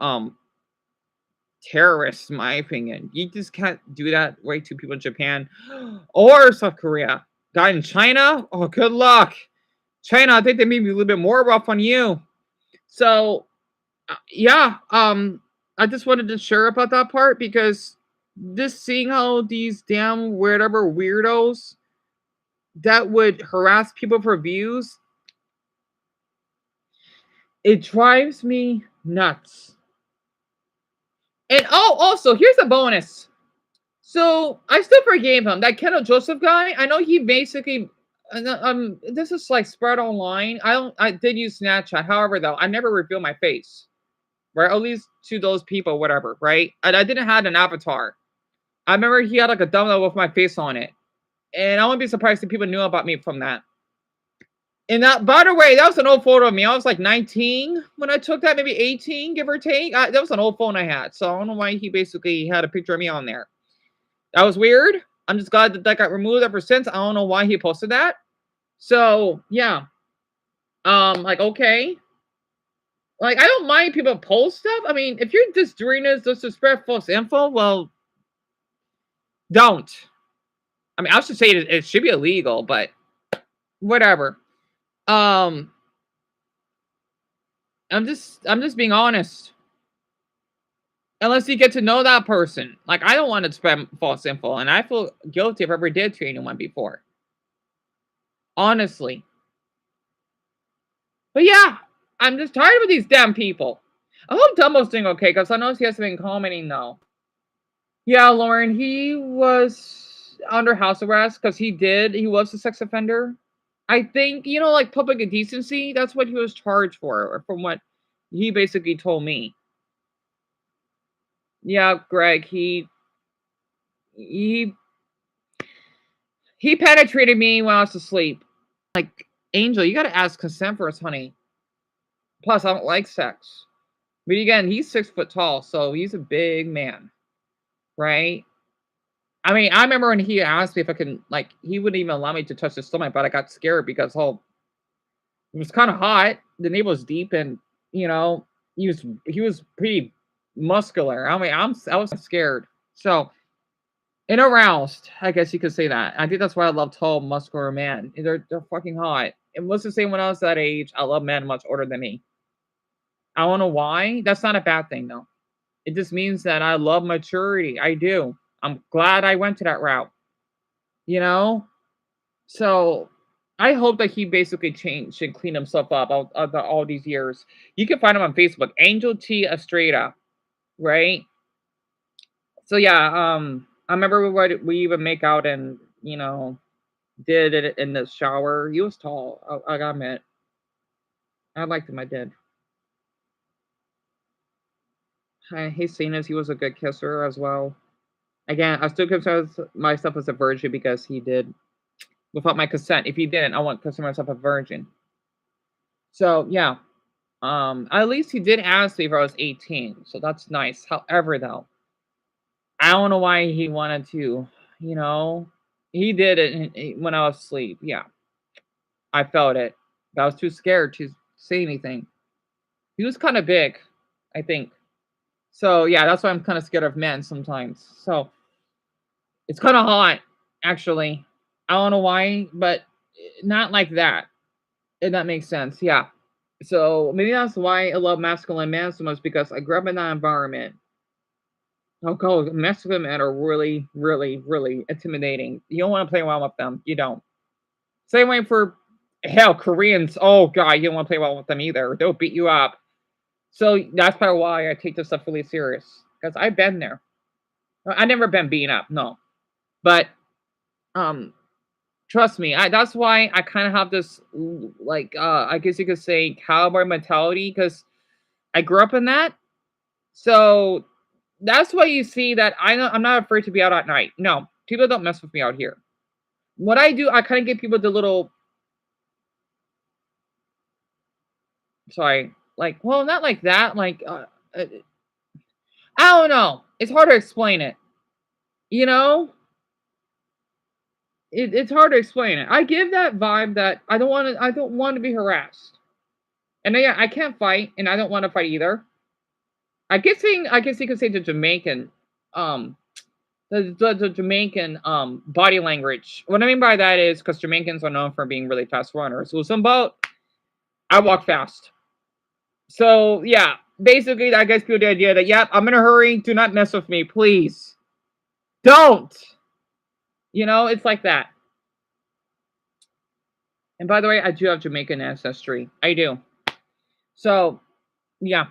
terrorist, in my opinion. You just can't do that way to people in Japan or South Korea. Guy in China? Oh, good luck. China, I think they may be a little bit more rough on you. So, yeah, I just wanted to share about that part because just seeing how these damn whatever weirdos that would harass people for views, it drives me nuts. And oh, also, here's a bonus. So I still forgave him. That Kendall Joseph guy, I know he basically this is like spread online. I did use Snapchat. However, though, I never revealed my face. Right? At least to those people, whatever, right? And I didn't have an avatar. I remember he had like a thumbnail with my face on it. And I wouldn't be surprised if people knew about me from that. And that, by the way, that was an old photo of me. I was like 19 when I took that, maybe 18, give or take. That was an old phone I had. So I don't know why he basically had a picture of me on there. That was weird. I'm just glad that got removed ever since. I don't know why he posted that. So, yeah. Like, okay. Like, I don't mind people post stuff. I mean, if you're just doing this just to spread false info, well, don't. I mean, I should say it should be illegal, but whatever. I'm just being honest. Unless you get to know that person. Like, I don't want to spread false info, and I feel guilty if I ever did to anyone before. Honestly. But yeah, I'm just tired of these damn people. I hope Dumbo's doing okay, because I know he hasn't been commenting, though. Yeah, Lauren, he was under house arrest, because he was a sex offender. I think, you know, like public indecency, that's what he was charged for, from what he basically told me. Yeah, Greg, he penetrated me when I was asleep. Like, Angel, you gotta ask consent first, honey. Plus, I don't like sex. But again, he's 6 foot tall, so he's a big man. Right? I mean, I remember when he asked me if I can, like, he wouldn't even allow me to touch his stomach, but I got scared because, it was kind of hot. The navel was deep, and, you know, he was pretty muscular. I mean, I was scared. So, and aroused, I guess you could say that. I think that's why I love tall, muscular men. They're fucking hot. It was the same when I was that age. I love men much older than me. I don't know why. That's not a bad thing, though. It just means that I love maturity. I do. I'm glad I went to that route. You know? So I hope that he basically changed and cleaned himself up all these years. You can find him on Facebook, Angel T. Estrada, right? So yeah, I remember we even make out and did it in the shower. He was tall. I gotta admit, I liked him. I did. He's seen as he was a good kisser as well. Again, I still consider myself as a virgin because he did without my consent. If he didn't, I wouldn't consider myself a virgin. So yeah, at least he did ask me if I was 18, so that's nice. However, though, I don't know why he wanted to. You know, he did it when I was asleep. Yeah, I felt it, but I was too scared to say anything. He was kind of big, I think. So yeah, that's why I'm kind of scared of men sometimes. So it's kind of hot, actually. I don't know why, but not like that. If that makes sense, yeah. So maybe that's why I love masculine men so much because I grew up in that environment. Oh, God, masculine men are really, really, really intimidating. You don't want to play around with them. You don't. Same way for hell, Koreans. Oh God, you don't want to play around with them either. They'll beat you up. So that's probably why I take this stuff really serious because I've been there. I never been beaten up, no. But um, trust me, that's why I kind of have this I guess you could say cowboy mentality because I grew up in that. So that's why you see that I'm not afraid to be out at night. No, people don't mess with me out here. What I do, I kind of give people the little, sorry, well, not like that. I don't know. It's hard to explain it. You know, it's hard to explain it. I give that vibe that I don't want to. I don't want to be harassed, and yeah, I can't fight, and I don't want to fight either. I guess you could say the Jamaican, the Jamaican body language. What I mean by that is because Jamaicans are known for being really fast runners. So some boat, I walk fast. So yeah, basically that gets people the idea that yep, I'm in a hurry. Do not mess with me, please. Don't. It's like that. And by the way, I do have Jamaican ancestry. I do. So yeah.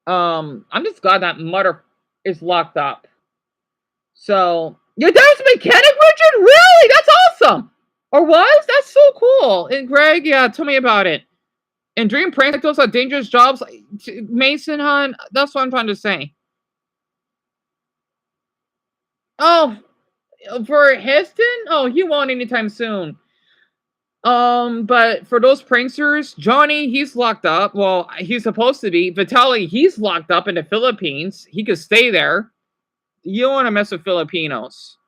I'm just glad that mother is locked up. So your dad's a mechanic, Richard? Really? That's awesome. Or was? That's so cool. And Greg, yeah, tell me about it. And dream pranks like those are dangerous jobs. Mason, hon, that's what I'm trying to say. Oh, for Heston? Oh, he won't anytime soon. But for those pranksters, Johnny, he's locked up. Well, he's supposed to be. Vitaly, he's locked up in the Philippines. He could stay there. You don't want to mess with Filipinos.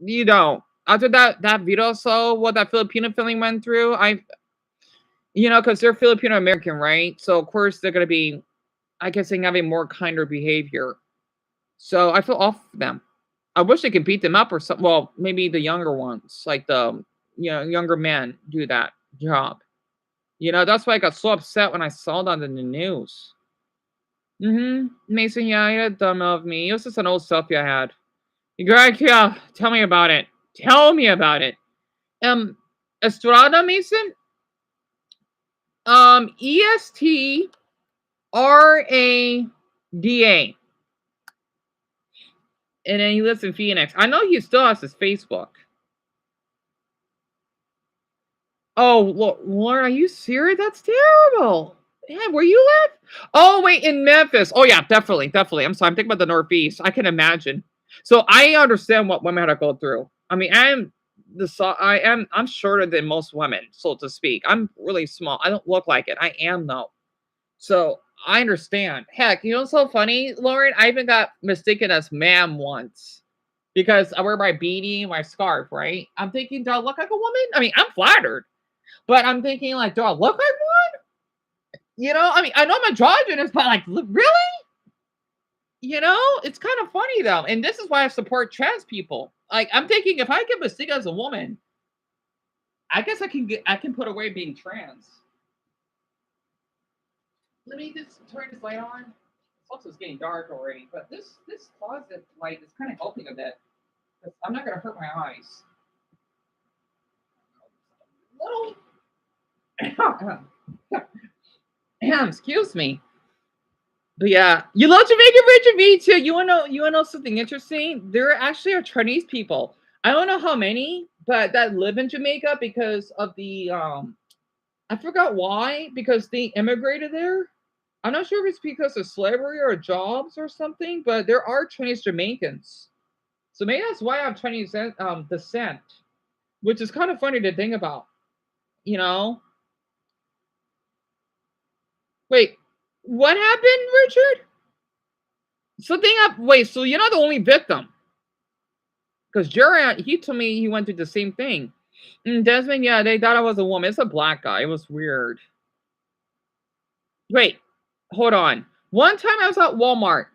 You don't. After that video I saw what that Filipino family went through, because they're Filipino American, right? So of course they're gonna be, I guess, having more kinder behavior. So I feel off for them. I wish they could beat them up or something. Well, maybe the younger ones, like the younger men, do that job. That's why I got so upset when I saw that in the news. Mason, yeah, you had dumb of me. It was just an old selfie I had. Greg, yeah, tell me about it. Tell me about it. Estrada Mason? ESTRADA. And then he lives in Phoenix. I know he still has his Facebook. Oh, Lauren, are you serious? That's terrible. Yeah, where you live? Oh, wait, in Memphis. Oh, yeah, definitely. I'm sorry. I'm thinking about the Northeast. I can imagine. So I understand what women have to go through. I mean, I'm shorter than most women, so to speak. I'm really small. I don't look like it. I am, though. So I understand. Heck, what's so funny, Lauren? I even got mistaken as ma'am once because I wear my beanie, my scarf, right? I'm thinking, do I look like a woman? I mean, I'm flattered, but I'm thinking, like, do I look like one? I mean, I know I'm androgynous, but like, really? It's kind of funny though, and this is why I support trans people. Like, I'm thinking if I get mistaken as a woman, I guess I can put away being trans. Let me just turn this light on. It's also getting dark already, but this closet light is kind of helping a bit. I'm not gonna hurt my eyes. Little excuse me. But yeah, you love Jamaican Richard V too. You wanna know something interesting? There actually are Chinese people. I don't know how many, but that live in Jamaica because of the I forgot why, because they immigrated there. I'm not sure if it's because of slavery or jobs or something, but there are Chinese Jamaicans. So maybe that's why I have Chinese descent, which is kind of funny to think about, you know? Wait, what happened, Richard? Something up. Wait, so you're not the only victim. Because Jerry, he told me he went through the same thing. Desmond, yeah, they thought I was a woman. It's a black guy. It was weird. Wait, hold on. One time I was at Walmart.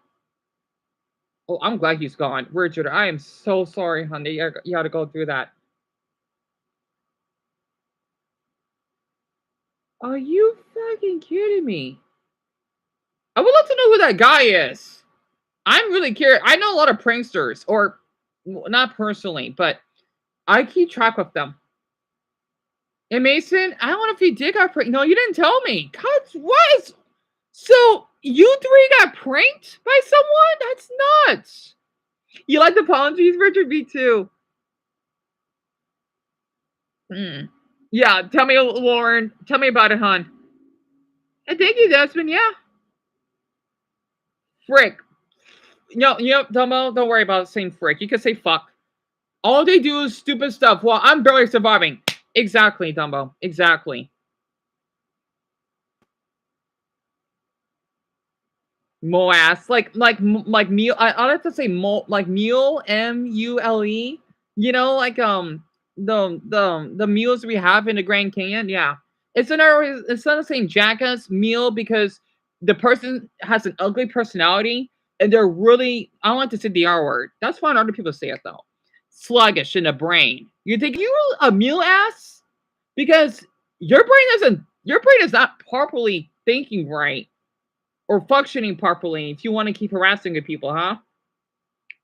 Oh, I'm glad he's gone. Richard, I am so sorry, honey. You had to go through that. Are you fucking kidding me? I would love to know who that guy is. I'm really curious. I know a lot of pranksters, or not personally, but I keep track of them. And Mason, I don't know if he did got pranked. No, you didn't tell me. God, what? So you three got pranked by someone? That's nuts. You like the apologies, Richard? Me too. Yeah, tell me, Lauren. Tell me about it, hon. And thank you, Desmond. Yeah. Frick. No, Dumbo, don't worry about saying frick. You can say fuck. All they do is stupid stuff. Well, I'm barely surviving. Exactly, Dumbo. Exactly. Moass, like meal. I like to say like mule, MULE. You know, like the mules we have in the Grand Canyon. Yeah, it's not the same jackass meal because the person has an ugly personality and they're really, I don't like to say the R word. That's fine. Other people say it though. Sluggish in the brain. You think you a mule ass because your brain is not properly thinking right or functioning properly if you want to keep harassing good people, huh?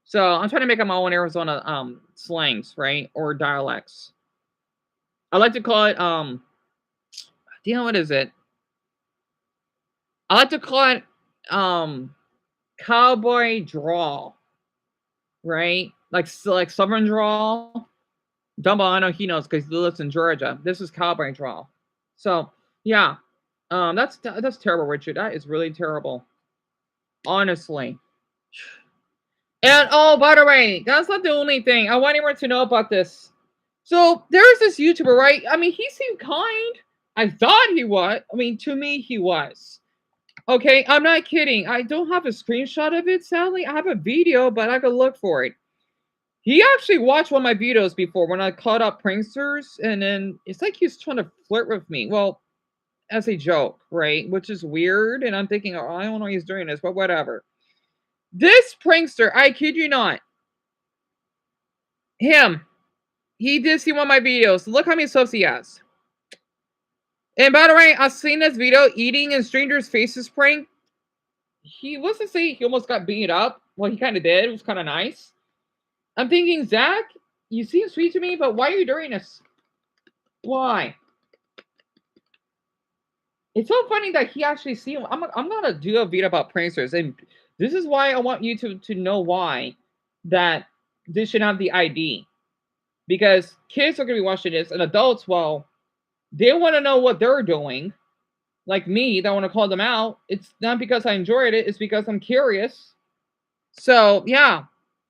So I'm trying to make up my own Arizona slangs, right? Or dialects. I like to call it what is it? I like to call it cowboy drawl, right? Like southern drawl. Dumbo, I know he knows because he lives in Georgia. This is cowboy drawl. So yeah. That's terrible, Richard. That is really terrible. Honestly. And oh, by the way, that's not the only thing. I want everyone to know about this. So there's this YouTuber, right? I mean, he seemed kind. I thought he was. I mean, to me, he was. Okay, I'm not kidding. I don't have a screenshot of it, sadly. I have a video, but I could look for it. He actually watched one of my videos before when I caught up pranksters, and then it's like he's trying to flirt with me. Well, as a joke, right? Which is weird, and I'm thinking, oh, I don't know he's doing this, but whatever. This prankster, I kid you not, him, he did see one of my videos. Look how many subs he has. And by the way, I've seen this video, eating in strangers' faces prank. He was to say he almost got beat up. Well, he kind of did. It was kind of nice. I'm thinking, Zach, you seem sweet to me, but why are you doing this? Why? It's so funny that he actually see him. I'm gonna do a video about pranksters, and this is why I want you to know why that this should have the ID. Because kids are gonna be watching this, and adults, well, they want to know what they're doing. Like me, that want to call them out. It's not because I enjoyed it, it's because I'm curious. So yeah.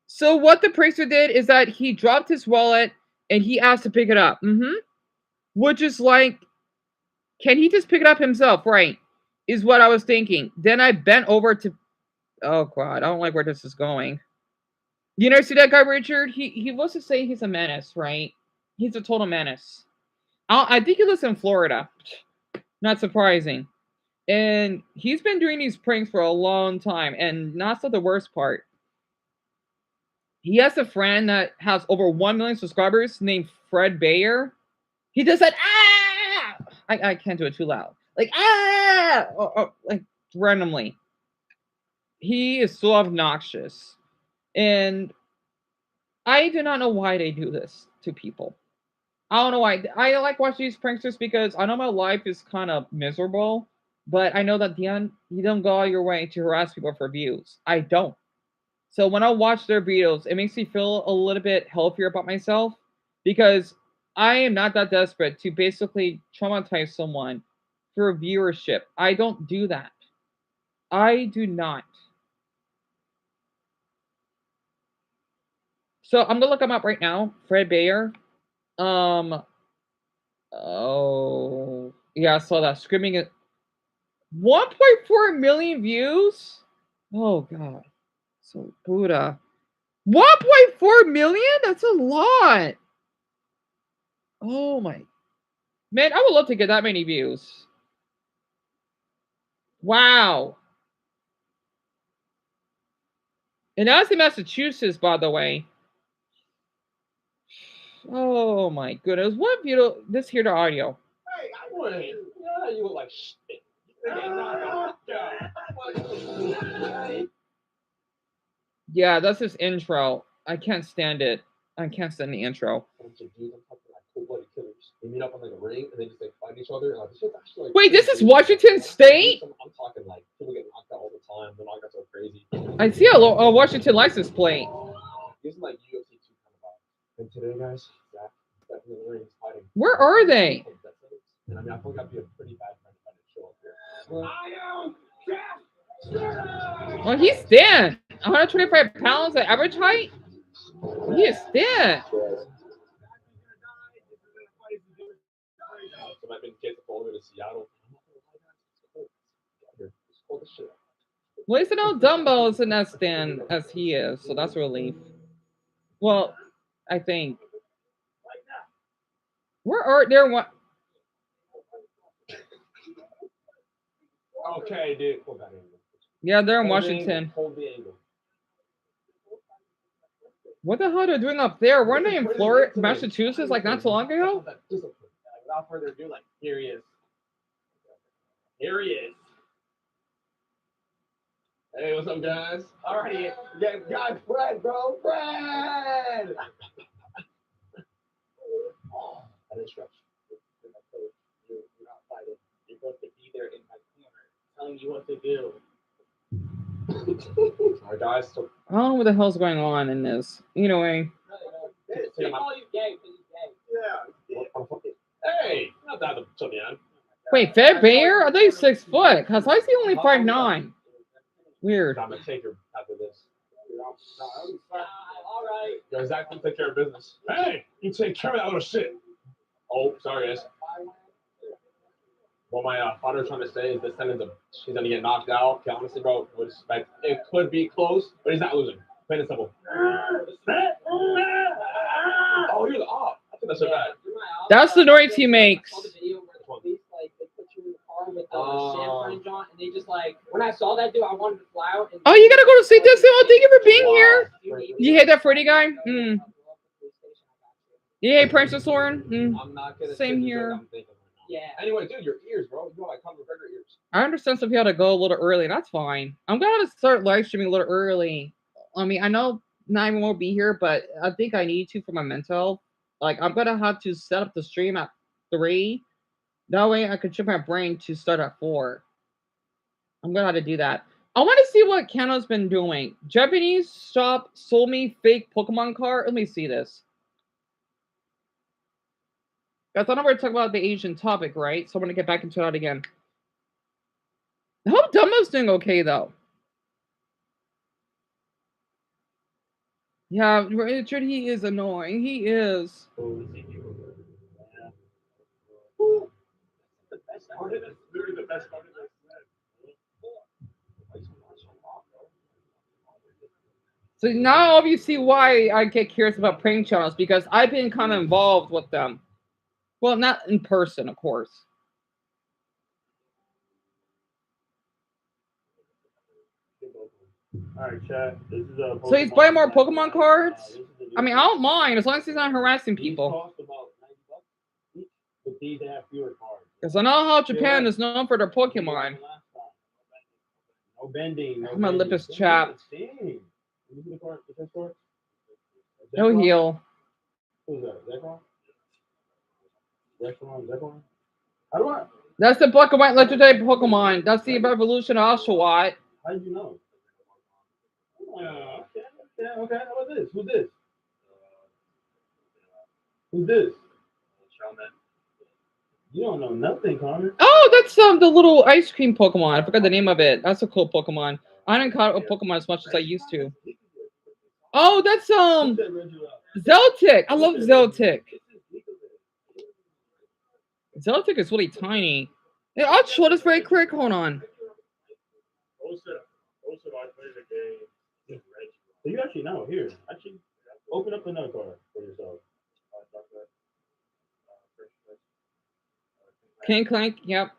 So what the prankster did is that he dropped his wallet and he asked to pick it up. Which is like, can he just pick it up himself? Right. Is what I was thinking. Then I bent over to, oh God, I don't like where this is going. You know, see that guy, Richard? He wants to say he's a menace, right? He's a total menace. I think he lives in Florida. Not surprising. And he's been doing these pranks for a long time. And not so the worst part. He has a friend that has over 1 million subscribers named Fred Bayer. He does that I can't do it too loud. Like like randomly. He is so obnoxious. And I do not know why they do this to people. I don't know why. I like watching these pranksters because I know my life is kind of miserable, but I know that the end you don't go out your way to harass people for views. I don't. So when I watch their videos, it makes me feel a little bit healthier about myself because I am not that desperate to basically traumatize someone for viewership. I don't do that. I do not. So I'm gonna look him up right now. Fred Bayer. Um. Oh. Yeah, I saw that. Screaming at 1.4 million views. Oh god. So Buddha. 1.4 million? That's a lot. Oh my. Man, I would love to get that many views. Wow. And that's in Massachusetts, by the way. Oh my goodness. What beautiful. This here to audio. Hey, I wouldn't. Yeah, you look like shit. Yeah, that's his intro. I can't stand it. I can't stand the intro. Bunch of dudes, I'm talking like cold-blooded killers. They meet up on like a ring and they just like fight each other. And, like, this shit's actually, like, Wait, this is crazy. Washington State? I'm talking like people get knocked out all the time. The knockouts are crazy. I see a Washington license plate. These are like UFC 2 kind of vibes. And today, guys, Zach definitely in the ring is fighting. Where are they? And I mean, I feel like I'd be a pretty bad friend if I didn't show up here. I am. Oh, he's thin. 125 pounds at average height. He is thin. So I've been kids all the way to Seattle. It's cold as shit. Well, he's no Dumbo isn't as thin as he is, so that's a relief. Well, I think. Where are there? What? Okay, dude. Hold that angle. Yeah, they're in Hold Washington. Hold the angle. What the hell are they doing up there? Weren't they in Florida, Massachusetts, like not so long ago? Without further ado, like, here he is. Here he is. Hey, what's up, guys? Alrighty, yeah, guys, Fred, bro, Fred. Oh, that is stretch. You're not fighting. You're supposed to be there in my corner, telling you what to do. Alright, guys. So, I don't know what the hell's going on in this. Anyway. they call you gay because you're gay. Yeah. Hey, not that to the end. Wait, Fred Bayer? I think he's 6 foot. Cause I see only 5'9". Weird. I'm gonna take her after this. All right. Yo, Zach, you take care of business. Hey, you take care of that little shit. Oh, sorry, guys. What my father's trying to say is this sentence of she's gonna get knocked out. Okay, honestly, bro, it could be close, but he's not losing. Plain and simple. Oh, you're the op. I think that's so bad. That's the noise he makes. With the champagne John, and they just like when I saw that dude, I wanted to fly out. Oh, you gotta go to see this. Oh, thank you for being here. You hate that Freddy guy? Mm. You hate Princess Lauren? Mm. I'm not gonna Same here. Yeah. Anyway, dude, your ears, bro. You know I come with regular ears. I understand some people had to go a little early. That's fine. I'm gonna start live streaming a little early. I mean, I know not everyone will be here, but I think I need to for my mental. Like, I'm gonna have to set up the stream at 3. That way I can trick my brain to start at 4. I'm gonna have to do that. I want to see what Kano's been doing. Japanese shop sold me fake Pokemon card. Let me see this. I thought I were talking about the Asian topic, right? So I'm gonna get back into that again. I hope Dumbo's doing okay though. Yeah, Richard, he is annoying. He is. The best part of this. Literally the best part of this. So now you see why I get curious about prank channels, because I've been kind of involved with them. Well, not in person, of course. Alright, chat. This is a So he's buying more Pokemon cards? I mean, I don't mind as long as he's not harassing people. Cost about $90 each. With these, they have fewer cards. Because I know how Japan is known for their Pokemon. No bending. No My lip is chapped. No No heal. Who's that? Zekrom? Zekrom? How do I? That's the black and white legendary Pokemon. That's the evolution of Oshawott. How did you know? Okay. How about this? Who's this? Who's this? You don't know nothing, Connor. Oh, that's the little ice cream Pokemon. I forgot the name of it. That's a cool Pokemon. I don't caught a Pokemon as much as I used to. Oh, that's Zeltic. I love Zeltic. Zeltic is really tiny. Hey, Oshawott is very quick. Hold on. So you actually know. Here, actually, open up another card for yourself. King Clank, yep.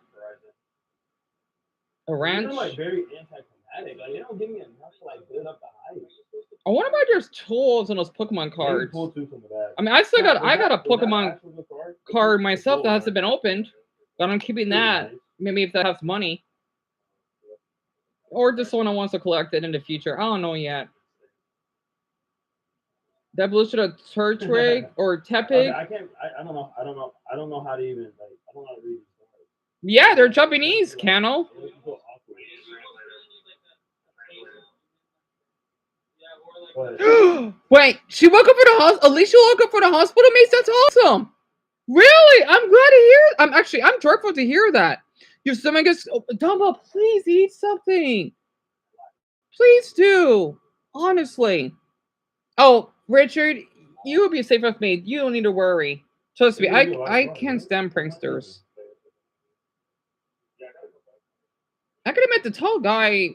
A ranch. They're like very anticlimactic. Like they don't give me enough to like build up the hype. I wonder why there's tools in those Pokemon cards. Pull some of that. I mean, I got a Pokemon card myself that hasn't been opened, but I'm keeping that. Maybe if that has money, or just someone who wants to collect it in the future. I don't know yet. The evolution of Turtwig or Tepig. Okay, I don't know. I don't know how to even like. I don't know how to read these cards. Yeah, they're Japanese, Cano. Wait, she woke up for the hospital. Alicia woke up for the hospital, Mace. That's awesome. Really, I'm glad to hear. I'm joyful to hear that. Your stomach is. Dumbo, please eat something. Please do. Honestly. Oh, Richard, you will be safe with me. You don't need to worry. Trust me, I can't stand pranksters. I could admit the tall guy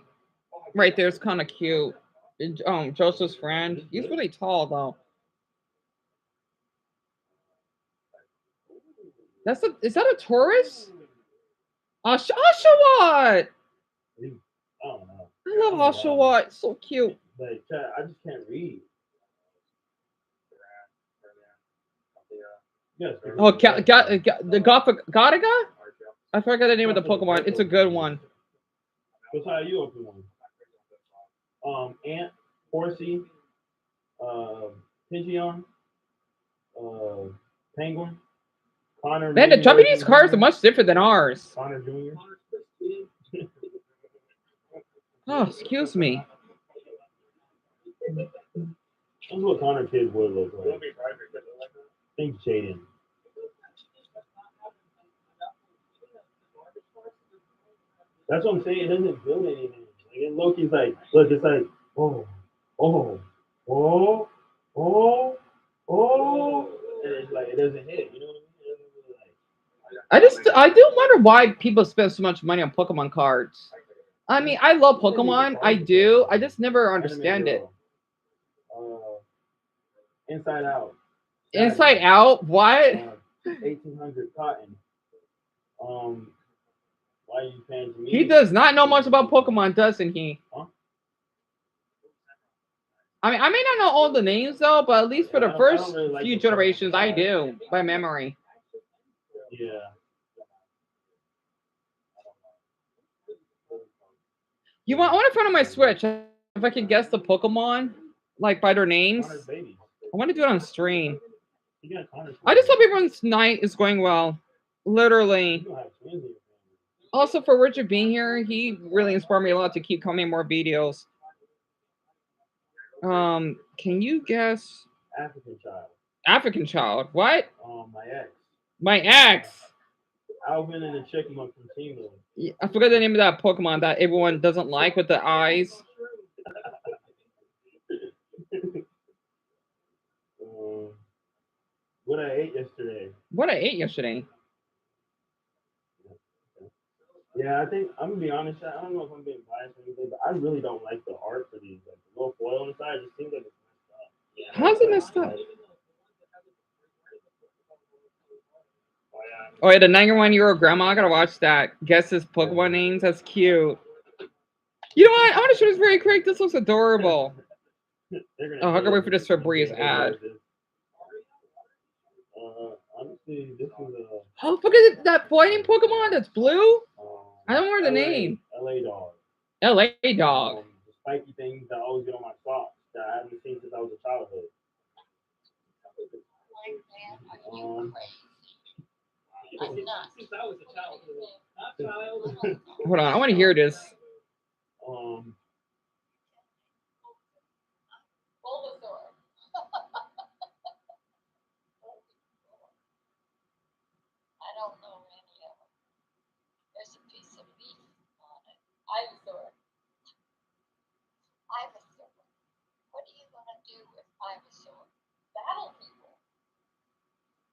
right there is kind of cute. Joseph's friend. He's really tall though. Is that a Taurus? Oshawott! I don't know. I love Oshawott. So cute. Like, I just can't read. Yes. Oh, the Gothica? I forgot the name of the Pokemon. It's a good one. What's how you open one? Ant, Horsey, Pidgeon, Penguin, Connor. Man, the Japanese cards are much different than ours. Connor Jr. Oh, excuse me. That's what Connor kid would look like. Thanks, Jaden. That's what I'm saying. It doesn't build anything. Like, and Loki's like, look, it's like, oh, and it's like it doesn't hit. You know what I mean? I do wonder why people spend so much money on Pokemon cards. I mean, I love Pokemon. I do. I just never understand it. Inside Out. Inside Out? What? 1800 Cotton. Why are you paying to me? He does not know much about Pokemon, doesn't he? Huh? I mean, I may not know all the names though, but at least for the first few generations, I do by memory. Yeah. I want to find on my Switch if I can guess the Pokemon like by their names. I want to do it on stream. I just hope everyone's night is going well. Literally. Also, for Richard being here, he really inspired me a lot to keep coming more videos. Can you guess? African Child. African Child. What? My ex. My ex. Alvin and the Chipmunk from Team. I forgot the name of that Pokemon that everyone doesn't like with the eyes. What I ate yesterday. What I ate yesterday. Yeah, I think I'm gonna be honest. I don't know if I'm being biased or anything, but I really don't like the art for these. Like the little foil on the side, it just seems like it's messed up. Yeah, how's it messed up? Oh yeah, the 91-year-old grandma. I gotta watch that. Guess his Pokemon names. That's cute. You know what? I want to show this very quick. This looks adorable. Oh, I can wait for this Febreze ad. Honestly, this is Oh, look at that fighting Pokemon that's blue. I don't remember the name. LA dog. LA dog. The spiky things that always get on my socks that I haven't seen since I was a childhood. I'm not. Since I was a child. Not child. Hold on, I want to hear this. Bulbasaur. I don't know any of them. There's a piece of leaf on it. Ivysaur. Ivysaur. What are you gonna do with Ivysaur? Battle people.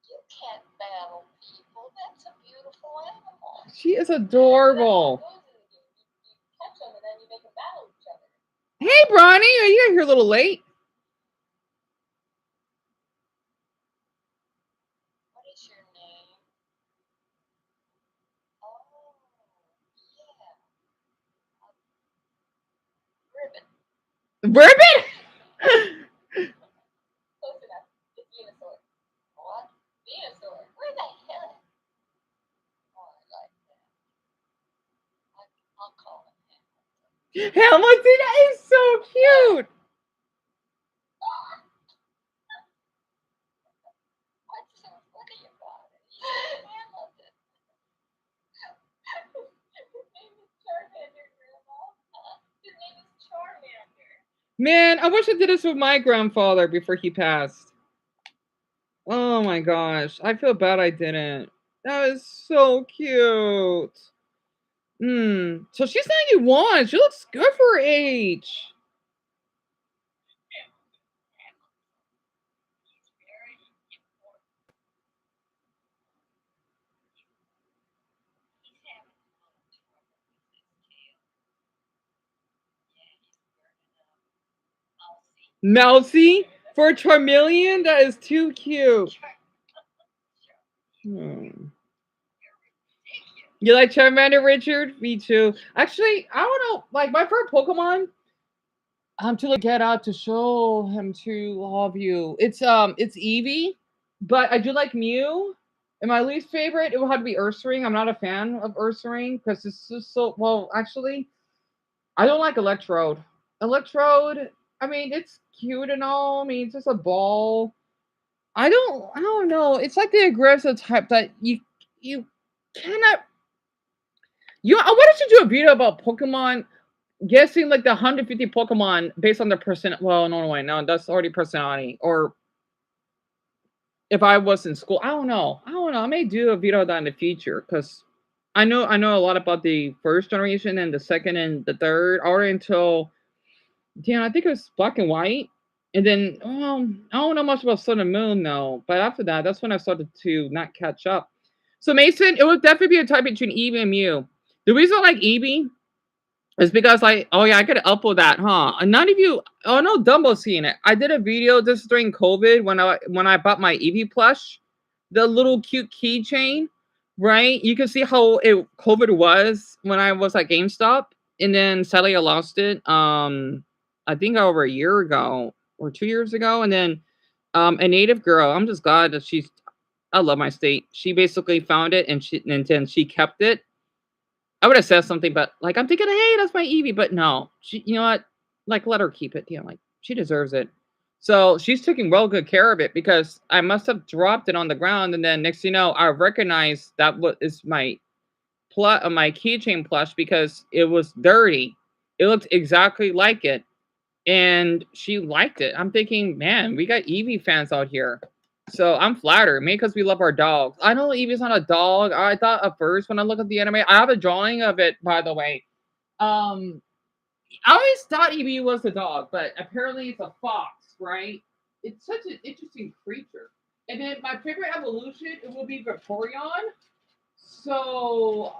You can't battle people. That's a beautiful animal. She is adorable. You catch them and then you make them battle each other. Hey, Bronny, you got here a little late. What is your name? Oh, yeah. Ribbon. Ribbon? Close enough. It's Venusaur. What? Venusaur? Where the hell? Oh, I like that. I'll call him Hamilton. Hamilton, that is so cute. What's so funny about it? Hamilton. His name is Charmander, Grandma. His name is Charmander. Man, I wish I did this with my grandfather before he passed. Oh my gosh, I feel bad I didn't. That is so cute. So she's 91. She looks good for her age. Mousy for Charmeleon? That is too cute. You like Charmander, Richard? Me too. Actually, I don't know. Like my favorite Pokemon. To like get out to show him to all of you. It's Eevee, but I do like Mew. And my least favorite, it will have to be Ursaring. I'm not a fan of Ursaring because it's just so well. Actually, I don't like Electrode. Electrode. I mean, it's cute and all. I mean, it's just a ball. I don't know. It's like the aggressive type that you cannot. I wanted to do a video about Pokemon guessing like the 150 Pokemon based on their person. Well, no, wait, no, that's already personality. Or if I was in school, I don't know. I may do a video of that in the future because I know a lot about the first generation and the second and the third, or until I think it was Black and White. And then I don't know much about Sun and Moon though. But after that, that's when I started to not catch up. So Mason, it would definitely be a type between Eevee and Mew. The reason I like Eevee is because I gotta upload that, huh? And none of you, oh no, Dumbo's seeing it. I did a video just during COVID when I bought my Eevee plush, the little cute keychain, right? You can see how COVID was when I was at GameStop, and then sadly I lost it. I think over a year ago or 2 years ago, and then a native girl. I'm just glad that I love my state. She basically found it and then she kept it. I would have said something, but like I'm thinking, hey, that's my Eevee, but no, you know what? Like let her keep it. Like she deserves it. So she's taking well good care of it because I must have dropped it on the ground, and then next thing you know, I recognized that is my my keychain plush because it was dirty. It looked exactly like it, and she liked it. I'm thinking, man, we got Eevee fans out here. So I'm flattered, maybe because we love our dogs. I know Eevee's not a dog. I thought at first when I look at the anime, I have a drawing of it, by the way. I always thought Eevee was a dog, but apparently it's a fox, right? It's such an interesting creature. And then my favorite evolution, it will be Vaporeon. So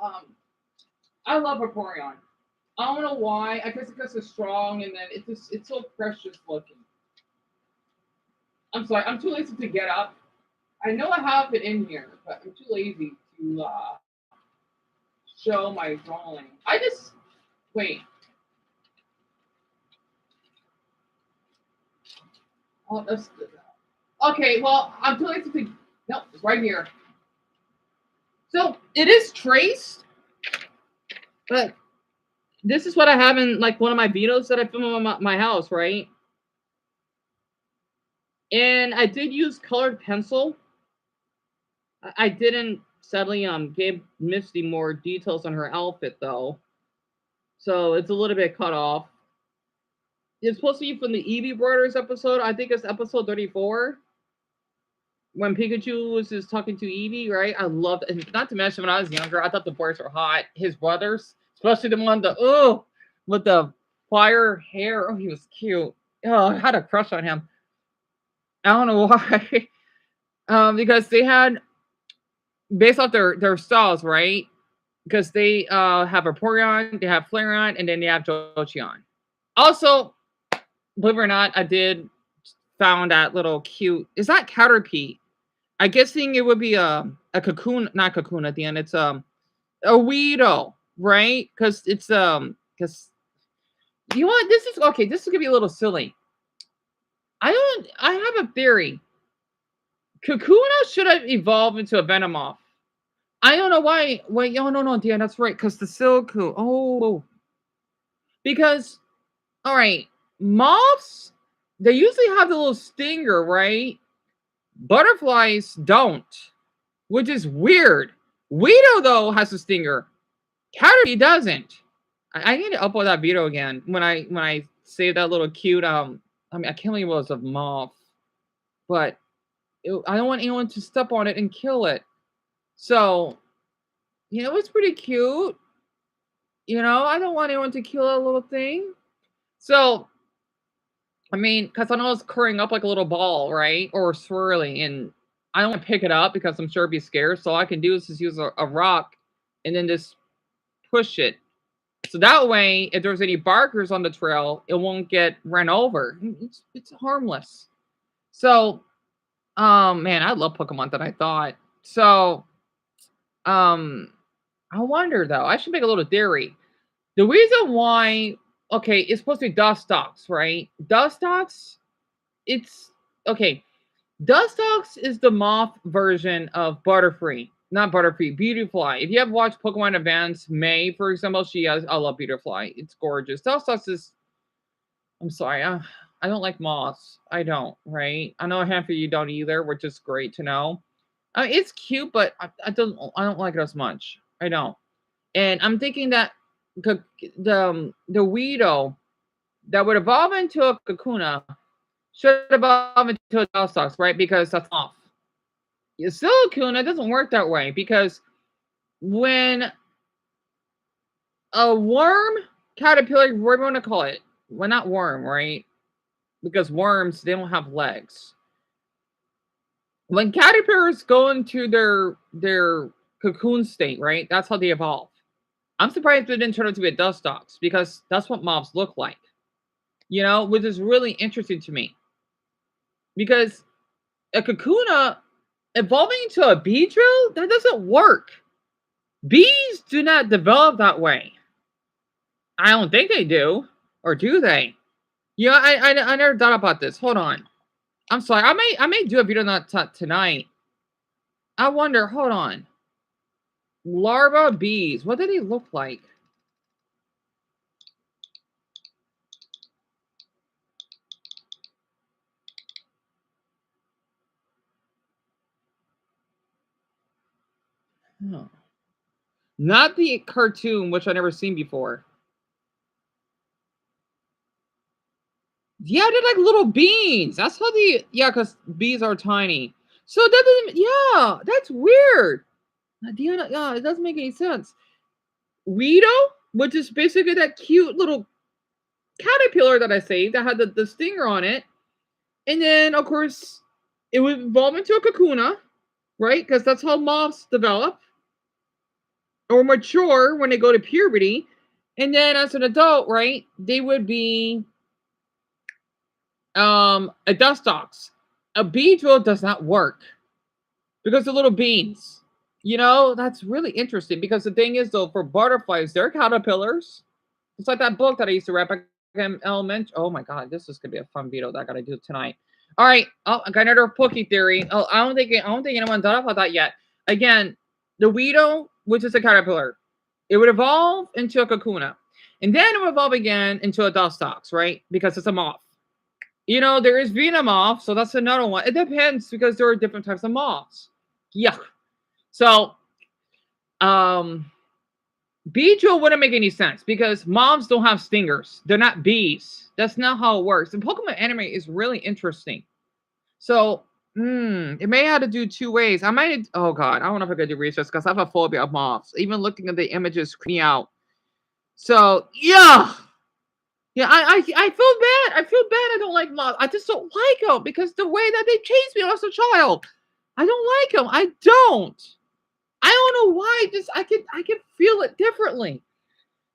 I love Vaporeon. I don't know why. I guess because it's strong, and then it's so precious looking. I'm sorry, I'm too lazy to get up. I know I have it in here, but I'm too lazy to show my drawing. I just wait. Oh, that's good. Okay, well, I'm too lazy to. No, it's right here. So it is traced, but this is what I have in like one of my videos that I film on my house, right? And I did use colored pencil. I didn't sadly give Misty more details on her outfit though. So it's a little bit cut off. It's supposed to be from the Eevee Brothers episode. I think it's episode 34. When Pikachu was just talking to Eevee, right? I loved it. And not to mention when I was younger, I thought the boys were hot. His brothers, especially the one with the fire hair. Oh, he was cute. Oh, I had a crush on him. I don't know why. Because they had based off their styles, right? Because they have a Porygon, they have Flareon, and then they have Jochion. Also, believe it or not, I did found that little cute. Is that Caterpie? I guessing it would be a cocoon, not cocoon at the end. It's a Weedle, right? Because it's because you know what? This is okay. This is gonna be a little silly. I have a theory. Kakuna should have evolved into a Venomoth. I don't know why. Wait, oh no, dear, that's right. Because the Silcoon. Oh, because all right, moths they usually have the little stinger, right? Butterflies don't, which is weird. Weedle though has a stinger. Caterpie doesn't. I need to upload that video again when I saved that little cute I mean I can't believe it was a moth, but I don't want anyone to step on it and kill it. So it was pretty cute. I don't want anyone to kill that little thing. So I mean, because I know it's curling up like a little ball, right? Or swirling, and I don't want to pick it up because I'm sure it'd be scared. So all I can do is just use a rock and then just push it. So that way, if there's any barkers on the trail, it won't get run over. It's harmless. So, man, I love Pokemon that I thought. So, I wonder though. I should make a little theory. The reason why, okay, it's supposed to be Dustox, right? Dustox, it's okay. Dustox is the moth version of Butterfree. Not Butterfree, Beautifly. If you have watched Pokemon Advance, May, for example, she has. I love Beautifly. It's gorgeous. Dustox is. I'm sorry. I don't like moths. I don't. Right. I know a handful of you don't either, which is great to know. It's cute, but I don't like it as much. I don't. And I'm thinking that the Weedle that would evolve into a Kakuna should evolve into a Dustox, right? Because that's off. Silicuna doesn't work that way because when a worm, caterpillar, whatever you want to call it, well, not worm, right? Because worms, they don't have legs. When caterpillars go into their cocoon state, right? That's how they evolve. I'm surprised they didn't turn out to be a Dustox because that's what moths look like. Which is really interesting to me. Because a Kakuna evolving into a Beedrill, that doesn't work. Bees do not develop that way. I don't think they do. Or do they? I never thought about this. Hold on. I'm sorry. I may do a video on that tonight. I wonder. Hold on. Larva bees. What do they look like? Oh. Not the cartoon, which I never seen before. Yeah, they're like little beans. That's how because bees are tiny. So that doesn't, that's weird. Yeah, it doesn't make any sense. Weedle, which is basically that cute little caterpillar that I saved that had the stinger on it. And then, of course, it would evolve into a Kakuna, right? Because that's how moths develop or mature when they go to puberty. And then as an adult, right, they would be a Dustox. A Beedrill does not work because they're little beans. That's really interesting because the thing is, though, for butterflies, they're caterpillars. It's like that book that I used to read back in elementary. Oh my God, this is gonna be a fun video that I gotta do tonight. All right, I got another Poke theory. Oh, I don't think anyone thought about that yet. Again, the Weedle, which is a caterpillar, it would evolve into a Kakuna. And then it would evolve again into a Dustox, right? Because it's a moth. You know, there is Venomoth, so that's another one. It depends because there are different types of moths. Yeah. So, Beedrill wouldn't make any sense because moths don't have stingers. They're not bees. That's not how it works. The Pokemon anime is really interesting. So, it may have to do two ways. I might, oh god, I don't know if I could do research because I have a phobia of moths. Even looking at the images creep me out. So, yeah. Yeah, I feel bad. I feel bad I don't like moths. I just don't like them because the way that they chased me when I was a child. I don't like them. I don't. I don't know why. Just I can feel it differently.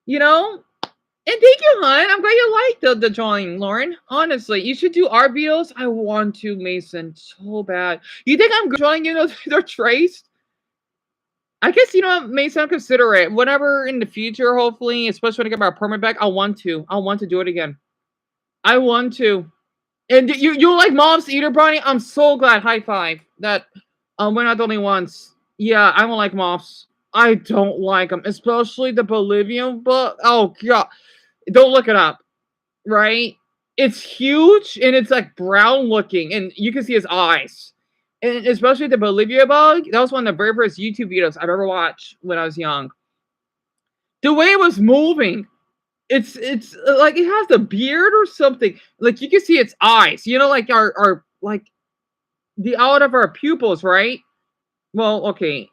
You know? And thank you, hon. I'm glad you like the drawing, Lauren. Honestly, you should do art videos. I want to, Mason, so bad. You think I'm drawing, you know, they're traced? I guess, you know what, Mason, I'll consider it. Whenever in the future, hopefully, especially when I get my apartment back, I want to do it again. I want to. And you like Mom's Eater Brownie? I'm so glad. High five. That we're not the only ones. Yeah, I don't like moths. I don't like them, especially the Bolivian book. Oh god, don't look it up. Right? It's huge and it's like brown looking, and you can see his eyes. And especially the Bolivia bug. That was one of the very first YouTube videos I've ever watched when I was young. The way it was moving, it's like it has a beard or something. Like you can see its eyes. You know, like our like the out of our pupils, right? Well, okay,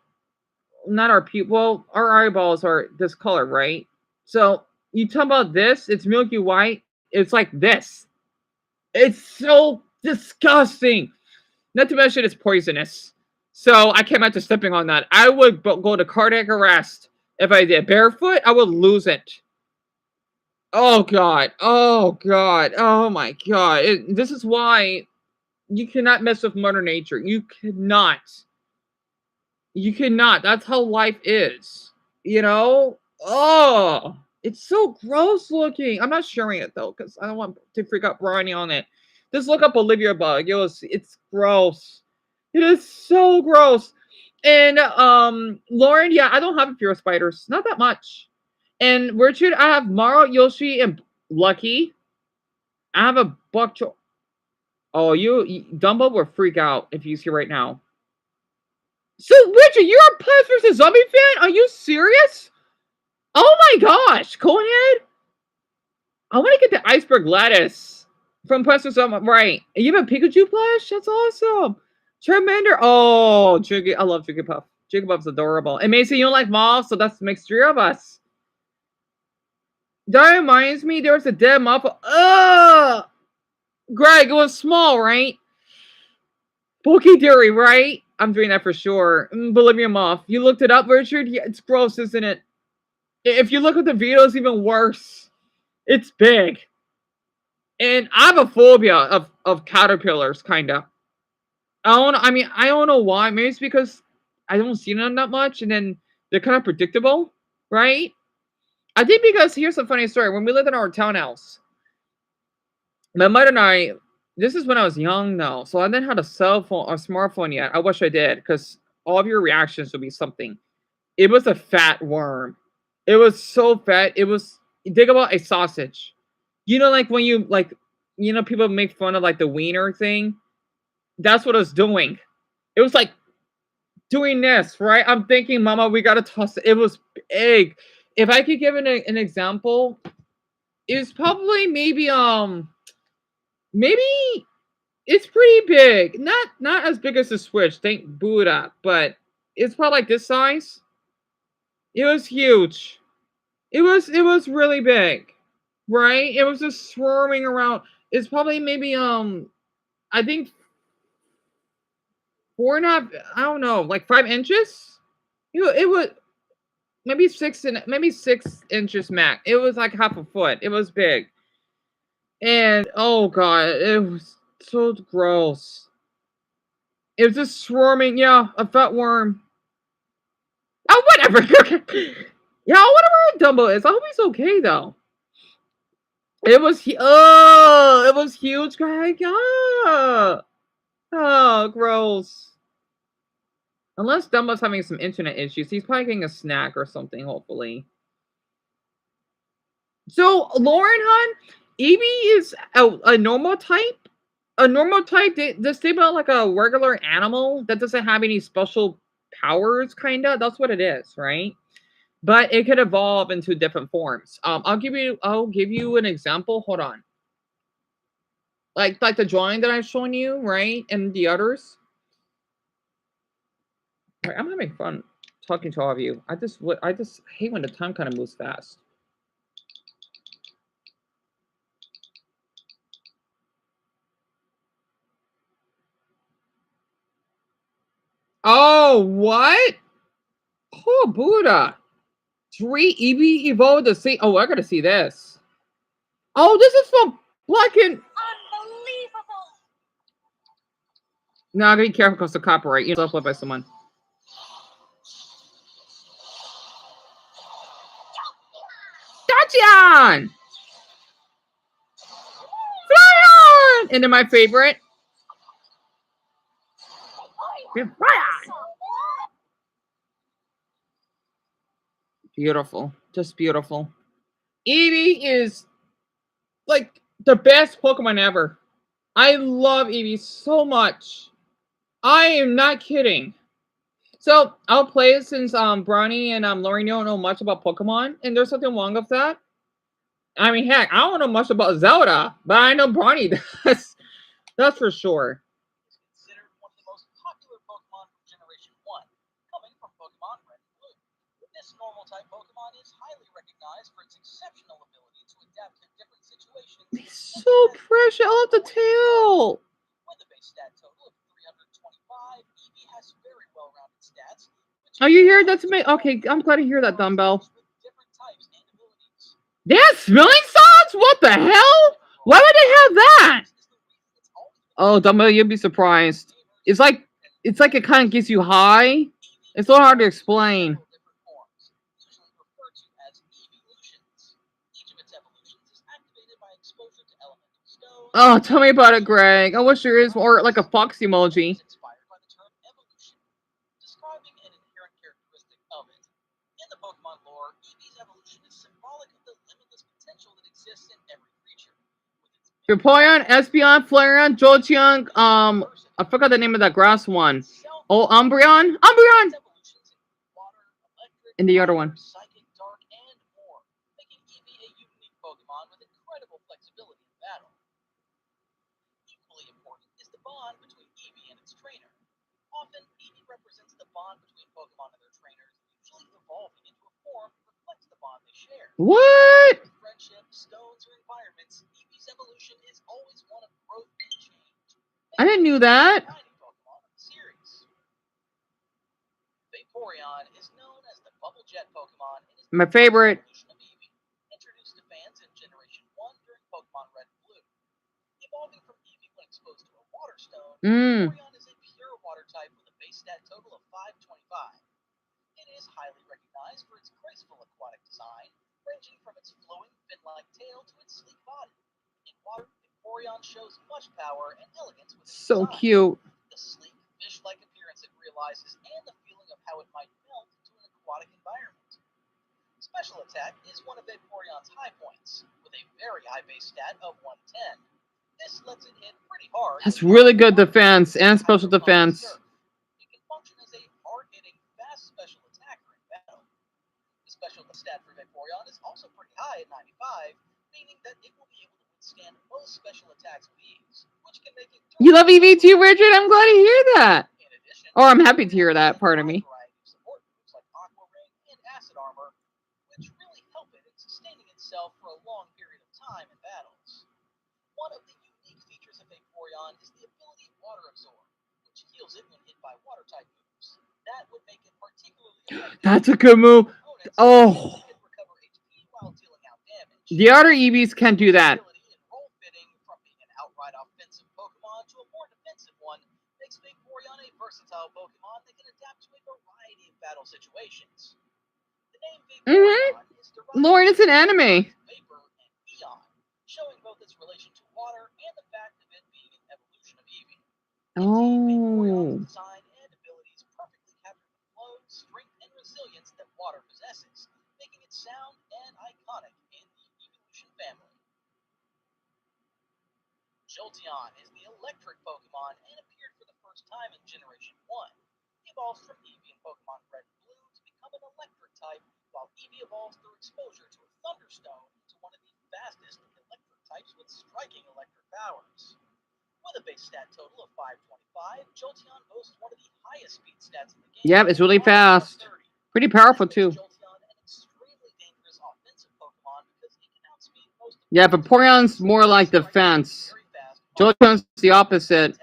not our pupil. Well, our eyeballs are this color, right? So you talk about this. It's milky white. It's like this. It's so disgusting. Not to mention it's poisonous. So I came out to stepping on that. I would go to cardiac arrest if I did. Barefoot, I would lose it. Oh god. Oh god. Oh my god. This is why you cannot mess with Mother Nature. You cannot. You cannot. That's how life is. You know? Oh, it's so gross looking. I'm not sharing it though, because I don't want to freak out Ronnie on it. Just look up Olivia Bug. It's gross. It is so gross. And Lauren, yeah, I don't have a fear of spiders. Not that much. And Richard, I have Maro, Yoshi, and Lucky. I have a buck. Oh, Dumbo will freak out if you see right now. So, Richard, you're a Plants vs. Zombie fan? Are you serious? Oh my gosh, Conehead! I want to get the iceberg lettuce from Plants vs. Zombie. Right. You have a Pikachu plush? That's awesome. Charmander. Oh, Jiggy. I love Jigglypuff. Jigglypuff's adorable. And Mason, you don't like moths, so that makes three of us. That reminds me, there was a dead moth. Ugh! Greg, it was small, right? Pokedeary, right? I'm doing that for sure. Bolivian moth. You looked it up, Richard? Yeah, it's gross, isn't it? If you look at the video, it's even worse. It's big. And I have a phobia of caterpillars, kind of. I don't know why. Maybe it's because I don't see them that much, and then they're kind of predictable, right? I think because here's a funny story. When we lived in our townhouse, my mother and I, this is when I was young though, so I didn't have a cell phone or smartphone yet. I wish I did, because all of your reactions would be something. It was a fat worm. It was so fat. It was, think about a sausage. You know, like when you like, you know, people make fun of like the wiener thing. That's what I was doing. It was like doing this, right? I'm thinking, Mama, we gotta toss it. It was big. If I could give an example, it's probably maybe it's pretty big. Not as big as the Switch, thank Buddha, but it's probably like this size. It was huge. It was really big, right? It was just swarming around. It's probably maybe I think 4.5. I don't know, like 5 inches. You know, it was maybe 6 inches max. It was like half a foot. It was big, and oh god, it was so gross. It was just swarming. Yeah, a fat worm. Oh, whatever. Yeah, whatever Dumbo is. I hope he's okay though. It was it was huge, guy. Yeah. Oh, gross. Unless Dumbo's having some internet issues. He's probably getting a snack or something, hopefully. So, Lauren Hun, Eevee is a normal type? A normal type? Does they about like a regular animal that doesn't have any special powers, kind of? That's what it is, right? But it could evolve into different forms. I'll give you an example. Hold on. Like the drawing that I've shown you, right? And the others. Right, I'm having fun talking to all of you. I just hate when the time kind of moves fast. Oh, what? Oh, Buddha. 3 Eevee evolved to see. Oh, I gotta see this. Oh, this is from Black and. Unbelievable! No, I gotta be careful because of copyright. You know, uploaded by someone. Dachian! Fly on! And then my favorite. Fly on! Beautiful. Just beautiful. Eevee is like the best Pokemon ever. I love Eevee so much. I am not kidding. So I'll play it since Bronny and Lauren don't know much about Pokemon, and there's something wrong with that. I mean, heck, I don't know much about Zelda, but I know Bronny does. That's for sure. Is considered one of the most popular Pokemon from Generation 1, coming from Pokemon Red and Blue. This normal type Pokemon is highly recognized for its exceptional ability to adapt to different situations. He's so precious. I love the tail. With a base stat total of 325, Eevee has very well-rounded stats. Oh, you hear that? Okay, I'm glad to hear that, Dumbbell. They have smelling salts? What the hell? Why would they have that? Oh, Dumbbell, you'll be surprised. It's like it kind of gets you high. It's so hard to explain. Oh, tell me about it, Greg. I wish there is more like a fox emoji. Describing an inherent characteristic of it. In the Pokemon lore, Eevee's evolution is symbolic of the limitless potential that exists in every creature. Vaporeon, Espeon, Flareon, Jolteon, I forgot the name of that grass one. Oh, Umbreon? Umbreon! And the other one. Psychic, dark, and more, making Eevee a unique Pokemon with incredible flexibility in battle. Equally important is the bond between Eevee and its trainer. Often, Eevee represents the bond between Pokemon and their trainers, usually evolving into a form that reflects the bond they share. What? Friendship, stones, or environments, Eevee's evolution is always one of growth and change. I didn't know that. Pokemon of the series. Vaporeon is known as the Bubble Jet Pokemon and is My favorite. evolution of Eevee, introduced to fans in Generation 1 during Pokemon Red and Blue. Evolving from Eevee when exposed to a water stone, Vaporeon is a pure water type with a base stat total of 525. It is highly recognized for its graceful aquatic design, ranging from its flowing fin-like tail to its sleek body. In water, Vaporeon shows much power and elegance with its So design. cute. The sleek, fish-like appearance it realizes and the feeling of how it might melt into an aquatic environment. Special attack is one of Vaporeon's high points, with a very high base stat of 110. This lets it hit pretty hard. That's really good defense and special defense. It can function as a hard-hitting, fast special attacker in battle. The special stat for Vaporeon is also pretty high at 95, meaning that it will be able to withstand most special attacks with ease, which can make it... You love EV too, Richard? I'm glad to hear that. Or I'm happy to hear that, pardon me. Support moves like Aqua Ring and Acid Armor, which really help it in sustaining itself for a long period of time in battles. One of the unique features of Vaporeon is the ability Water Absorb, which heals it when hit by water-type moves. That would make it particularly effective. That's a good move. Oh. The other EVs can't do that. From being an outright offensive Pokemon to a more defensive one makes Vaporeon a versatile Pokemon that can adapt to a variety of battle situations. The name Vaporeon is derived Lauren, it's an anime. Vapor and Eon, showing both its relation to water and the fact of it being an evolution of Eevee. Oh. Vaporeon's design and abilities perfectly capture Jolteon is the electric Pokemon and appeared for the first time in Generation 1. He evolves from Eevee in Pokemon Red and Blue to become an electric type, while Eevee evolves through exposure to a Thunderstone into one of the fastest electric types with striking electric powers. With a base stat total of 525, Jolteon boasts one of the highest speed stats in the game. Yep, it's really fast. Pretty powerful too. Yeah, but Porygon's more like defense. Jolteon's the opposite.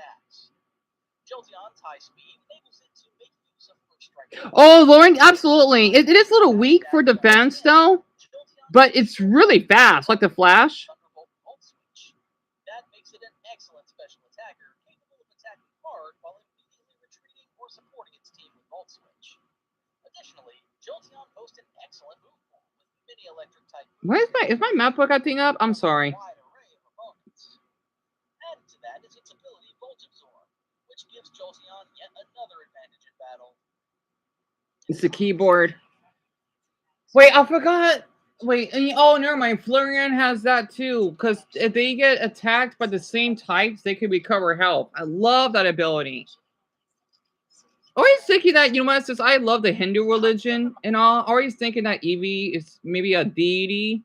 Oh, Lauren, absolutely. It is a little weak for defense, though, but it's really fast, like the Flash. That makes it an excellent special attacker, capable of attacking hard while immediately retreating or supporting its team with Volt Switch. Additionally, Jolteon boasts an excellent move pool with many electric type moves. Why is my map book acting up? I'm sorry. Added to that is its ability Volt Absorb, which gives Jolteon yet another advantage in battle. It's the keyboard. Wait, I forgot. Wait, oh, never mind. Flareon has that too, because if they get attacked by the same types, they can recover health. I love that ability. Always thinking that, you know what, since I love the Hindu religion and all, always thinking that Eevee is maybe a deity,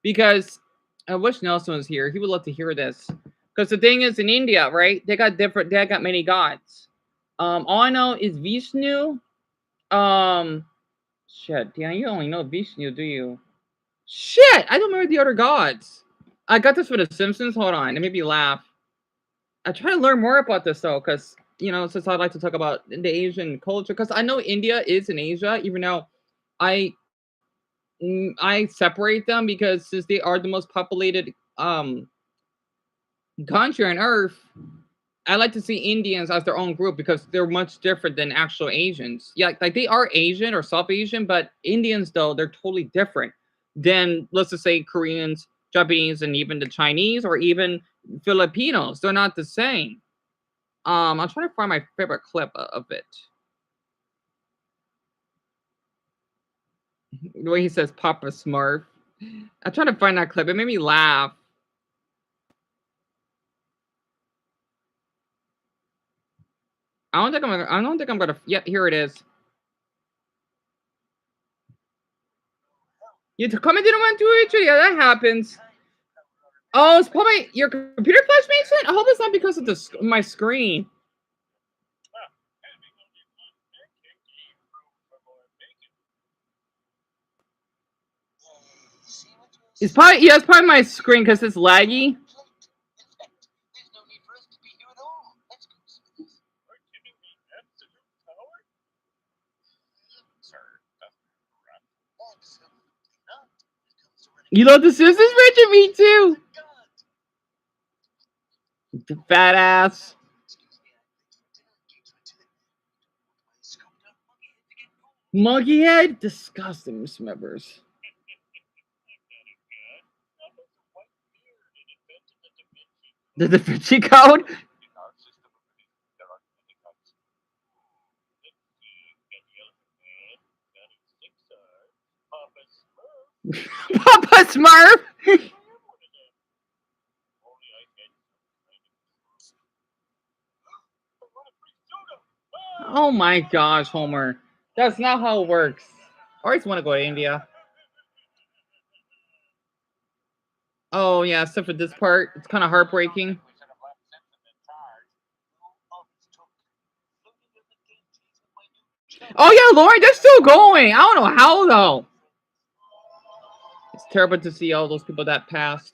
because I wish Nelson was here. He would love to hear this. Because the thing is, in India, right, they got many gods. All I know is Vishnu. Shit, yeah, you only know Vishnu, do you? Shit, I don't remember the other gods. I got this for The Simpsons. Hold on, it made me laugh. I try to learn more about this though, because you know, since I'd like to talk about the Asian culture, because I know India is in Asia, even though I separate them because since they are the most populated country on Earth, I like to see Indians as their own group because they're much different than actual Asians. Yeah, like they are Asian or South Asian, but Indians though they're totally different than, let's just say, Koreans, Japanese, and even the Chinese or even Filipinos. They're not the same. I'm trying to find my favorite clip of it. The way he says Papa Smurf. I'm trying to find that clip. It made me laugh. I don't think I'm gonna. Yeah, here it is. You comment didn't want to do it? Yeah, that happens. Oh, it's probably your computer flash makes it. I hope it's not because of my screen. It's probably my screen because it's laggy. You love The Simpsons, Richard? Me too. The fat ass. Monkey head? Disgusting, Mr. Members. The Da Vinci Code? Papa Smurf? Oh my gosh, Homer. That's not how it works. I always want to go to India. Oh yeah, except for this part. It's kind of heartbreaking. Oh yeah, Lauren, they're still going. I don't know how though. It's terrible to see all those people that passed.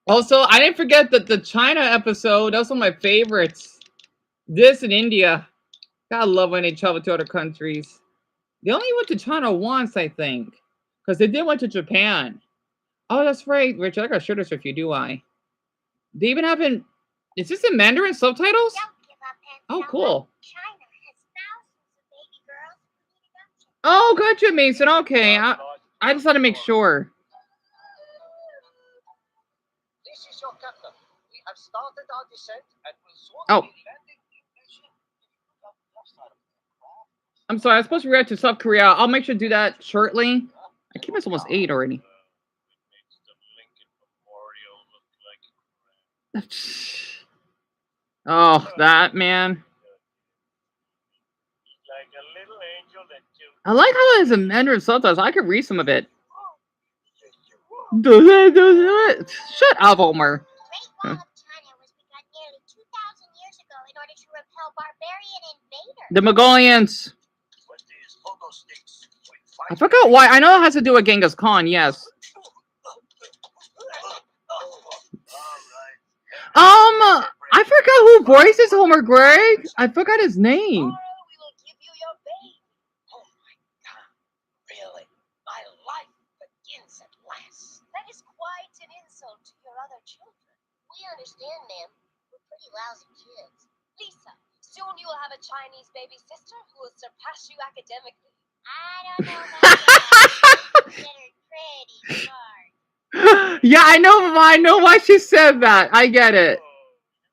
Also, I didn't forget that the China episode. That's one of my favorites. This in India. God, I love when they travel to other countries. They only went to China once, I think. Because they did went to Japan. Oh, that's right, Richard. I gotta share this with you, do I? They even have in... Is this in Mandarin subtitles? Oh, cool. Oh, gotcha, Mason. Okay. I just had to make sure. This is your captain. We have started our descent and will soon Oh. be landing in I'm sorry. I was supposed to react to South Korea. I'll make sure to do that shortly. I keep us almost 8 already. Oh, that man. Like a little angel that you. I like how it has a Mandarin subtitles. I could read some of it. Shut up, Homer. Great Wall of China was begun nearly 2,000 years ago in order to repel barbarian invaders. The Mongolians. But these pogo sticks would I fight. forgot why. I know it has to do with Genghis Khan, yes. I forgot who voices Homer Greg. I forgot his name. Tomorrow we will give you your baby. Oh my God! Really? My life begins at last. That is quite an insult to your other children. We understand, ma'am. We're pretty lousy kids. Lisa, soon you will have a Chinese baby sister who will surpass you academically. I don't know about that. Considered pretty smart. Yeah, I know why she said that. I get it. Oh,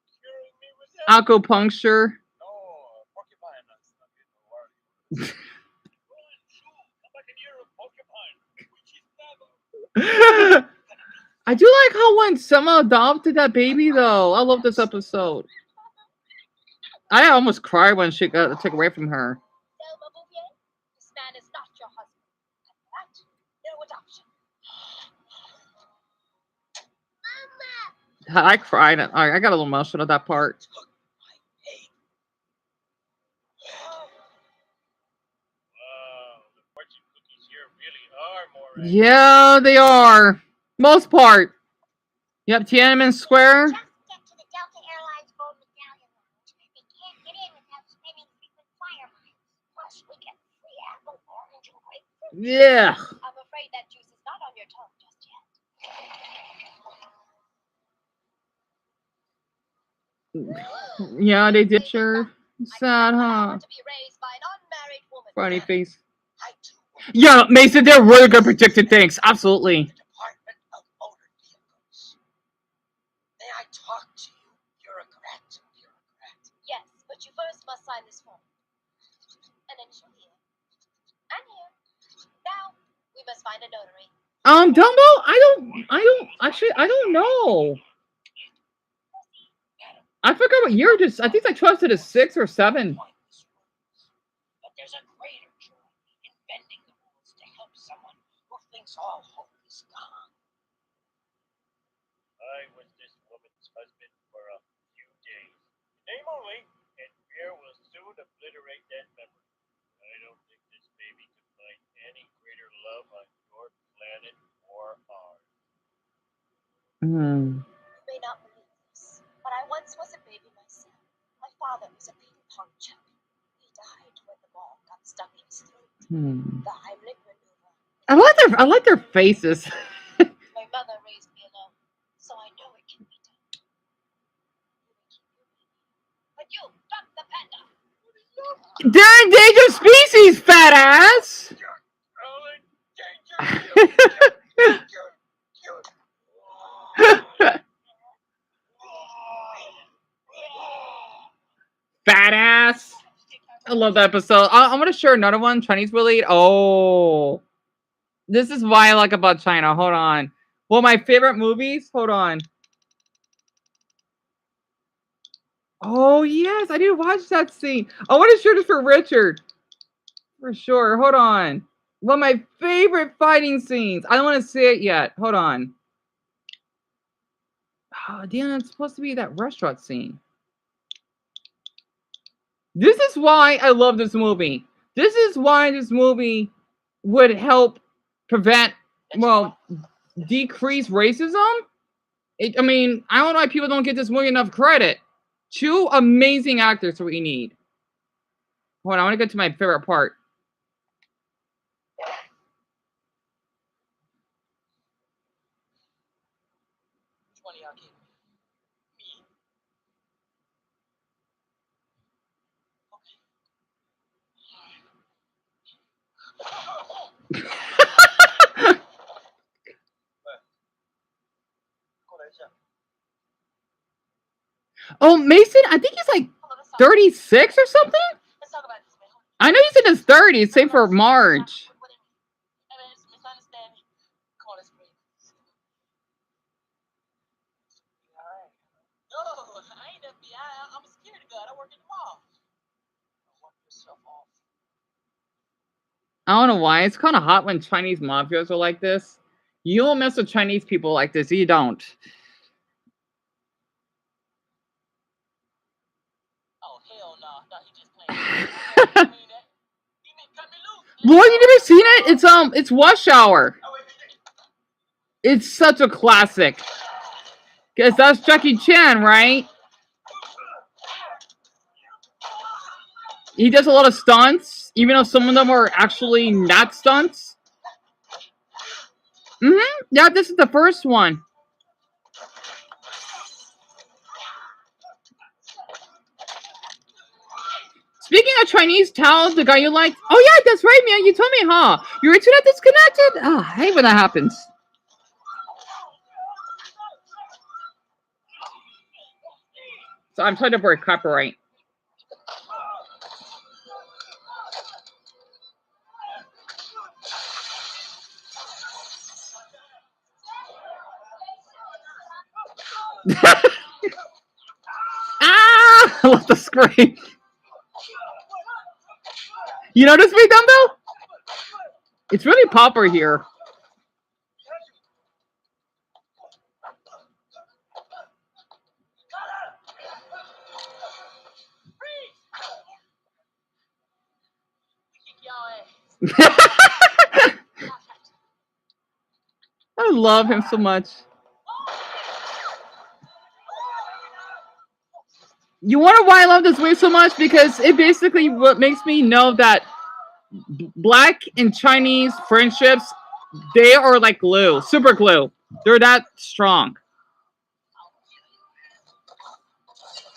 you curing me with that? Acupuncture. Oh, porcupine nuts. Come back in here, porcupine. Which is never. I do like how when Selma adopted that baby, though. I love this episode. I almost cried when she got taken away from her. Selma Bouvier, this man is not your husband. And that, no adoption. Mama! I cried. I got a little emotional at that part. Wow, the fortune cookies here really are more. Yeah, they are. Most part. Yep, Tiananmen Square. Just get to the Delta Airlines Gold Medallion Lounge. They can't get in without spending frequent flyer miles. Plus, we get free apple, orange, and grapefruit. Yeah. I'm afraid that juice is not on your tongue just yet. Yeah, they did sure. Sad, I huh? want to be raised by an unmarried woman. Funny face. I too work Yeah, Mason, they're really good predicting things. Absolutely. in the Department of Motor Vehicles. May I talk to you, bureaucrat? Yes, but you first must sign this form. And initial here. And here. Now, we must find a notary. Dumbo, I don't know. I forgot what year it is. I think I trusted a 6 or 7. But there's a greater joy in bending the rules to help someone who thinks all hope is gone. I was this woman's husband for a few days. Name only, and fear will soon obliterate that memory. I don't think this baby could find any greater love on your planet or ours. Hmm. You may not believe this, but I once was a baby myself. My father was a ping pong champion. He died when the ball got stuck in his throat. The Heimlich maneuver. I like their faces. My mother raised me alone, so I know it can be done. But you, fuck the panda. They're endangered species, fat ass. Fat ass. I love that episode. I'm gonna share another one. Chinese related. Oh, this is why I like about China. Hold on. Well, my favorite movies. Hold on. Oh yes, I didn't watch that scene. I want to share this for Richard. For sure. Hold on. One of my favorite fighting scenes. I don't want to say it yet. Hold on. Oh, damn, it's supposed to be that restaurant scene. This is why I love this movie. This is why this movie would help prevent, well, decrease racism. I mean, I don't know why people don't get this movie enough credit. 2 amazing actors we need. Hold on, I want to get to my favorite part. Which one of y'all kidding me? Okay. Oh, Mason, I think he's like 36 or something. Let's talk about this, man. I know he's in his 30s. Same for Marge. Misunderstanding. Come on, let's breathe. Alright. No, I ain't FBI. I'm a security guard. I work in the mall. Wipe yourself off. I don't know why. It's kind of hot when Chinese mafias are like this. You don't mess with Chinese people like this. You don't. Oh, hell no. No, he just playing. Boy, you never seen it? It's Rush Hour. It's such a classic. Guess that's Jackie Chan, right? He does a lot of stunts, even though some of them are actually not stunts. Yeah, this is the first one. Speaking of Chinese talent, the guy you liked. Oh yeah, that's right, man. You told me, huh? Your internet disconnected. Oh, I hate when that happens. So I'm trying to avoid copyright. Ah! I love the scream. You notice me, Dumbo? It's really popular here. I love him so much. You wonder why I love this movie so much? Because it basically what makes me know that Black and Chinese friendships, they are like glue, super glue. They're that strong.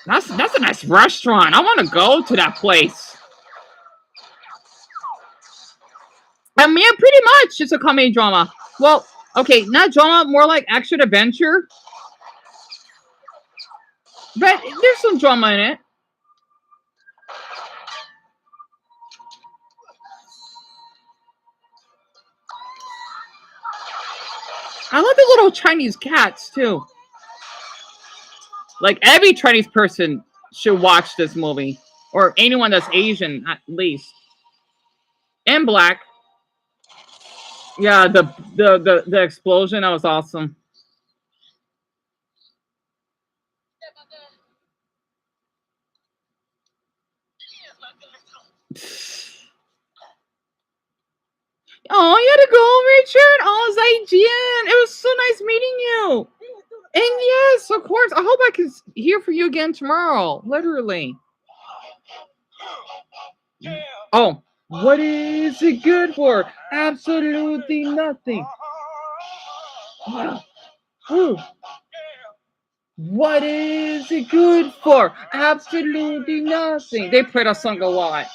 That's a nice restaurant. I want to go to that place. I mean, pretty much it's a comedy drama. Well, okay, not drama, more like action adventure. But there's some drama in it. I love the little Chinese cats too. Like every Chinese person should watch this movie, or anyone that's Asian at least, and Black. Yeah, the explosion, that was awesome. Oh, you had to go, Richard. Oh, Zaijian. It was so nice meeting you. And yes, of course. I hope I can hear from you again tomorrow. Literally. Oh, what is it good for? Absolutely nothing. What is it good for? Absolutely nothing. They played a song a lot.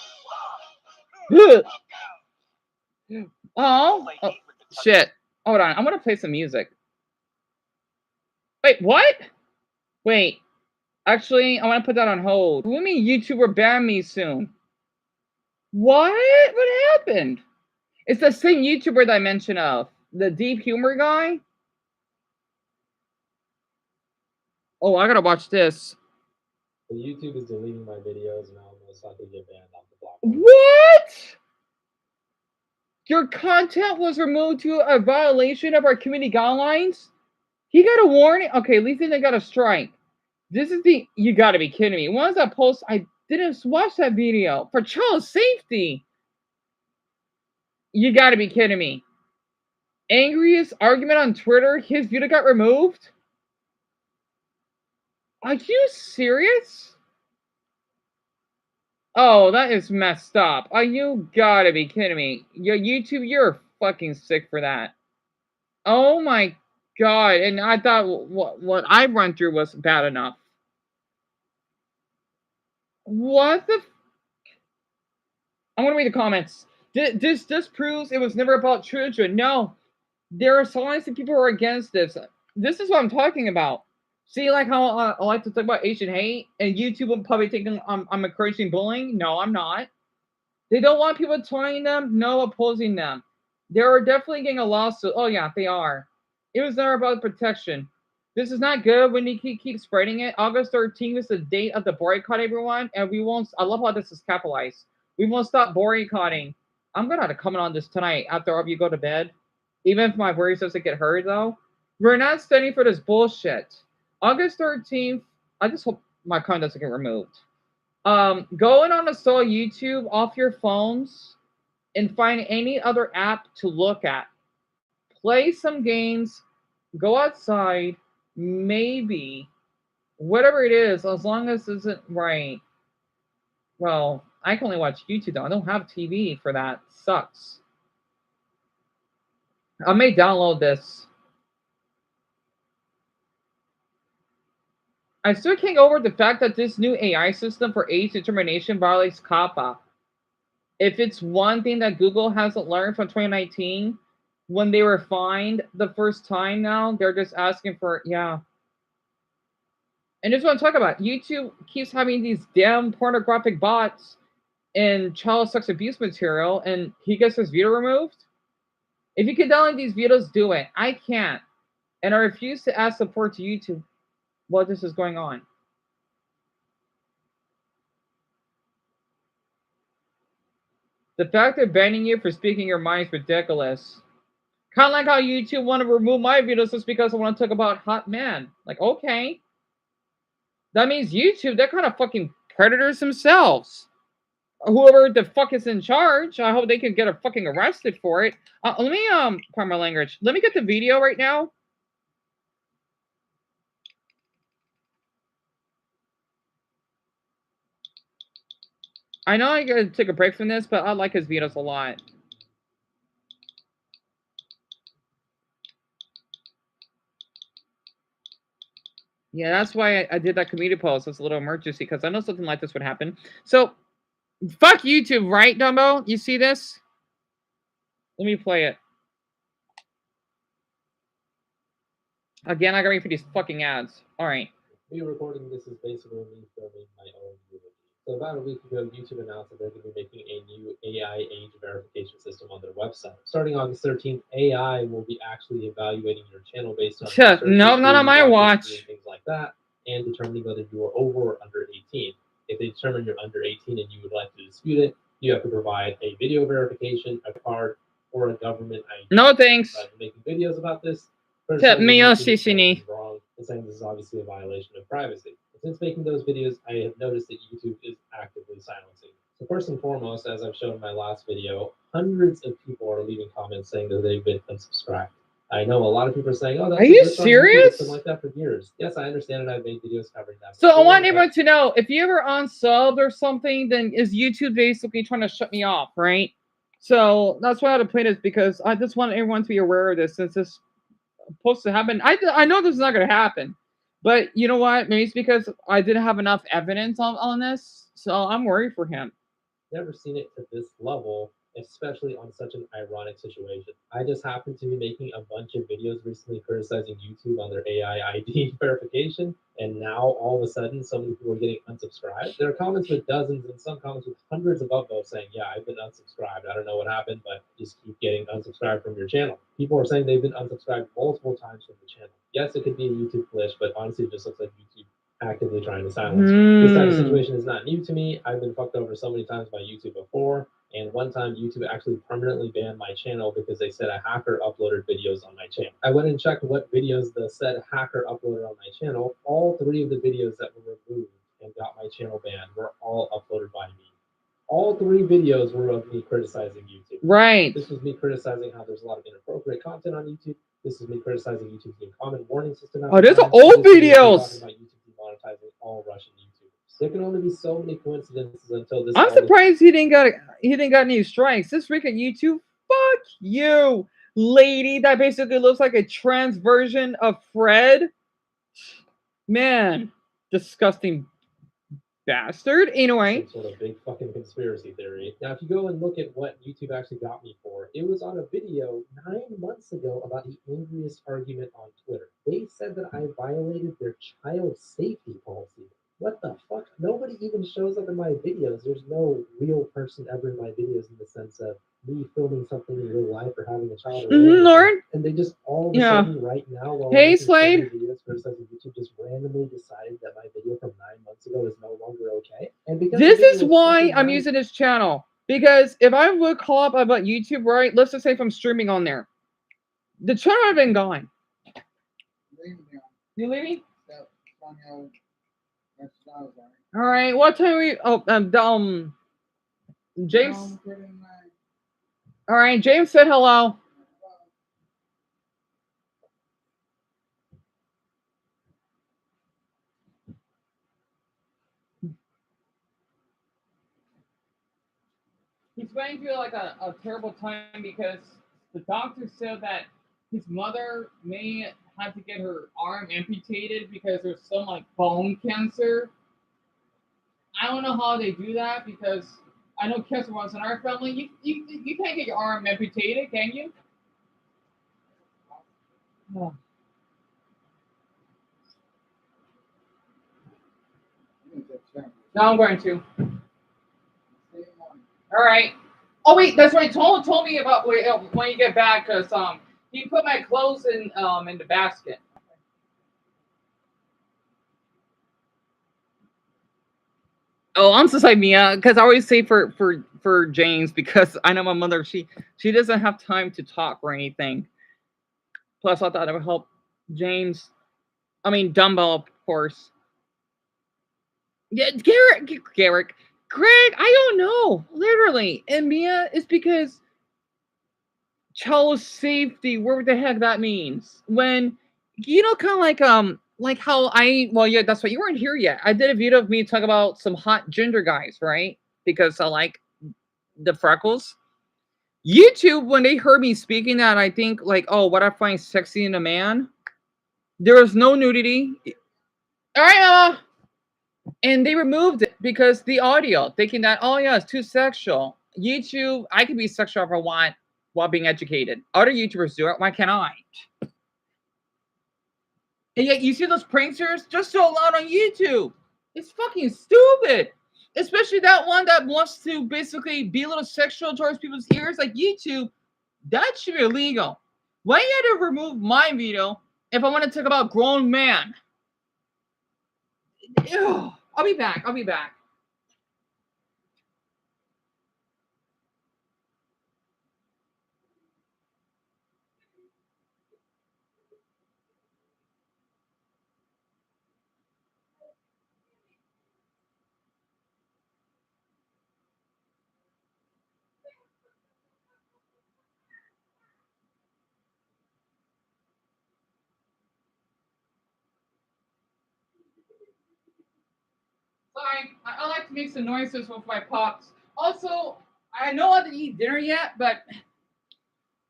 Oh, shit. Hold on. I'm going to play some music. Wait, what? Wait. Actually, I want to put that on hold. What do you mean YouTuber ban me soon? What? What happened? It's the same YouTuber that I mentioned of. The deep humor guy? Oh, I gotta watch this. YouTube is deleting my videos and I'll most likely get banned off the platform. What? Your content was removed to a violation of our community guidelines? He got a warning? Okay, at least they got a strike. This is the... You gotta be kidding me. When was that post? I didn't watch that video. For child safety. You gotta be kidding me. Angriest argument on Twitter? His video got removed? Are you serious? Oh, that is messed up. Oh, you gotta be kidding me. Your YouTube, you're fucking sick for that. Oh my god. And I thought what I run through was bad enough. What the... I'm gonna read the comments. This proves it was never about children. No. There are so many people who are against this. This is what I'm talking about. See, like how I like to talk about Asian hate, and YouTube will probably thinking I'm encouraging bullying. No, I'm not. They don't want people trying them. No, opposing them. They are definitely getting a lawsuit. Oh yeah, they are. It was never about protection. This is not good when you keep spreading it. August 13th is the date of the boycott, everyone. And we won't, I love how this is capitalized. We won't stop boycotting. I'm going to have to comment on this tonight after all of you go to bed. Even if my voice doesn't get heard, though. We're not standing for this bullshit. August 13th, I just hope my comment doesn't get removed. Go in on install YouTube off your phones and find any other app to look at. Play some games. Go outside. Maybe whatever it is, as long as it isn't right. Well, I can only watch YouTube though. I don't have TV for that. Sucks. I may download this. I still can't get over the fact that this new AI system for age determination violates CAPA. If it's one thing that Google hasn't learned from 2019, when they were fined the first time now, they're just asking for, yeah. And this is what I'm talking about. YouTube keeps having these damn pornographic bots and child sex abuse material, and he gets his video removed. If you can download these videos, do it. I can't. And I refuse to ask support to YouTube while this is going on. The fact they're banning you for speaking your mind is ridiculous. Kind of like how YouTube want to remove my videos just because I want to talk about hot men. Like, okay. That means YouTube, they're kind of fucking predators themselves. Whoever the fuck is in charge, I hope they can get fucking arrested for it. Let me, pardon my language. Let me get the video right now. I know I gotta take a break from this, but I like his videos a lot. Yeah, that's why I did that community post. It's a little emergency because I know something like this would happen. So, fuck YouTube, right, Dumbo? You see this? Let me play it. Again, I gotta wait for these fucking ads. All right. Me recording this is basically me filming my own video. So about a week ago, YouTube announced that they're going to be making a new AI age verification system on their website. Starting August 13th, AI will be actually evaluating your channel based on no, not on my watch. Things like that, and determining whether you are over or under 18. If they determine you're under 18 and you would like to dispute it, you have to provide a video verification, a card, or a government ID. No thanks. Making videos about this. Tip me wrong and saying this is obviously a violation of privacy. Since making those videos, I have noticed that YouTube is actively silencing. So first and foremost, as I've shown in my last video, hundreds of people are leaving comments saying that they've been unsubscribed. I know a lot of people are saying, "Oh, that's are you serious?" It's been like that for years. Yes, I understand, and I've made videos covering that. So I want everyone to know, if you ever unsubbed or something, then is YouTube basically trying to shut me off, right? So that's why I had to play this, because I just want everyone to be aware of this, since this is supposed to happen. I know this is not going to happen, but you know what? Maybe it's because I didn't have enough evidence on this, so I'm worried for him. Never seen it to this level, especially on such an ironic situation. I just happened to be making a bunch of videos recently criticizing YouTube on their AI ID verification, and now all of a sudden so many people are getting unsubscribed. There are comments with dozens and some comments with hundreds of upvotes saying, "Yeah, I've been unsubscribed. I don't know what happened, but just keep getting unsubscribed from your channel." People are saying they've been unsubscribed multiple times from the channel. Yes, it could be a YouTube glitch, but honestly it just looks like YouTube actively trying to silence you. This type of situation is not new to me. I've been fucked over so many times by YouTube before, and one time YouTube actually permanently banned my channel because they said a hacker uploaded videos on my channel. I went and checked what videos the said hacker uploaded on my channel. All 3 of the videos that were removed and got my channel banned were all uploaded by me. All 3 videos were of me criticizing YouTube. Right. This was me criticizing how there's a lot of inappropriate content on YouTube. This is me criticizing YouTube's new comment warning system. Oh, there's old videos. Talking about YouTube demonetizing all Russian YouTubers. There can only be so many coincidences until this. I'm surprised he didn't got any strikes. This freaking YouTube, fuck you, lady. That basically looks like a trans version of Fred. Man, disgusting bastard. Anyway, some sort of big fucking conspiracy theory. Now, if you go and look at what YouTube actually got me for, it was on a video 9 months ago about the angriest argument on Twitter. They said that I violated their child safety policy. What the fuck? Nobody even shows up in my videos. There's no real person ever in my videos in the sense of me filming something in real life or having a child. Lord. And they just all of a sudden right now, while hey, Slade. videos criticizing YouTube just randomly decided that my video from 9 months ago is no longer okay. And because This the video is was why fucking I'm nice- using this channel. Because if I would call up about YouTube, right? Let's just say if I'm streaming on there, the channel would have been gone. You leaving? All right. What time we? Oh, James. All right. James said hello. He's going through like a terrible time because the doctor said that his mother may have to get her arm amputated because there's some like bone cancer. I don't know how they do that because I know cancer runs in our family. You can't get your arm amputated, can you? Oh. Now I'm going to. All right. Oh wait, that's what told me about when you get back, cause he put my clothes in the basket. Oh, I'm so sorry, Mia, because I always say for James because I know my mother she doesn't have time to talk or anything. Plus, I thought it would help James. I mean, Dumbo, of course. Yeah, Garrick, Greg. I don't know, literally, and Mia is because child safety, whatever the heck that means. When kind of like how yeah, that's right. You weren't here yet. I did a video of me talk about some hot ginger guys, right? Because I like the freckles. YouTube, when they heard me speaking that, I think like, oh, what I find sexy in a man. There was no nudity. All right, and they removed it because the audio, thinking that, oh yeah, it's too sexual. YouTube, I can be sexual if I want while being educated. Other YouTubers do it. Why can't I? And yet you see those pranksters just so loud on YouTube. It's fucking stupid. Especially that one that wants to basically be a little sexual towards people's ears, like YouTube. That should be illegal. Why you had to remove my video if I want to talk about grown man? Ew. I'll be back. Sorry, I like to make some noises with my pops. Also, I know I didn't eat dinner yet, but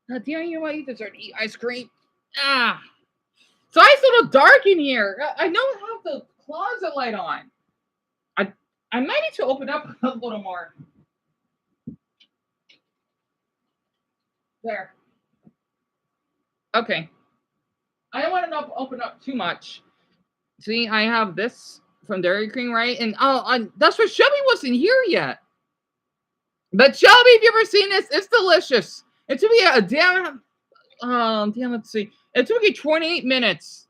damn, you want to eat dessert? Eat ice cream? Ah. So it's a little dark in here. I don't have the closet light on. I might need to open up a little more. There. Okay. I don't want to open up too much. See, I have this from Dairy Queen, right? And that's why Shelby wasn't here yet. But Shelby, if you've ever seen this, it's delicious. It took me a damn. Let's see. It took me 28 minutes.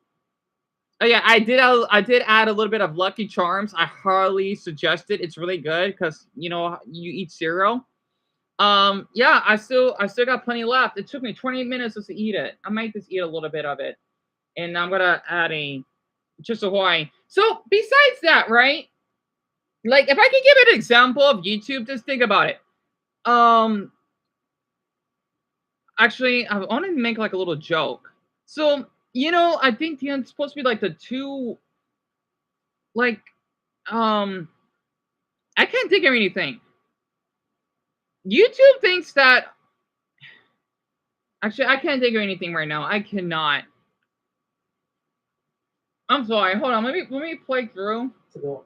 Oh yeah, I did add a little bit of Lucky Charms. I highly suggest it. It's really good because you eat cereal. Yeah, I still got plenty left. It took me 28 minutes just to eat it. I might just eat a little bit of it, and I'm gonna add just a Hawaii. So besides that, right? Like if I could give an example of YouTube, just think about it. Actually, I want to make like a little joke. So I think it's supposed to be like the two. Like, I can't think of anything. YouTube thinks that. Actually, I can't think of anything right now. I cannot. I'm sorry. Hold on. Let me play through.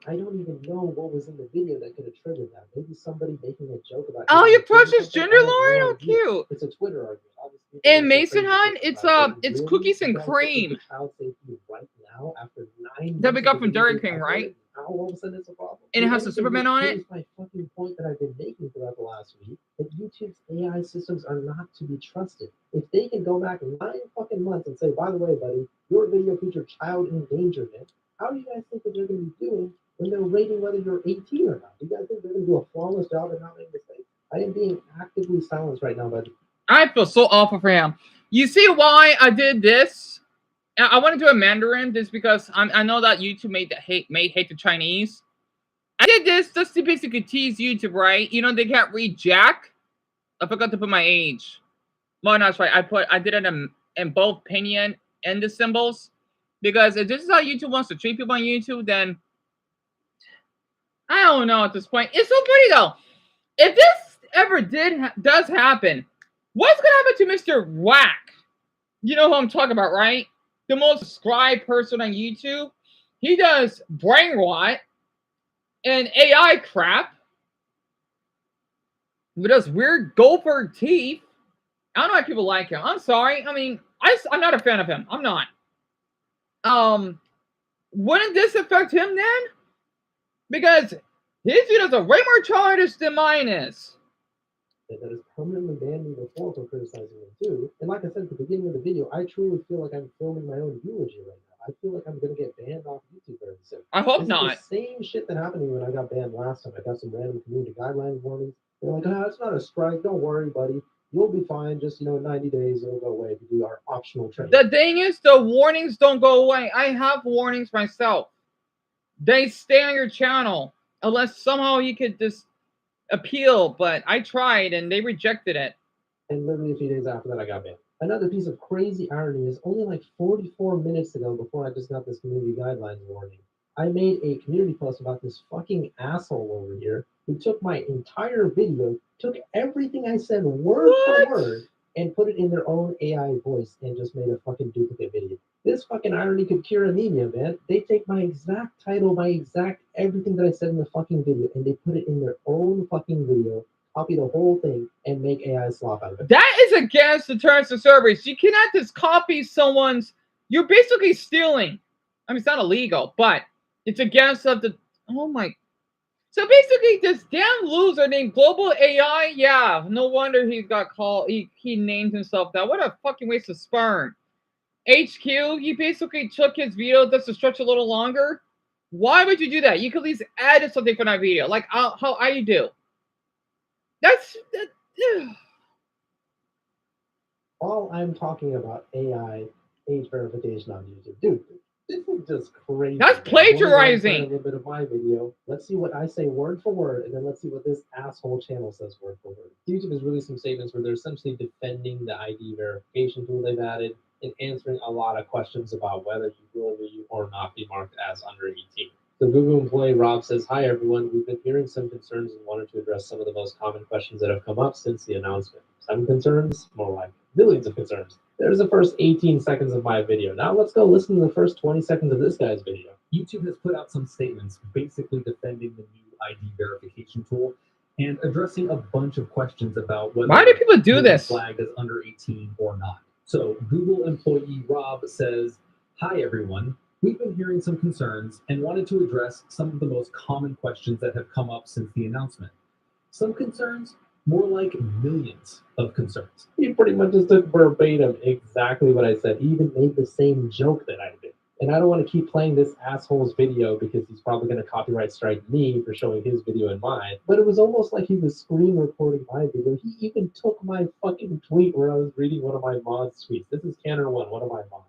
I don't even know what was in the video that could have triggered that. Maybe somebody making a joke about. Oh, you precious gender, Lauren? How cute! It's a Twitter argument. Obviously, and Mason Hunt, it's cookies and cream. Child safety right now after 9 that we got from Dairy King, right? all of a sudden it's a problem? And it has a Superman on it? Here's my fucking point that I've been making throughout the last week, that YouTube's AI systems are not to be trusted. If they can go back 9 fucking months and say, by the way, buddy, your video featured child endangerment, how do you guys think that they're going to be doing when they're rating whether you're 18 or not? Do you guys think they're going to do a flawless job and not make mistakes? I am being actively silenced right now by the... I feel so awful for him. You see why I did this? I want to do a Mandarin just because I know that YouTube made hate the Chinese. I did this just to basically tease YouTube, right? You know, they can't read Jack. I forgot to put my age. Well, no, that's right. I did it in both pinyin and the symbols. Because if this is how YouTube wants to treat people on YouTube, then I don't know at this point. It's so funny though. If this ever does happen, what's gonna happen to Mr. Whack? You know who I'm talking about, right? The most subscribed person on YouTube. He does brain rot and AI crap. He does weird Goldberg teeth. I don't know why people like him. I'm sorry. I mean, I'm not a fan of him. I'm not. Wouldn't this affect him then? Because his videos are way more childish than mine is. That has permanently banned me before for criticizing him too. And like I said at the beginning of the video, I truly feel like I'm filming my own eulogy right now. I feel like I'm going to get banned off YouTube very soon. I hope this not. Is the same shit that happened to me when I got banned last time. I got some random community guidelines warnings. They're like, it's not a strike. Don't worry, buddy. You'll be fine. Just, in 90 days, it'll go away if you do our optional training. The thing is, the warnings don't go away. I have warnings myself. They stay on your channel unless somehow you could just appeal, but I tried and they rejected it. And literally a few days after that, I got banned. Another piece of crazy irony is only like 44 minutes ago, before I just got this community guidelines warning, I made a community post about this fucking asshole over here who took my entire video, took everything I said word for word, and put it in their own AI voice and just made a fucking duplicate video. This fucking irony could cure anemia, man. They take my exact title, my exact everything that I said in the fucking video, and they put it in their own fucking video, copy the whole thing, and make AI slop out of it. That is against the terms of service. You cannot just copy someone's... You're basically stealing. I mean, it's not illegal, but it's against the... Oh my... So basically, this damn loser named Global AI, yeah, no wonder he got called... He named himself that. What a fucking waste of sperm. HQ, you basically took his video just to stretch a little longer. Why would you do that? You could at least add something for that video, like how I do. That's While I'm talking about AI age verification on YouTube, dude, this is just crazy. That's plagiarizing. A little bit of my video. Let's see what I say word for word, and then let's see what this asshole channel says word for word. YouTube has released some statements where they're essentially defending the ID verification tool they've added and answering a lot of questions about whether you will be or not be marked as under 18. The Google employee Rob says, "Hi everyone, we've been hearing some concerns and wanted to address some of the most common questions that have come up since the announcement. Some concerns, more like millions of concerns. There's the first 18 seconds of my video. Now let's go listen to the first 20 seconds of this guy's video." YouTube has put out some statements basically defending the new ID verification tool and addressing a bunch of questions about whether why do people do this? Flagged as under 18 or not. So Google employee Rob says, "Hi everyone. We've been hearing some concerns and wanted to address some of the most common questions that have come up since the announcement. Some concerns, more like millions of concerns." He pretty much just took verbatim exactly what I said. He even made the same joke that I did. And I don't want to keep playing this asshole's video because he's probably going to copyright strike me for showing his video and mine. But it was almost like he was screen recording my video. He even took my fucking tweet where I was reading one of my mods' tweets. This is Canner1, one of my mods.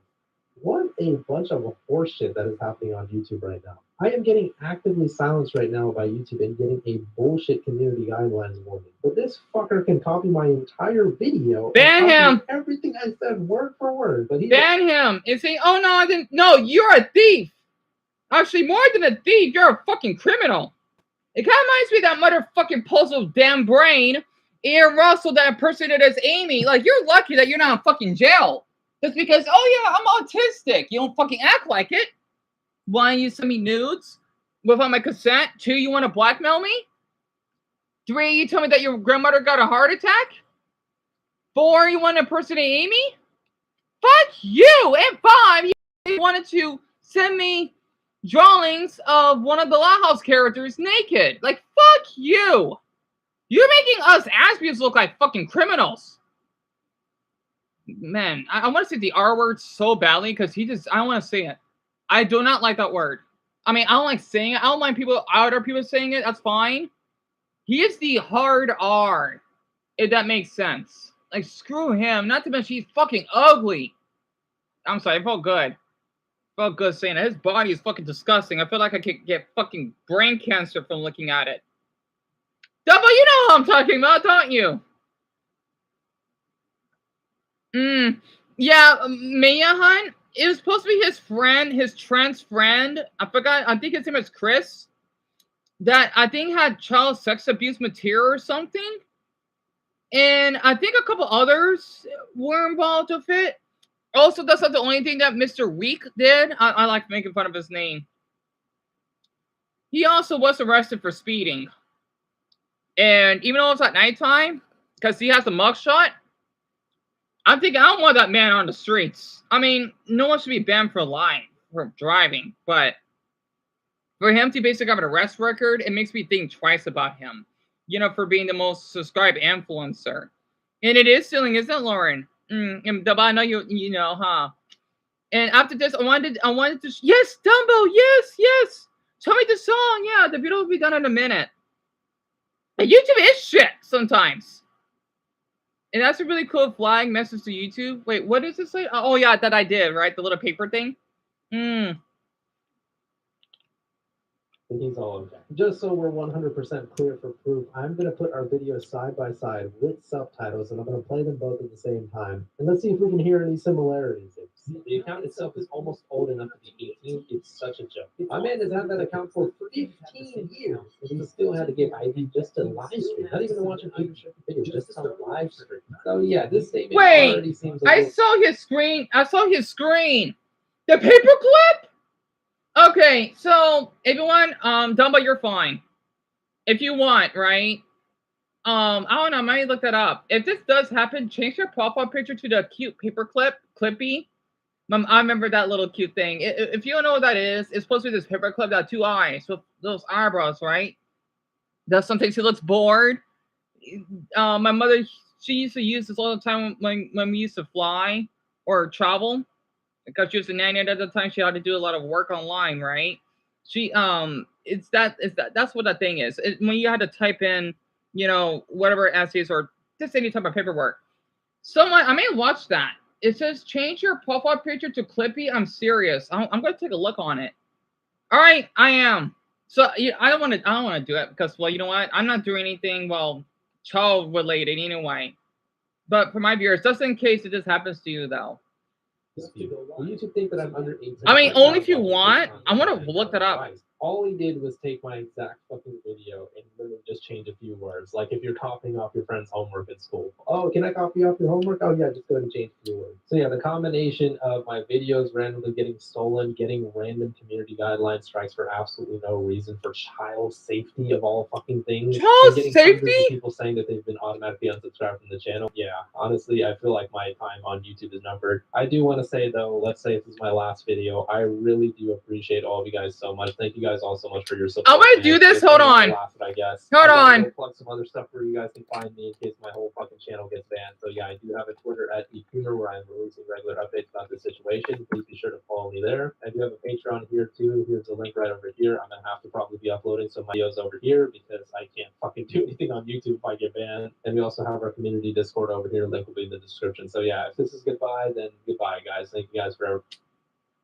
What a bunch of horseshit that is happening on YouTube right now. I am getting actively silenced right now by YouTube and getting a bullshit community guidelines warning. But this fucker can copy my entire video. Ban him. Everything I said word for word. But he ban him and say, "Oh no, I didn't." No, you're a thief. Actually, more than a thief, you're a fucking criminal. It kind of reminds me of that motherfucking puzzle damn brain, Ian Russell, that impersonated as Amy. Like, you're lucky that you're not in fucking jail. Just because, oh yeah, I'm autistic. You don't fucking act like it. 1, you send me nudes without my consent. 2, you want to blackmail me. 3, you tell me that your grandmother got a heart attack. 4, you want to impersonate Amy. Fuck you. And 5, you wanted to send me drawings of one of the Lighthouse characters naked. Like, fuck you. You're making us Aspians look like fucking criminals. Man, I want to say the R word so badly because I don't want to say it. I do not like that word. I mean, I don't like saying it. I don't mind other people saying it. That's fine. He is the hard R, if that makes sense. Like, screw him. Not to mention, he's fucking ugly. I'm sorry, it felt good. Felt good saying it. His body is fucking disgusting. I feel like I could get fucking brain cancer from looking at it. Dumbo, you know what I'm talking about, don't you? Yeah, Mia Hun. It was supposed to be his friend, his trans friend. I forgot. I think his name is Chris. That I think had child sex abuse material or something. And I think a couple others were involved with it. Also, that's not the only thing that Mr. Week did. I like making fun of his name. He also was arrested for speeding. And even though it's at nighttime, because he has a mugshot, I'm thinking, I don't want that man on the streets. I mean, no one should be banned for driving, but for him to basically have an arrest record, it makes me think twice about him. You know, for being the most subscribed influencer. And it is stealing, isn't it, Lauren? I know you know, huh? And after this, I wanted to, yes, Dumbo, yes. Tell me the song, yeah, the video will be done in a minute. And YouTube is shit sometimes. And that's a really cool flag message to YouTube. Wait, what does it say? Oh, yeah, that I did, right? The little paper thing. He's all okay. Just so we're 100% clear for proof, I'm going to put our videos side by side with subtitles, and I'm going to play them both at the same time. And let's see if we can hear any similarities. The account itself is almost old enough to be 18. It's such a joke. My man has had that account for 15 years, and he still had to get ID just to live stream. Not even to watch an ownership video, just to live stream. So yeah, this statement already seems. I saw his screen. The paperclip. Okay, so everyone, Dumbo, you're fine. If you want, right? I don't know, I might look that up. If this does happen, change your profile picture to the cute paperclip, Clippy. I remember that little cute thing. If you don't know what that is, it's supposed to be this paperclip that 2 eyes with those eyebrows, right? That sometimes he looks bored. My mother, she used to use this all the time when we used to fly or travel. Because she was a nanny at the time, she had to do a lot of work online, right? She that's what that thing is. When you had to type in, you know, whatever essays or just any type of paperwork. I may watch that. It says change your profile picture to Clippy. I'm serious. I'm going to take a look on it. All right, I am. So I don't want to do it because, well, you know what? I'm not doing anything child related anyway. But for my viewers, just in case it just happens to you though. YouTube think that I'm under 18. I mean, only if you want. I want to look that up. All he did was take my exact fucking video and literally just change a few words. Like if you're copying off your friend's homework at school. Oh, can I copy off your homework? Oh yeah, just go ahead and change a few words. So yeah, the combination of my videos randomly getting stolen, getting random community guideline strikes for absolutely no reason, for child safety of all fucking things. Child safety? People saying that they've been automatically unsubscribed from the channel. Yeah, honestly, I feel like my time on YouTube is numbered. I do want to say though, let's say this is my last video. I really do appreciate all of you guys so much. Thank you guys all so much for your support. I'm gonna do this. Hold on. I guess. Hold on. Plug some other stuff where you guys can find me in case my whole fucking channel gets banned. So yeah, I do have a Twitter at @ePumer where I'm releasing regular updates about the situation. Please be sure to follow me there. I do have a Patreon here too. Here's the link right over here. I'm gonna have to probably be uploading some videos over here because I can't fucking do anything on YouTube if I get banned. And we also have our community Discord over here. Link will be in the description. So yeah, if this is goodbye, then goodbye, guys. Thank you guys for.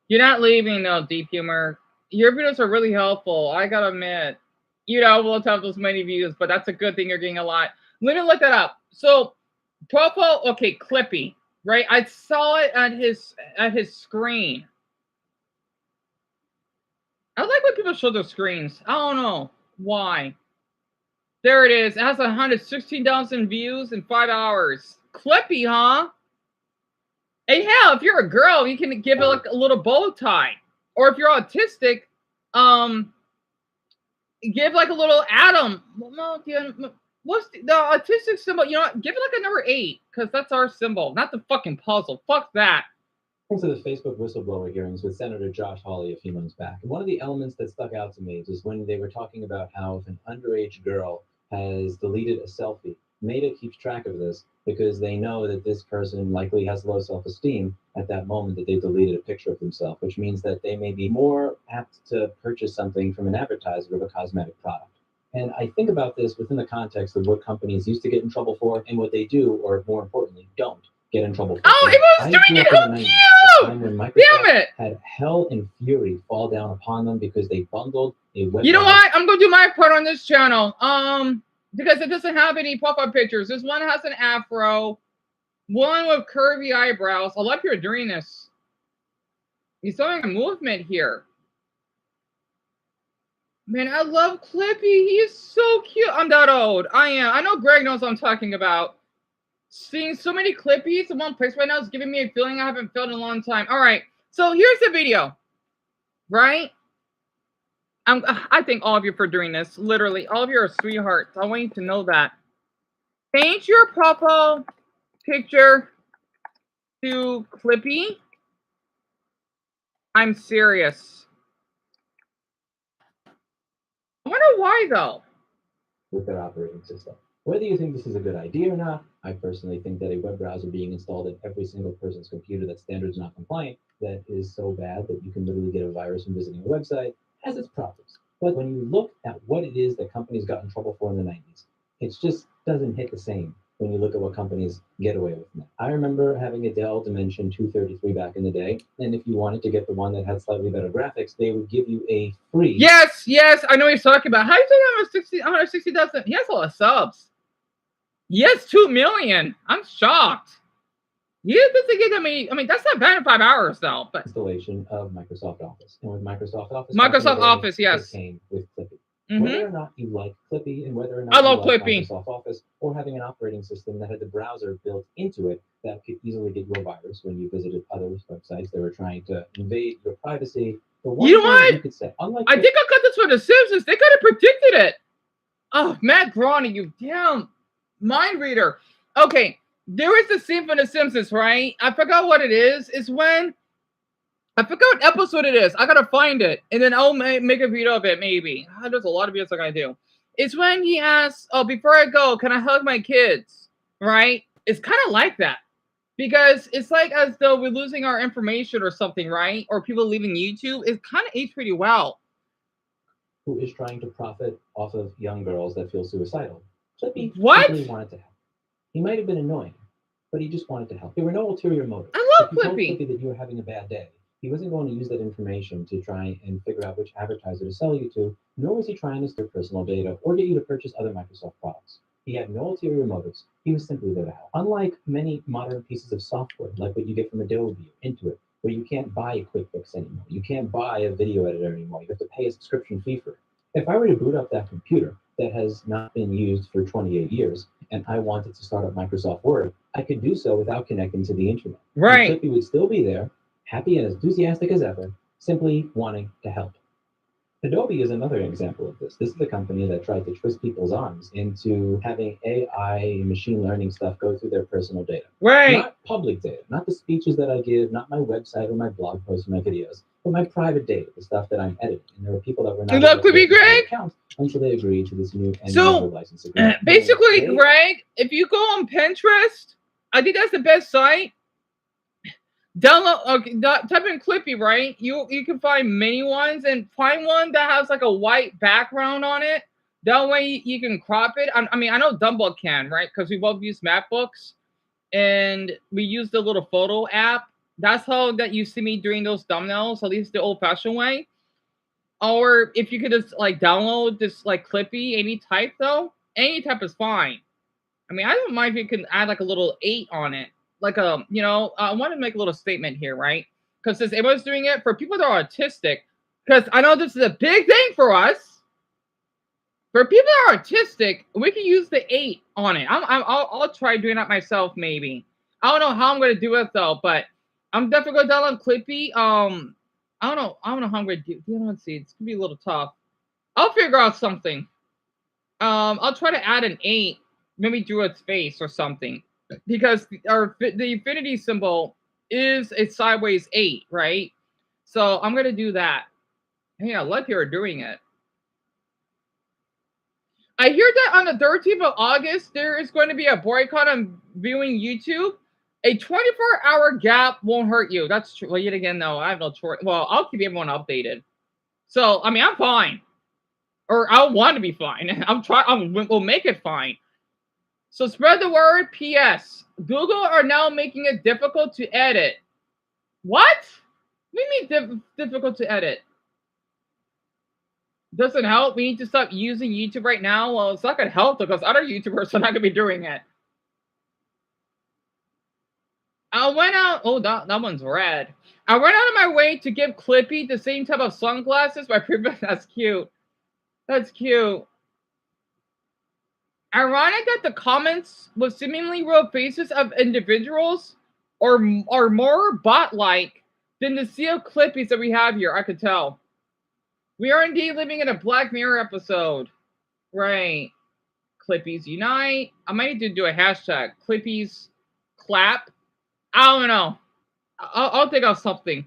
You're not leaving though, Deep Humor. Your videos are really helpful. I gotta admit, you know, we'll have those many views, but that's a good thing. You're getting a lot. Let me look that up. So, profile, okay, Clippy, right? I saw it at his screen. I like when people show their screens. I don't know why. There it is. It has 116,000 views in 5 hours. Clippy, huh? Hey, hell, if you're a girl, you can give it like a little bow tie. Or if you're autistic, give like a little atom. What's the autistic symbol? You know what? Give it like a number 8, because that's our symbol, not the fucking puzzle. Fuck that. To the Facebook whistleblower hearings with Senator Josh Hawley a few months back. And one of the elements that stuck out to me was when they were talking about how if an underage girl has deleted a selfie, Meta keeps track of this because they know that this person likely has low self-esteem at that moment that they deleted a picture of themselves, which means that they may be more apt to purchase something from an advertiser of a cosmetic product. And I think about this within the context of what companies used to get in trouble for and what they do, or more importantly, don't get in trouble for. Oh, it was doing it. How cute! Time when Microsoft Damn it! had hell and fury fall down upon them because they bundled a web. You know what? I'm gonna do my part on this channel. Because it doesn't have any pop-up pictures. This one has an afro, one with curvy eyebrows. I love you're doing this. He's showing a movement here. Man, I love Clippy. He is so cute. I'm that old. I am. I know Greg knows what I'm talking about. Seeing so many Clippies in one place right now is giving me a feeling I haven't felt in a long time. All right, so here's the video, right? I thank all of you for doing this. Literally, all of you are sweethearts. I want you to know that. Change your profile picture to Clippy. I'm serious. I wonder why, though. With their operating system. Whether you think this is a good idea or not, I personally think that a web browser being installed in every single person's computer that standards not compliant, that is so bad that you can literally get a virus from visiting a website, has its problems. But when you look at what it is that companies got in trouble for in the 90s, it just doesn't hit the same when you look at what companies get away with now. I remember having a Dell Dimension 233 back in the day, and if you wanted to get the one that had slightly better graphics, they would give you a free... Yes, I know what he's talking about. How do you think 160,000? He has a lot of subs. Yes, 2 million. I'm shocked. Yeah, I mean, that's not bad in 5 hours, though. But installation of Microsoft Office, and with Microsoft Office, yes, it came with Clippy. Mm-hmm. Whether or not you like Clippy, and whether or not I love you like Clippy. Microsoft Office, or having an operating system that had the browser built into it that could easily get you a virus when you visited other websites that were trying to invade your privacy. The one you know what? You could say, unlike I think I got this for The Simpsons. They could have predicted it. Oh, Matt Groening, you damn mind reader. Okay, there is a scene from The Simpsons, right? I forgot what it is. It's when I forgot what episode it is. I gotta find it, and then I'll make a video of it. Maybe there's a lot of videos I gotta do. It's when he asks, "Oh, before I go, can I hug my kids?" Right? It's kind of like that because it's like as though we're losing our information or something, right? Or people leaving YouTube. It kind of aged pretty well. Who is trying to profit off of young girls that feel suicidal? Clippy simply wanted to help. He might have been annoying, but he just wanted to help. There were no ulterior motives. I love If you told Clippy Clippy that you were having a bad day, he wasn't going to use that information to try and figure out which advertiser to sell you to, nor was he trying to steal personal data or get you to purchase other Microsoft products. He had no ulterior motives. He was simply there to help. Unlike many modern pieces of software, like what you get from Adobe or Intuit, where you can't buy QuickBooks anymore, you can't buy a video editor anymore, you have to pay a subscription fee for it. If I were to boot up that computer that has not been used for 28 years, and I wanted to start up Microsoft Word, I could do so without connecting to the internet. Right. And Clippy would still be there, happy and as enthusiastic as ever, simply wanting to help. Adobe is another example of this. This is a company that tried to twist people's arms into having AI machine learning stuff go through their personal data. Right. Not public data, not the speeches that I give, not my website or my blog posts or my videos, but my private data, the stuff that I'm editing. And there were people that were not able to get their accounts until they agreed to this new end user license agreement. Basically, Greg, if you go on Pinterest, I think that's the best site. Download, okay, type in Clippy, right? You can find many ones and find one that has like a white background on it. That way you can crop it. I mean, I know Dumbo can, right? Because we both use MacBooks and we use the little photo app. That's how that you see me doing those thumbnails, at least the old-fashioned way. Or if you could just like download this like Clippy, any type though, any type is fine. I mean, I don't mind if you can add like a little 8 on it. Like I want to make a little statement here, right? Because since everyone's doing it for people that are autistic, because I know this is a big thing for us. For people that are autistic, we can use the 8 on it. I'll try doing that myself, maybe. I don't know how I'm gonna do it though, but I'm definitely gonna download Clippy. I don't know how I'm gonna do. Let's see, it's gonna be a little tough. I'll figure out something. I'll try to add an 8, maybe do its face or something. Because the infinity symbol is a sideways 8, right? So I'm gonna do that. Hey, I love you are doing it. I hear that on the 13th of August, there is going to be a boycott on viewing YouTube. A 24-hour gap won't hurt you. That's true. Well, yet again, though, I have no choice. Well, I'll keep everyone updated. So, I mean, I'm fine. Or I want to be fine. We'll make it fine. So spread the word. P.S. Google are now making it difficult to edit. What? What do you mean difficult to edit? Doesn't help. We need to stop using YouTube right now. Well, it's not going to help because other YouTubers are not going to be doing it. I went out. Oh, that one's red. I went out of my way to give Clippy the same type of sunglasses. That's cute. That's cute. Ironic that the comments with seemingly real faces of individuals are more bot-like than the seal Clippies that we have here. I could tell. We are indeed living in a Black Mirror episode. Right. Clippies unite. I might need to do a hashtag. Clippies clap. I don't know. I'll think of something.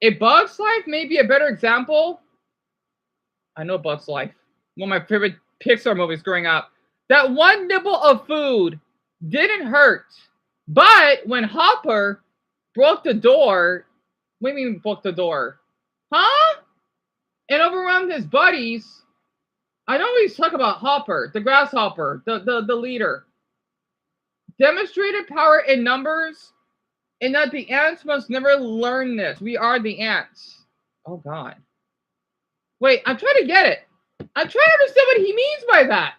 A Bug's Life may be a better example. I know Bug's Life. One of my favorite Pixar movies growing up. That one nibble of food didn't hurt. But when Hopper broke the door, what do you mean broke the door? Huh? And overwhelmed his buddies. I don't always talk about Hopper, the grasshopper, the leader. Demonstrated power in numbers, and that the ants must never learn this. We are the ants. Oh, God. Wait, I'm trying to get it. I'm trying to understand what he means by that.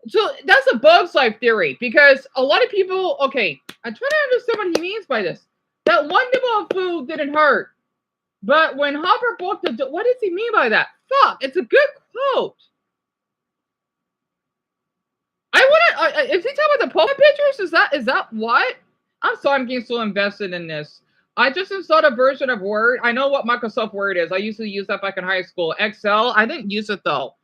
So that's a Bug's Life theory, because a lot of people, okay, I'm trying to understand what he means by this. That one nibble of food didn't hurt. But when Hopper broke the door, what does he mean by that? Fuck, it's a good quote. I want to, is he talking about the Pokemon pictures? Is that what? I'm sorry, I'm getting so invested in this. I just installed a version of Word. I know what Microsoft Word is. I used to use that back in high school. Excel, I didn't use it though.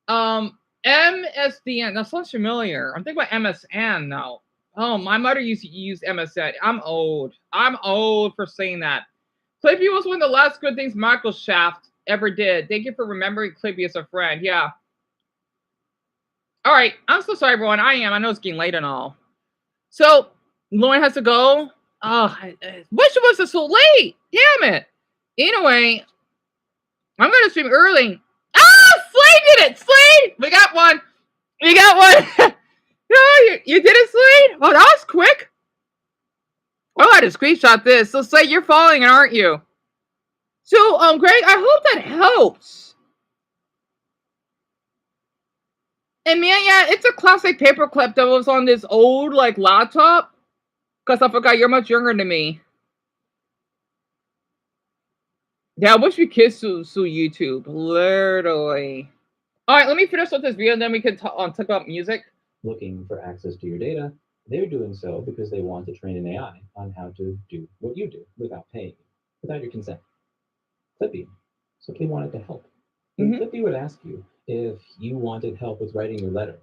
MSDN, that sounds familiar. I'm thinking about MSN now. Oh, my mother used to use MSN. I'm old. I'm old for saying that. Clippy was one of the last good things Michael Shaft ever did. Thank you for remembering Clippy as a friend. Yeah. All right. I'm so sorry, everyone. I know it's getting late and all. So, Lauren has to go. Oh, I wish it wasn't so late. Damn it. Anyway, I'm going to stream early. Ah, Slade did it. Slade, we got one. We got one. No, you did it, Slade? Oh, that was quick. Oh, I had to screenshot this. So, Slade, you're following, aren't you? So, Greg, I hope that helps. And man, yeah, it's a classic paperclip that was on this old, like, laptop. Because I forgot you're much younger than me. Yeah, I wish we could sue YouTube. Literally. All right, let me finish with this video, and then we can talk about music. Looking for access to your data, they're doing so because they want to train an AI on how to do what you do without paying you, without your consent. Clippy simply wanted to help. When Clippy would ask you if you wanted help with writing your letter,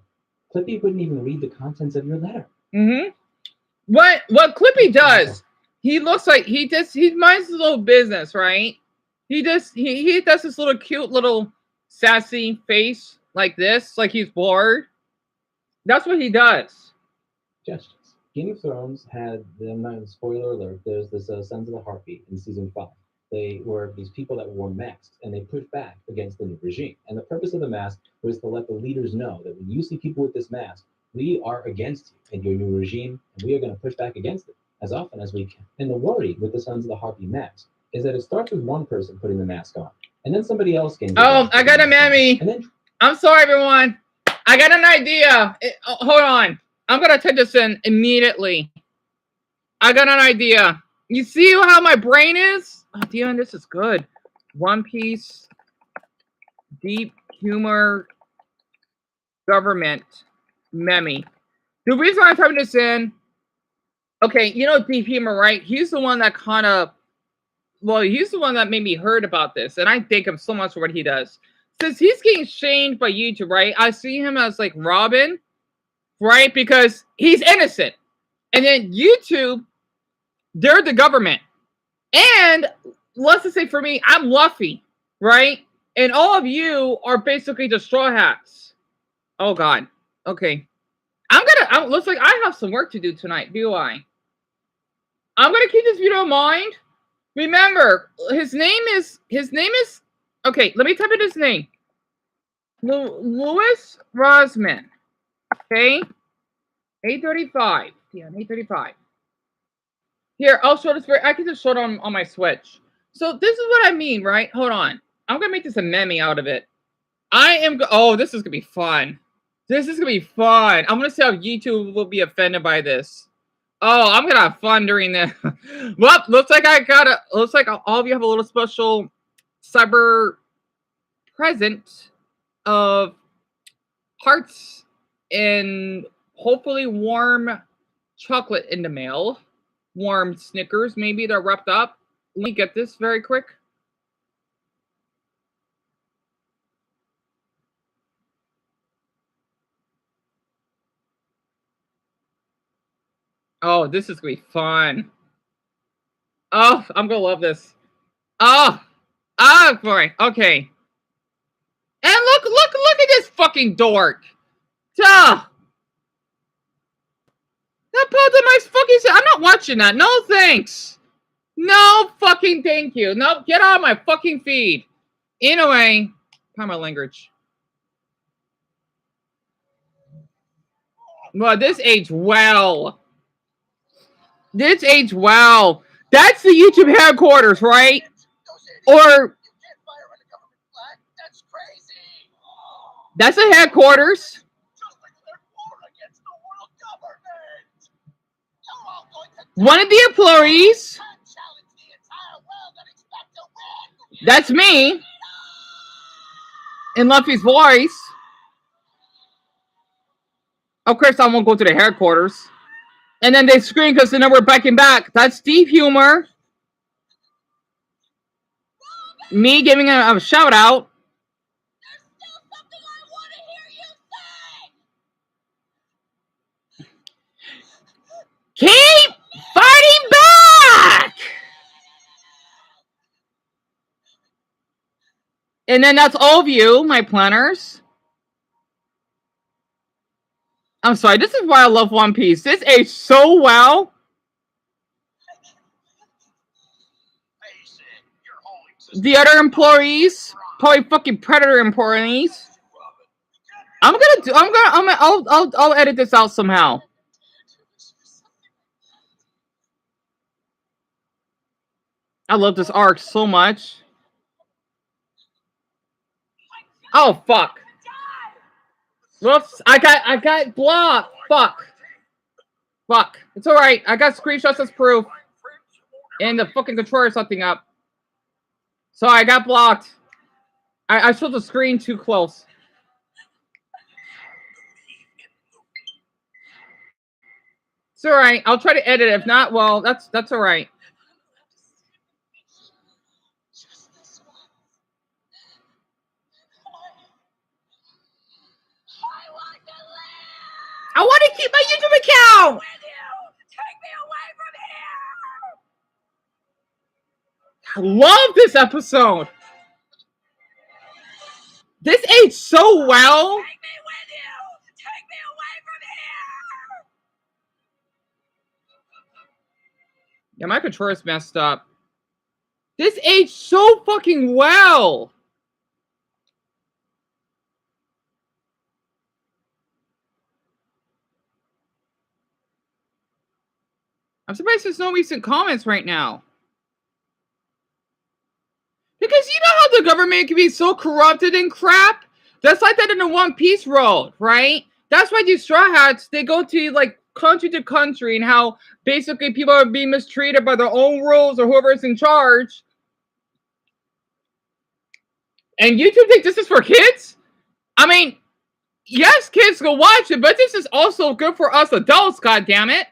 Clippy wouldn't even read the contents of your letter. What Clippy does, he looks like he minds his little business, right? He does this little cute little sassy face like this, like he's bored. That's what he does. Suggestions. Game of Thrones had spoiler alert. There's this Sons of the Heartbeat in season 5. They were these people that wore masks, and they pushed back against the new regime. And the purpose of the mask was to let the leaders know that when you see people with this mask, we are against you and your new regime, and we are going to push back against it as often as we can. And the worry with the Sons of the Heartbeat mask is that it starts with one person putting the mask on, and then somebody else can. Oh, I got a mammy. I'm sorry, everyone. I got an idea. Hold on. I'm going to take this in immediately. I got an idea. You see how my brain is? Oh, Dion, this is good. One Piece, deep humor, government, meme. The reason I'm typing this in, okay, you know deep humor, right? He's the one that he's the one that made me heard about this, and I thank him so much for what he does. Since he's getting shamed by YouTube, right? I see him as like Robin, right? Because he's innocent. And then YouTube They're the government. And let's just say for me, I'm Luffy, right? And all of you are basically the Straw Hats. Oh God. Okay. Looks like I have some work to do tonight, do I? I'm gonna keep this video in mind. Remember, his name is, okay, let me type in his name. Louis Rosman. Okay? 835. Yeah, 835. Here, I'll show this I can just show it on my Switch. So this is what I mean, right? Hold on. I'm gonna make this a meme out of it. Oh, this is gonna be fun. This is gonna be fun. I'm gonna see how YouTube will be offended by this. Oh, I'm gonna have fun during this. Well, looks like all of you have a little special cyber present of hearts and hopefully warm chocolate in the mail. Warm Snickers, maybe they're wrapped up. Let me get this very quick. Oh, this is gonna be fun. Oh, I'm gonna love this. Oh boy. Okay. And look at this fucking dork. Duh. That pulled in my fucking. I'm not watching that. No thanks. No fucking thank you. No, get out of my fucking feed. Anyway, find my language. Well, this aged well. This aged well. That's the YouTube headquarters, right? Or that's the headquarters. One of the employees. That's me. In Luffy's voice. Of course, I won't go to the headquarters. And then they scream because they know we're backing back. That's Steve Humor. Me giving a shout out. Keep fighting back! And then that's all of you, my planners. I'm sorry, this is why I love One Piece. This aged so well. The other employees, probably fucking Predator employees. I'll edit this out somehow. I love this arc so much. Oh fuck. Whoops, I got blocked. Fuck. It's alright. I got screenshots as proof. And the fucking controller something up. So I got blocked. I showed the screen too close. It's alright. I'll try to edit it. If not, well, that's alright. I want to keep my YouTube account. I love this episode. This aged so well. Take me with you. Take me away from here. Yeah, my controller's messed up. This aged so fucking well. I'm surprised there's no recent comments right now. Because you know how the government can be so corrupted and crap? That's like that in the One Piece road, right? That's why these Straw Hats, they go to like country to country and how basically people are being mistreated by their own rules or whoever's in charge. And YouTube think this is for kids? I mean, yes, kids go watch it, but this is also good for us adults, goddammit.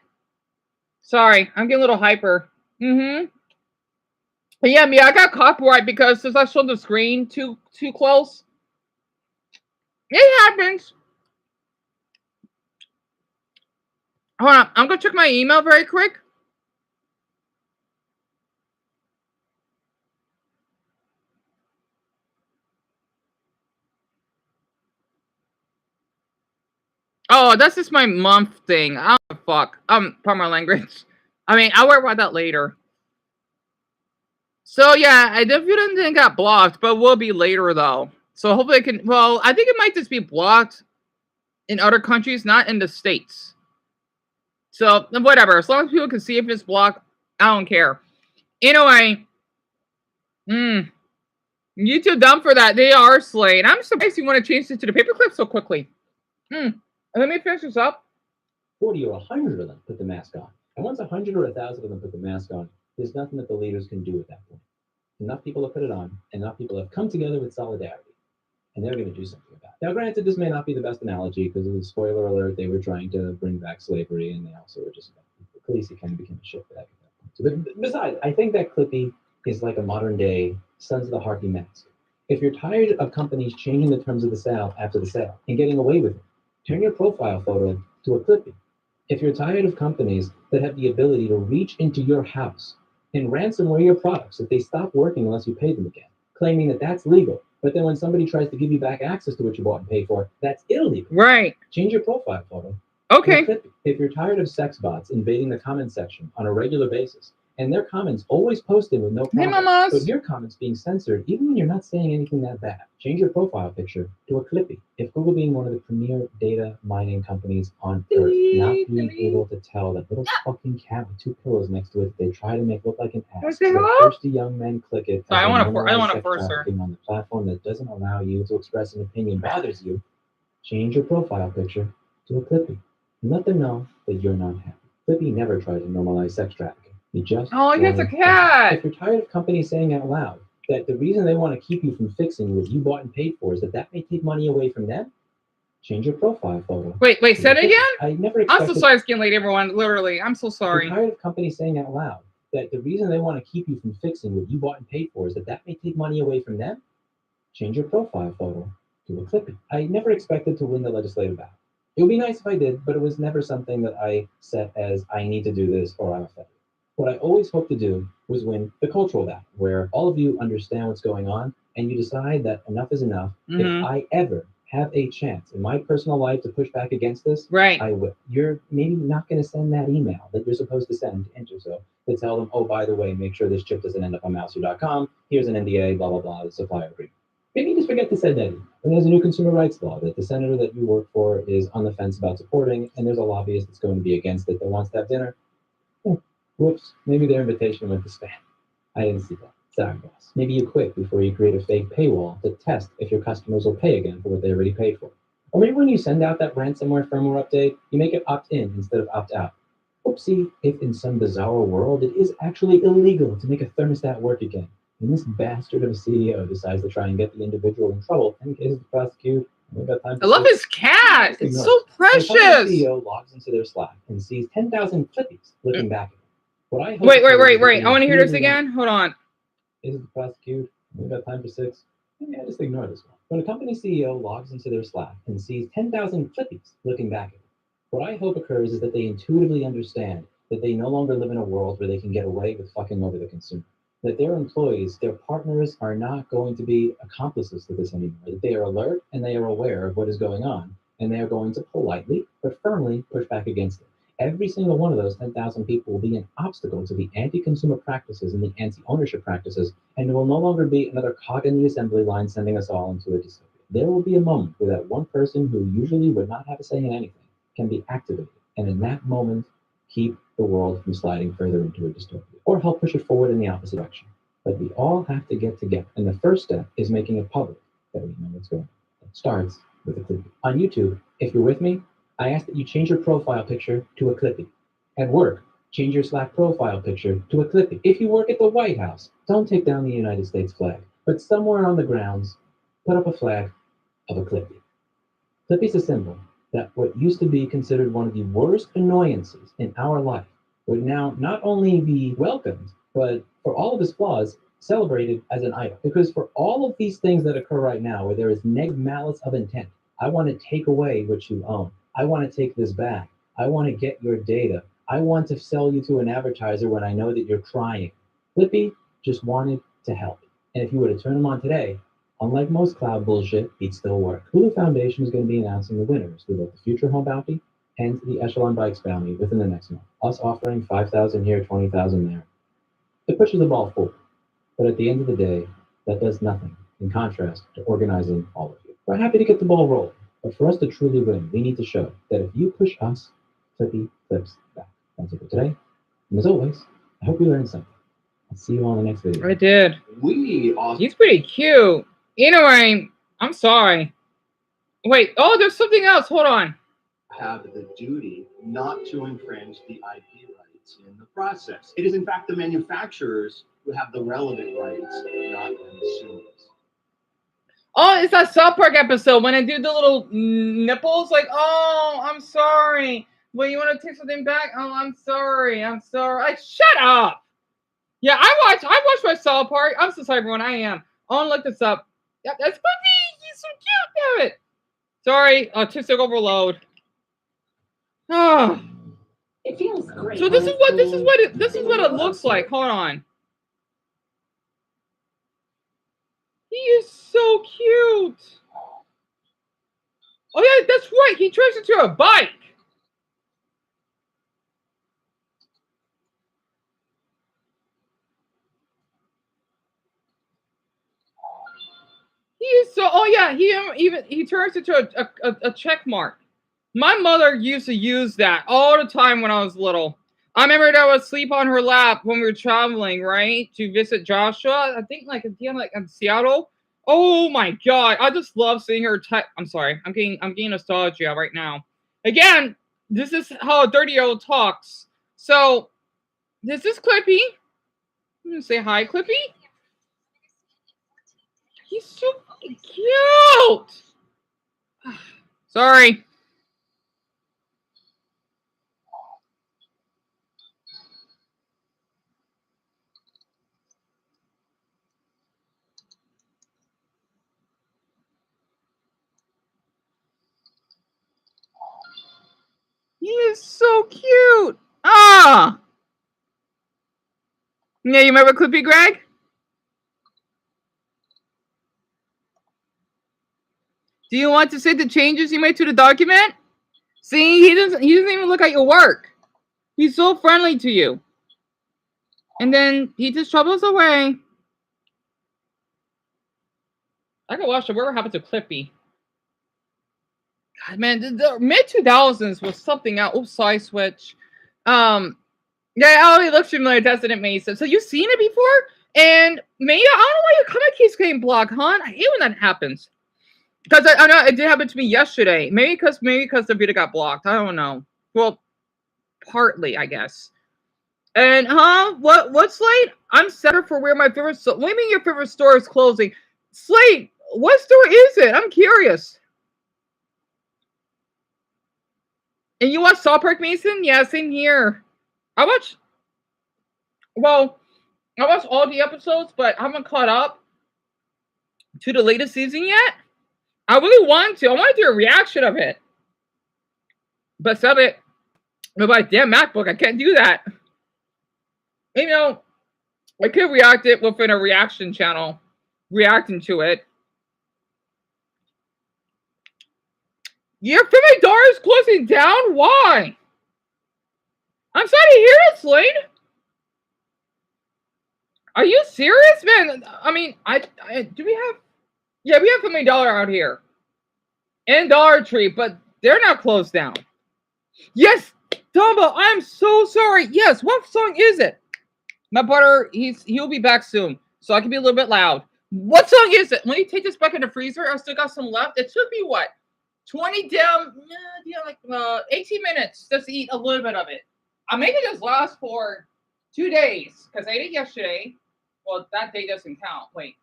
Sorry, I'm getting a little hyper. But yeah, I got copyright because since I showed the screen too close. It happens. Hold on, I'm gonna check my email very quick. Oh, that's just my month thing. I don't give a fuck. Pardon my language. I mean, I'll worry about that later. So yeah, I definitely didn't got blocked, but will be later though. So hopefully I can. Well, I think it might just be blocked in other countries, not in the States. So whatever. As long as people can see if it's blocked, I don't care. Anyway, YouTube dumb for that. They are slaying. I'm surprised you want to change it to the paperclip so quickly. Let me finish this up. 40 or 100 of them put the mask on. And once 100 or 1,000 of them put the mask on, there's nothing that the leaders can do at that point. Enough people have put it on, enough people have come together with solidarity, and they're going to do something about it. Now, granted, this may not be the best analogy because of the spoiler alert, they were trying to bring back slavery, and they also were just, Khaleesi kind of became a shitbag at that point. But besides, I think that Clippy is like a modern day Sons of the Harpy mask. If you're tired of companies changing the terms of the sale after the sale and getting away with it, turn your profile photo to a Clippy. If you're tired of companies that have the ability to reach into your house and ransomware your products if they stop working unless you pay them again, claiming that that's legal, but then when somebody tries to give you back access to what you bought and paid for, that's illegal. Right. Change your profile photo. Okay. If you're tired of sex bots invading the comment section on a regular basis, and their comments always posted with no problem, but your comments being censored even when you're not saying anything that bad, change your profile picture to a Clippy. If Google, being one of the premier data mining companies on earth, not being able to tell that little fucking cat with 2 pillows next to it they try to make look like an ass, so thirsty young men click it I want to sex force her trafficking on the platform that doesn't allow you to express an opinion bothers you, change your profile picture to a Clippy. And let them know that you're not happy. Clippy never tries to normalize sex trafficking. You just it's a cat. If you're tired of companies saying out loud that the reason they want to keep you from fixing what you bought and paid for is that may take money away from them, change your profile photo. Wait, say it again? I'm so sorry, skin lady, everyone. Literally, I'm so sorry. If you're tired of companies saying out loud that the reason they want to keep you from fixing what you bought and paid for is that may take money away from them, change your profile photo to a Clippy. I never expected to win the legislative battle. It would be nice if I did, but it was never something that I set as I need to do this or I'm offended. What I always hoped to do was win the cultural battle, where all of you understand what's going on and you decide that enough is enough. If I ever have a chance in my personal life to push back against this, I will. You're maybe not going to send that email that you're supposed to send to Interso to tell them, oh, by the way, make sure this chip doesn't end up on Mouser.com. Here's an NDA, blah, blah, blah, the supplier agreement. Maybe you just forget to send that email. And there's a new consumer rights law that the senator that you work for is on the fence about supporting, and there's a lobbyist that's going to be against it that wants to have dinner. Whoops, maybe their invitation went to spam. I didn't see that. Sorry, boss. Maybe you quit before you create a fake paywall to test if your customers will pay again for what they already paid for. Or maybe when you send out that ransomware firmware update, you make it opt-in instead of opt-out. Oopsie, if in some bizarre world it is actually illegal to make a thermostat work again, and this bastard of a CEO decides to try and get the individual in trouble in case to prosecute. I love his cat. It's so precious. The CEO logs into their Slack and sees 10,000 Clippies looking back at him. Wait. I want to hear this again. Hold on. Is it to prosecute? We've got time for 6. Yeah, just ignore this one. When a company CEO logs into their Slack and sees 10,000 Clippies looking back at him, what I hope occurs is that they intuitively understand that they no longer live in a world where they can get away with fucking over the consumer. That their employees, their partners are not going to be accomplices to this anymore. That they are alert and they are aware of what is going on, and they are going to politely but firmly push back against it. Every single one of those 10,000 people will be an obstacle to the anti-consumer practices and the anti-ownership practices, and it will no longer be another cog in the assembly line sending us all into a dystopia. There will be a moment where that one person who usually would not have a say in anything can be activated, and in that moment, keep the world from sliding further into a dystopia, or help push it forward in the opposite direction. But we all have to get together, and the first step is making it public that we know what's going on. It starts with a Clippy. On YouTube, if you're with me, I ask that you change your profile picture to a Clippy. At work, change your Slack profile picture to a Clippy. If you work at the White House, don't take down the United States flag, but somewhere on the grounds, put up a flag of a Clippy. Clippy's a symbol that what used to be considered one of the worst annoyances in our life would now not only be welcomed, but for all of its flaws, celebrated as an idol. Because for all of these things that occur right now, where there is negative malice of intent, I want to take away what you own. I want to take this back. I want to get your data. I want to sell you to an advertiser when I know that you're crying. Clippy just wanted to help. And if you were to turn them on today, Unlike most cloud bullshit, he'd still work. Hulu Foundation is going to be announcing the winners for both the Future Home Bounty and the Echelon Bikes Bounty within the next month. Us offering 5,000 here, 20,000 there. It pushes the ball forward, but at the end of the day, that does nothing in contrast to organizing all of you. We're happy to get the ball rolling, but for us to truly win, we need to show that if you push us, Clippy flips back. That's it for today. And as always, I hope you learned something. I'll see you all in the next video. I did. He's pretty cute. Anyway, I'm sorry. Wait, oh, there's something else. Hold on. Have the duty not to infringe the IP rights in the process. It is, in fact, the manufacturers who have the relevant rights, not the consumers. Oh, it's that South Park episode when I do the little nipples. Like, oh, I'm sorry. Well, you want to take something back? Oh, I'm sorry. I'm sorry. Like, shut up. Yeah, I watch my South Park. I'm so sorry, everyone. I am. I want to look this up. Yep, that's Puppy. He's so cute. Damn it. Sorry. Autistic overload. Oh. It feels great. So this is what it looks like. Hold on. He is so cute. Oh yeah, that's right. He turns into a bike. He is so. Oh yeah, he turns into a check mark. My mother used to use that all the time when I was little. I remember that I would sleep on her lap when we were traveling, right, to visit Joshua. I think like in Seattle. Oh my god, I just love seeing her. I'm sorry, I'm getting nostalgia right now. Again, this is how a 30-year-old talks. So, this is Clippy. I'm gonna say hi, Clippy. He's so cute. Sorry. He is so cute. Ah. Yeah, you remember Clippy, Greg? Do you want to see the changes you made to the document? See, he doesn't even look at your work. He's so friendly to you. And then he just troubles away. I could watch whatever happened to Clippy. God, man, the mid 2000s was something else. Oh, side switch. Yeah, oh, it looks familiar. That's it, Mason. So you've seen it before? And Maya, I don't know why your comment keeps getting blocked, hon. I hate when that happens. Because I know it did happen to me yesterday. Maybe because the video got blocked. I don't know. Well, partly, I guess. And what Slade? I'm set for where my favorite store. What do you mean your favorite store is closing? Slade, what store is it? I'm curious. And you watch South Park, Mason? Yeah, same here. I watched all the episodes, but I haven't caught up to the latest season yet. I really want to. I want to do a reaction of it. But sadly, with my damn MacBook, I can't do that. You know, I could react it within a reaction channel, reacting to it. Your family door is closing down? Why? I'm sorry to hear it, Slade. Are you serious, man? I mean, do we have? Yeah, we have Family Dollar out here, and Dollar Tree, but they're not closed down. Yes, Dumbo, I'm so sorry. Yes, what song is it? My brother, he'll be back soon, so I can be a little bit loud. What song is it? Let me take this back in the freezer. I still got some left. It should be what? 20 down, like 18 minutes just to eat a little bit of it. I'm making this last for 2 days because I ate it yesterday. Well, that day doesn't count. Wait.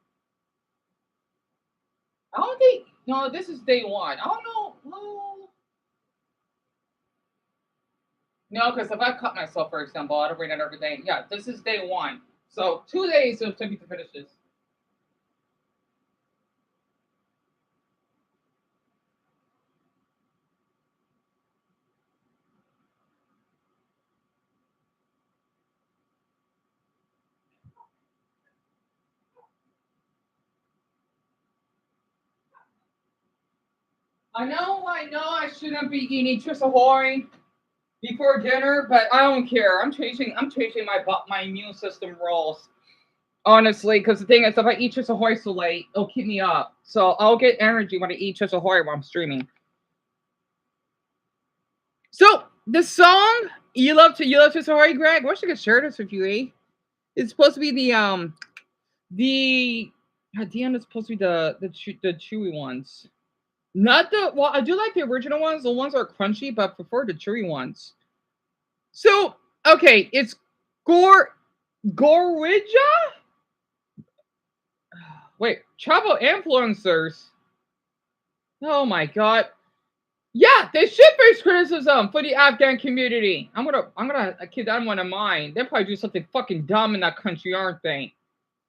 I don't think, no, this is day one. I don't know. No, because if I cut myself, for example, I'd bring it every day. Yeah, this is day one. So 2 days it'll take me to finish this. I know I shouldn't be eating Ahoy before dinner, but I don't care. I'm changing my immune system rules. Honestly, because the thing is, if I eat Ahoy so late, it'll keep me up. So I'll get energy when I eat Ahoy while I'm streaming. So the song you love Ahoy, Greg. I wish I could share this with you, eh? It's supposed to be the at the end it's supposed to be the chewy ones. Not the well, I do like the original ones. The ones that are crunchy, but I prefer the chewy ones. So okay, it's Gorija. Wait, travel influencers. Oh my god. Yeah, they should face criticism for the Afghan community. I'm gonna keep that one in mind. They'll probably do something fucking dumb in that country, aren't they?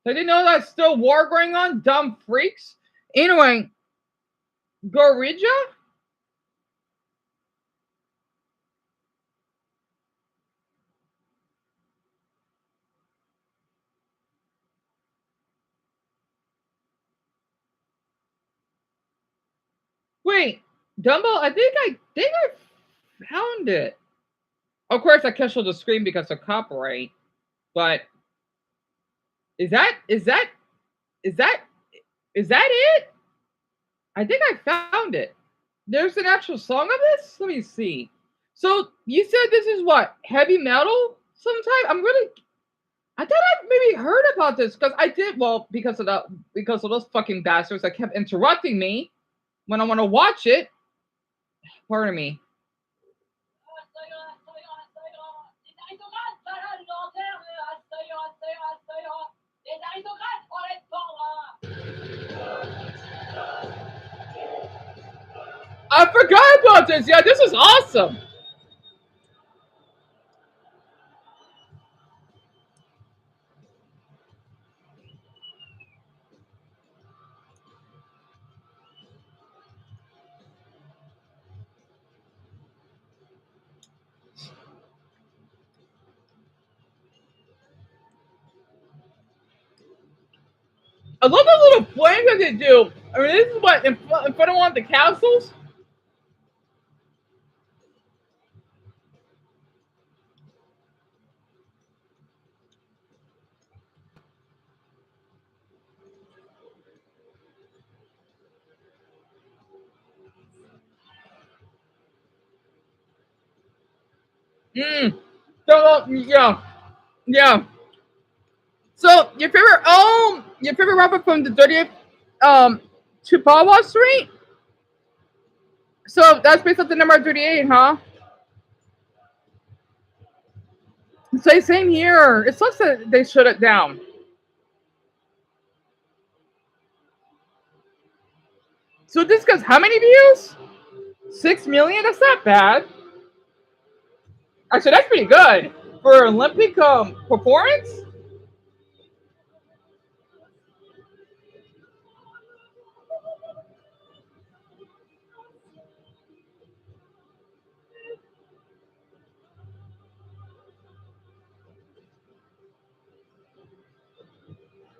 So they know that's still war going on, dumb freaks. Anyway, Gorija? Wait, Dumbo, I think I found it. Of course, I canceled the screen because of copyright. But is that it? I think I found it. There's an actual song of this? Let me see. So you said this is what? Heavy metal? Sometime? I thought I maybe heard about this because I did because of those fucking bastards that kept interrupting me when I want to watch it. Pardon me. I forgot about this. Yeah, this is awesome. I love the little flames that they do. I mean, this is what in front of one of the castles. So yeah. So your favorite rapper from the 30th Chippewa Street. So that's based on the number 38, huh? Same here. It sucks that they shut it down. So this gets how many views? 6 million? That's not bad. Actually, that's pretty good for an Olympic performance.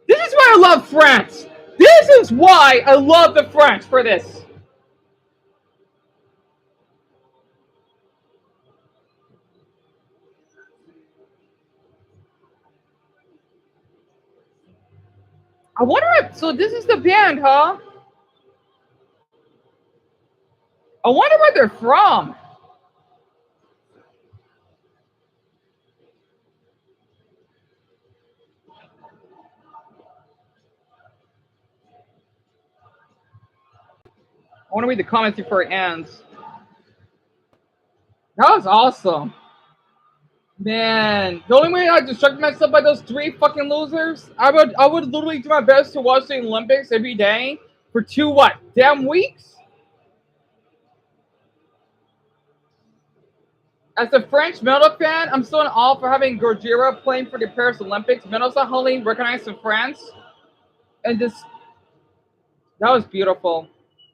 This is why I love France. This is why I love the French for this. I wonder if so. This is the band, huh? I wonder where they're from. I want to read the comments before it ends. That was awesome. Man, the only way I distract myself by those 3 fucking losers, I would literally do my best to watch the Olympics every day for 2 damn weeks? As a French metal fan, I'm still in awe for having Gojira playing for the Paris Olympics. Metal's not only recognized in France, and that was beautiful.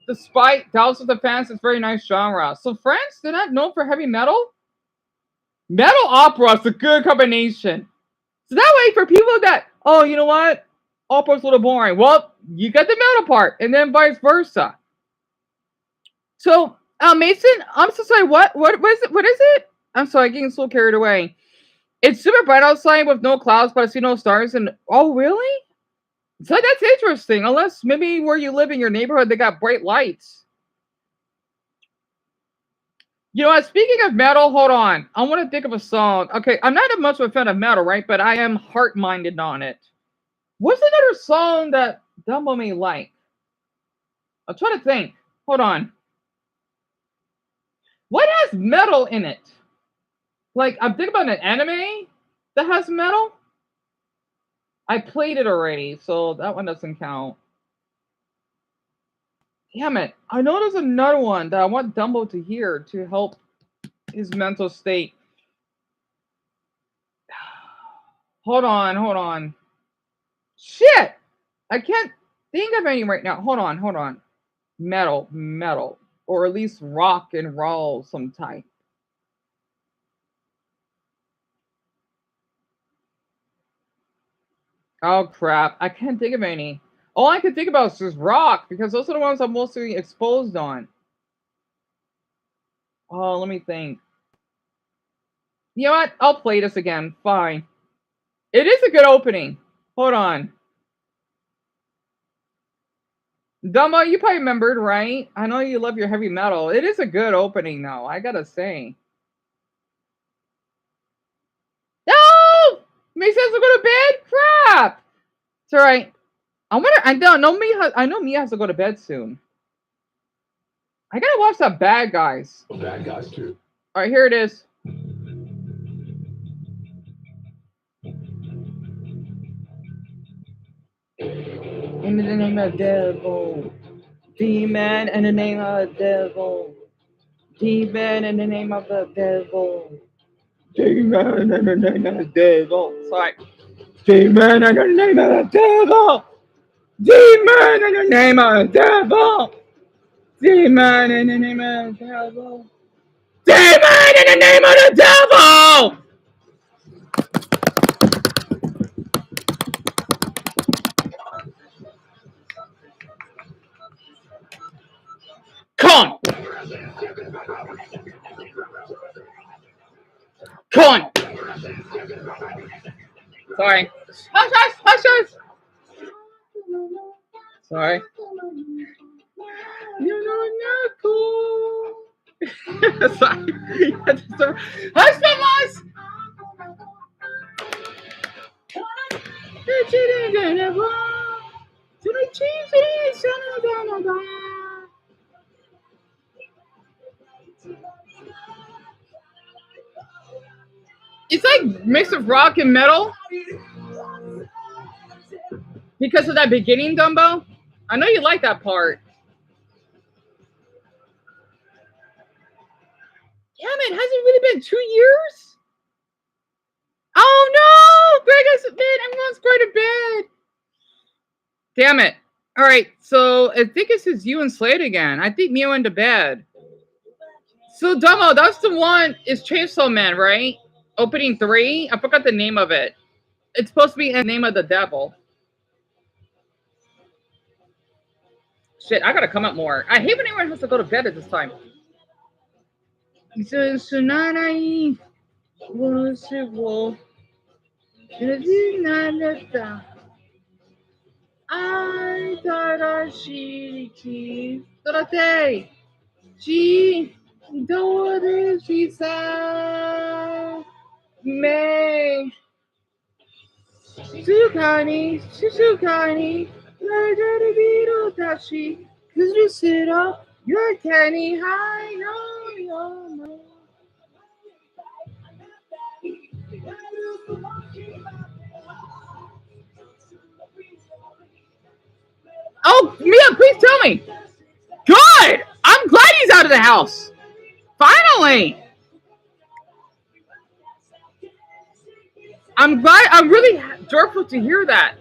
Despite doubts of the fans, it's a very nice genre. So France, they're not known for heavy metal? Metal opera is a good combination. So that way, for people that, oh, you know what? Opera's a little boring. Well, you get the metal part, and then vice versa. So, Mason, I'm so sorry. What is it? What is it? I'm sorry, getting so carried away. It's super bright outside with no clouds, but I see no stars. And oh, really? So that's interesting. Unless maybe where you live in your neighborhood, they got bright lights. You know what? Speaking of metal, hold on. I want to think of a song. Okay, I'm not much of a fan of metal, right? But I am heart-minded on it. What's another song that Dumbo may like? I'm trying to think. Hold on. What has metal in it? Like, I'm thinking about an anime that has metal. I played it already, so that one doesn't count. Damn it. I know there's another one that I want Dumbo to hear to help his mental state. Hold on. Shit! I can't think of any right now. Hold on. Metal. Or at least rock and roll some type. Oh crap, I can't think of any. All I can think about is just rock, because those are the ones I'm mostly exposed on. Oh, let me think. You know what? I'll play this again. Fine. It is a good opening. Hold on. Dumbo, you probably remembered, right? I know you love your heavy metal. It is a good opening, though, I gotta say. No! Makes sense to go to bed? Crap! It's alright. I know Mia has to go to bed soon. I gotta watch that Bad Guys. Bad Guys too. Alright, here it is. In the name of the devil. Demon in the name of the devil. Demon in the name of the devil. Demon in the name of the devil. Sorry. Demon in the name of the devil. Demon in the name of the devil. Demon in the name of the devil. Demon in the name of the devil. Con! Sorry. Hush. Sorry. You're not cool. Sorry. Hush, Thomas! It's like mix of rock and metal. Because of that beginning, Dumbo. I know you like that part. Damn it, has it really been 2 years? Oh no! Greg has to bed. Everyone's going to bed. Damn it. Alright, so I think it's just you and Slade again. I think Mia went to bed. So Dumbo, that's the one, is Chainsaw Man, right? Opening 3? I forgot the name of it. It's supposed to be in the name of the devil. Shit, I gotta come up more. I hate when everyone has to go to bed at this time. Shizukani, cause you sit up, you're Kenny high, no. Oh, Mia, please tell me. Good! I'm glad he's out of the house. Finally! I'm really joyful to hear that.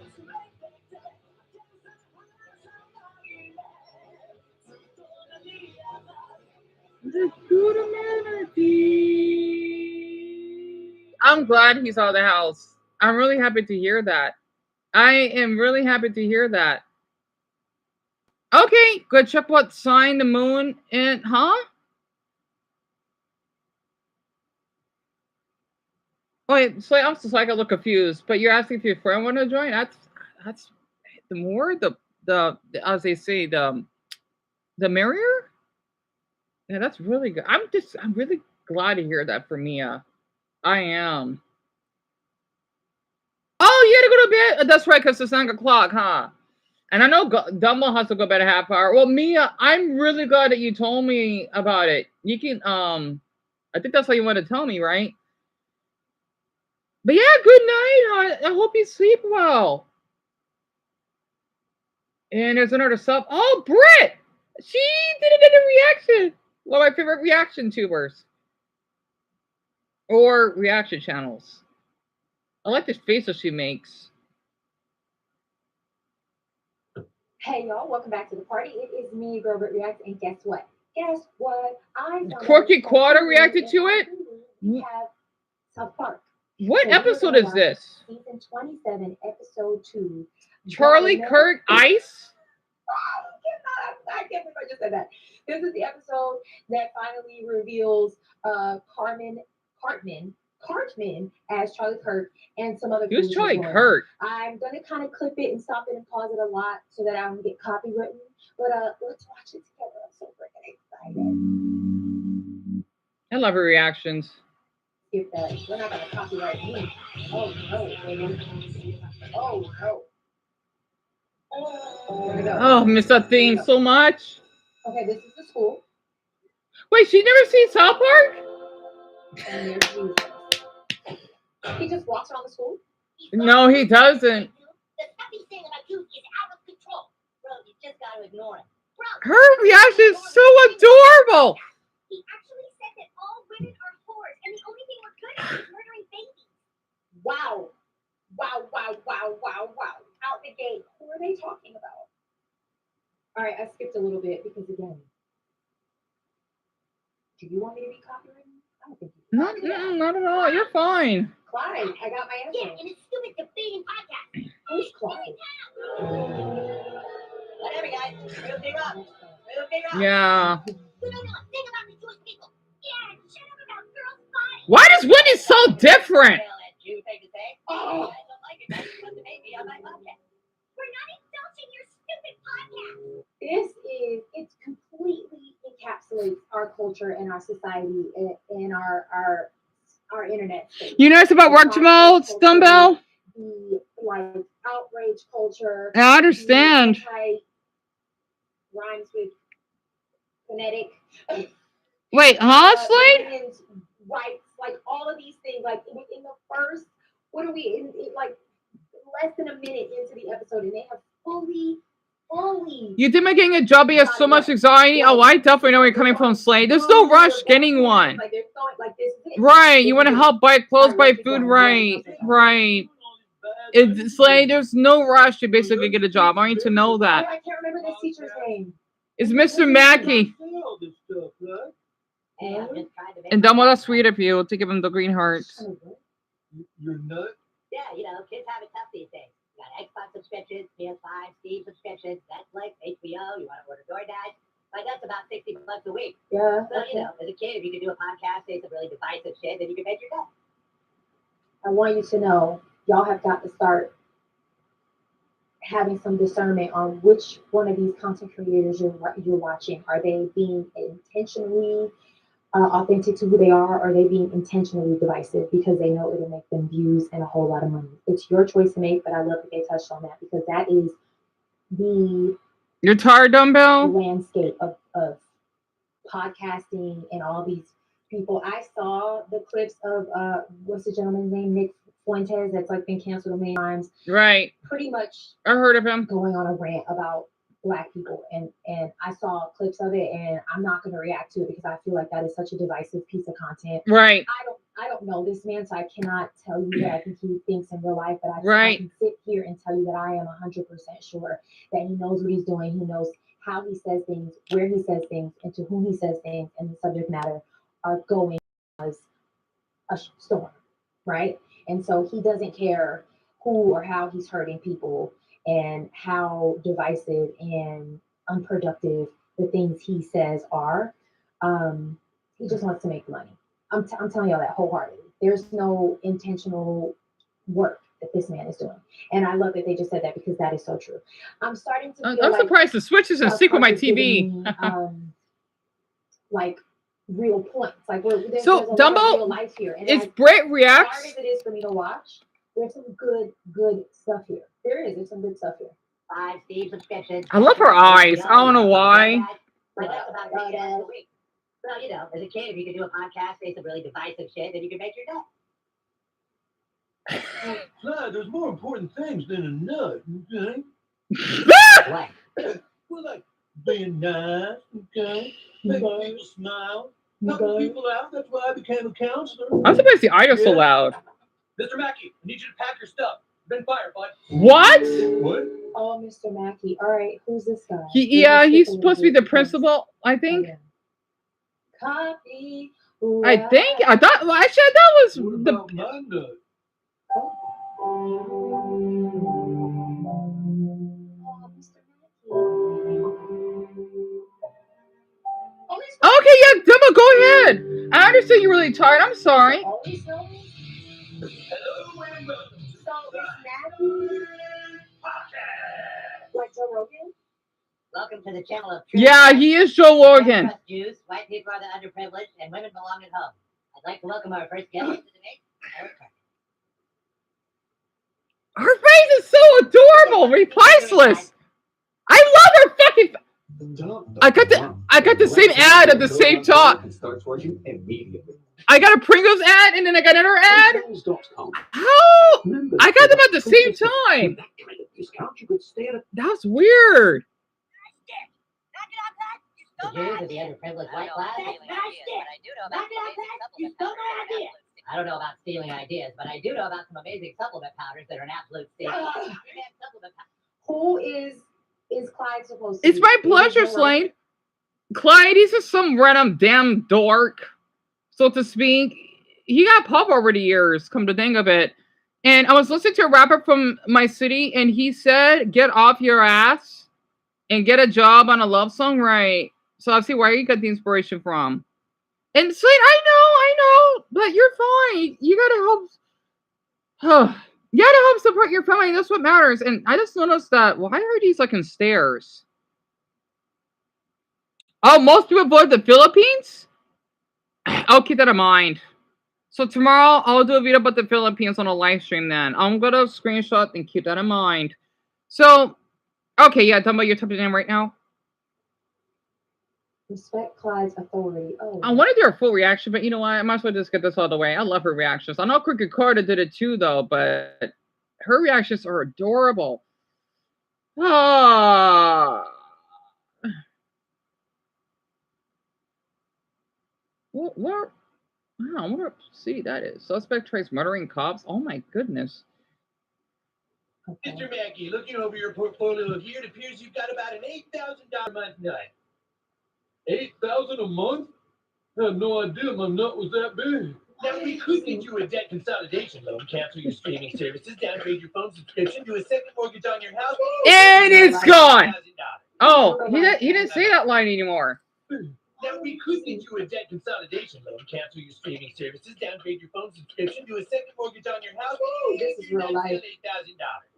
I'm glad he's out of the house. I'm really happy to hear that. I am really happy to hear that. Okay, good. Check what sign the moon in, huh? Wait, so I'm just like a little confused. But you're asking if your friend want to join? That's the more the as they say the merrier. Yeah, that's really good. I'm really glad to hear that from Mia. I am. Oh, you had to go to bed. That's right, because it's 9 o'clock, huh? And I know Dumbo has to go bed a half hour. Well, Mia, I'm really glad that you told me about it. You can I think that's how you want to tell me, right? But yeah, good night. I hope you sleep well. And there's another sub. Oh, Britt! She did it in a reaction. One of my favorite reaction tubers. Or reaction channels. I like this face that she makes. Hey y'all, welcome back to the party. It is me, Gilbert React, and guess what? Guess what? Corky Quarter reacted to it? We have South Park. What episode is this? Season 27, episode 2. Charlie Kirk Ice? I can't believe I just said that. This is the episode that finally reveals Cartman as Charlie Kirk and some other. Who's Charlie Kirk? I'm gonna kind of clip it and stop it and pause it a lot so that I don't get copywritten. But let's watch it together. I'm so freaking excited. I love her reactions. Skip that. We're not gonna copyright me. Oh no, baby. Oh no. Oh, miss that theme so much. Okay, this is the school. Wait, she never seen South Park? And there's Jesus. He just walks around the school? No, he doesn't. The stuff he's saying about you is out of control. Bro, you just gotta ignore him. Bro, Her reaction is so adorable. he actually said that all women are whores, and the only thing we're good at is murdering babies. Wow. Wow. Out the gate. Who are they talking about? All right, I skipped a little bit because, again, do you want me to be copywritten? I don't think you do. Not at all. You're fine. Clyde, I got my answer. Yeah, in a stupid debating podcast. Who's Clyde? Whatever, guys. Real big up. Yeah. You don't know a thing about the Jewish people. Yeah, shut up about girls' bodies. Why does Wendy so different? Jew thing to say. Oh. I don't like it. That's supposed to make me on my podcast. We're not indulging your stupid podcast. It completely encapsulates our culture and our society and our internet space. You know it's about work tomorrow, Dumbbell? The outrage culture. I understand. Rhymes with phonetic. Wait, huh, Slade? Women's rights, all of these things. In the first, what are we in? Less than a minute into the episode, and they have fully. You think I'm getting a job? You have so much anxiety. Oh, I definitely know where you're coming from, Slade. There's no rush getting one. Right, you want to help buy clothes, buy food, right. Slade, there's no rush to basically get a job. I need to know that. I can't remember this teacher's name. It's Mr. Mackey. And Dumbo, that's sweet of you to give him the green hearts. You're nuts? Yeah, kids have it tough these days. You got Xbox subscriptions, PS5, Steam subscriptions, Netflix, HBO. You want to order DoorDash? That's about $60 a week. Yeah. So, as a kid, if you could do a podcast, say some really divisive shit, then you can make your debt. I want you to know, y'all have got to start having some discernment on which one of these content creators you're watching. Are they being intentionally authentic to who they are, or are they being intentionally divisive because they know it'll make them views and a whole lot of money? It's your choice to make, but I love that they touched on that because that is the You're tired, Dumbbell? landscape of podcasting and all these people. I saw the clips of what's the gentleman's name, Nick Fuentes, that's been canceled many times. Right. Pretty much I heard of him going on a rant about Black people, and I saw clips of it, and I'm not going to react to it because I feel like that is such a divisive piece of content. Right. I don't know this man, so I cannot tell you that I think he thinks in real life, but I can sit here and tell you that I am 100% sure that he knows what he's doing. He knows how he says things, where he says things, and to whom he says things, and the subject matter are going as a storm, right? And so he doesn't care who or how he's hurting people and how divisive and unproductive the things he says are. He just wants to make money. I'm telling y'all that wholeheartedly. There's no intentional work that this man is doing. And I love that they just said that because that is so true. I'm starting to feel I'm surprised the Switch isn't sync with my TV. Like real points. Like there's a Dumbo, lot of real life here. And is Brett reacts? As hard as it is for me to watch, there's some good stuff here. There's some good stuff here. 5 Steve subscriptions. I love her eyes. I don't know why. Well, you know, as a kid, if you could do a podcast, say some really divisive shit, then you could make your nut. Clyde, there's more important things than a nut, okay? What? Well, like being nice, okay? Making people smile, helping people out. That's why I became a counselor. I'm surprised the audio so loud. Mr. Mackey, I need you to pack your stuff. Been fired, bud. What? What? Oh, Mr. Mackey. All right, who's this guy? He's supposed to be the principal, I think. Copy. I thought. Well, actually, I thought it was the. Okay, yeah, Dumbo, go ahead. I understand you're really tired. I'm sorry. Hello and welcome Like Joe Rogan? Welcome to the channel of truth. Yeah, he is Joe Rogan. Jews, white people are the underprivileged, and women belong at home. I'd like to welcome our first guest to the debate. Her face is so adorable, priceless. I love her fucking. I got the same ad at the same time. Starts working immediately. I got a Pringles ad and then I got another ad. How? I got them at the same time. That's weird. The Jews are the underprivileged white class. I don't know about stealing ideas, but I do know about some amazing supplement powders that are an absolute steal. Who is Clyde supposed to It's be? my pleasure, Slade. Clyde, he's just some random damn dork, so to speak. He got pop over the years, come to think of it. And I was listening to a rapper from my city, and he said, get off your ass and get a job on a love song, right? So I see where you got the inspiration from. And Slade, I know, but you're fine. You gotta help. You gotta help support your family. That's what matters. And I just noticed that. Why are these like in stairs? Oh, most people avoid the Philippines? I'll keep that in mind. So tomorrow I'll do a video about the Philippines on a live stream then. I'm gonna screenshot and keep that in mind. So, okay, yeah, Dumbo, you're typing in right now. Respect Clyde's authority. Oh. I want to do a full reaction, but you know what? I might as well just get this out of the way. I love her reactions. I know Crooked Carter did it too, though, but her reactions are adorable. Ah. What? Wow, I wonder what city that is. Suspect tries murdering cops. Oh my goodness. Okay. Mr. Mackey, looking over your portfolio here, it appears you've got about an $8,000 month nut. 8,000 a month? I had no idea my nut was that big. Now, we could get you a debt consolidation loan, cancel your streaming services, downgrade your phone subscription, do a second mortgage on your house. And it's gone. Oh, he didn't say that line anymore. Now, we could get you a debt consolidation loan, cancel your streaming services, downgrade your phone subscription, do a second mortgage on your house. This is real life. $8,000.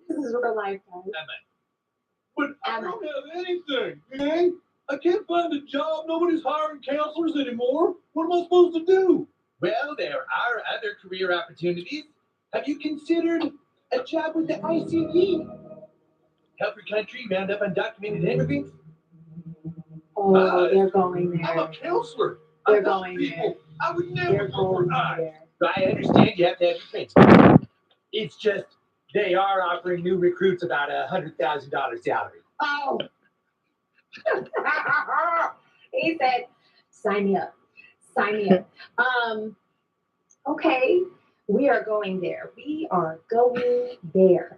This is real life, guys. But I don't have anything, okay? I can't find a job. Nobody's hiring counselors anymore. What am I supposed to do? Well, there are other career opportunities. Have you considered a job with the ICE? Help your country round up undocumented immigrants? Oh, they're going there. I'm a counselor. They're going there. I would never go for there. I understand you have to have your friends. It's just they are offering new recruits about $100,000 salary. Oh. He said, sign me up. Sign me up. Okay, we are going there. We are going there.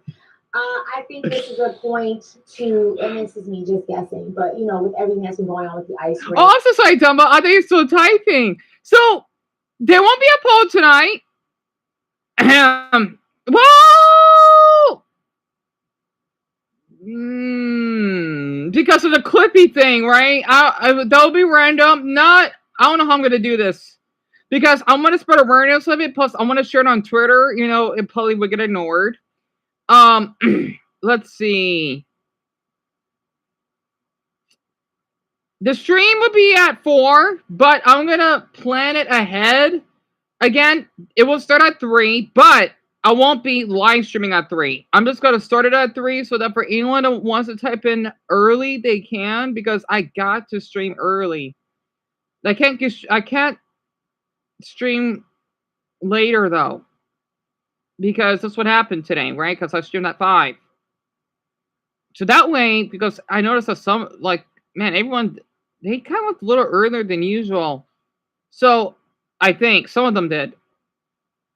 I think this is a point to, and this is me just guessing, but you know, with everything that's been going on with the ice rink. Oh, I'm so sorry, Dumbo. I think you're still typing. So there won't be a poll tonight. Whoa! because of the clippy thing, right? That'll be random. I don't know how I'm gonna do this because I want to spread awareness of it. Plus, I want to share it on Twitter. You know, it probably would get ignored. Let's see. The stream would be at 4, but I'm gonna plan it ahead. Again, it will start at 3, but I won't be live streaming at 3. I'm just gonna start it at 3 so that for anyone who wants to type in early, they can, because I got to stream early. I can't stream later though, because that's what happened today, right? Because I streamed at 5. So that way, because I noticed that some, like, man, everyone, they kind of left a little earlier than usual. So I think some of them did.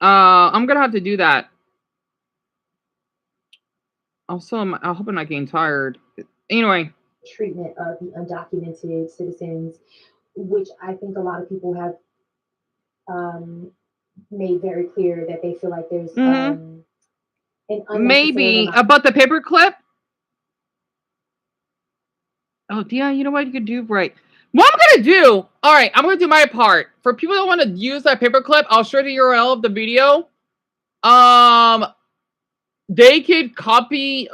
I'm gonna have to do that. Also, I'm hoping I'm not getting tired. Anyway. Treatment of the undocumented citizens, which I think a lot of people have made very clear that they feel like there's an maybe about the paperclip. Oh, yeah, you know what you could do, right? What I'm gonna do, all right, I'm gonna do my part. For people that want to use that paperclip, I'll share the URL of the video. They could copy.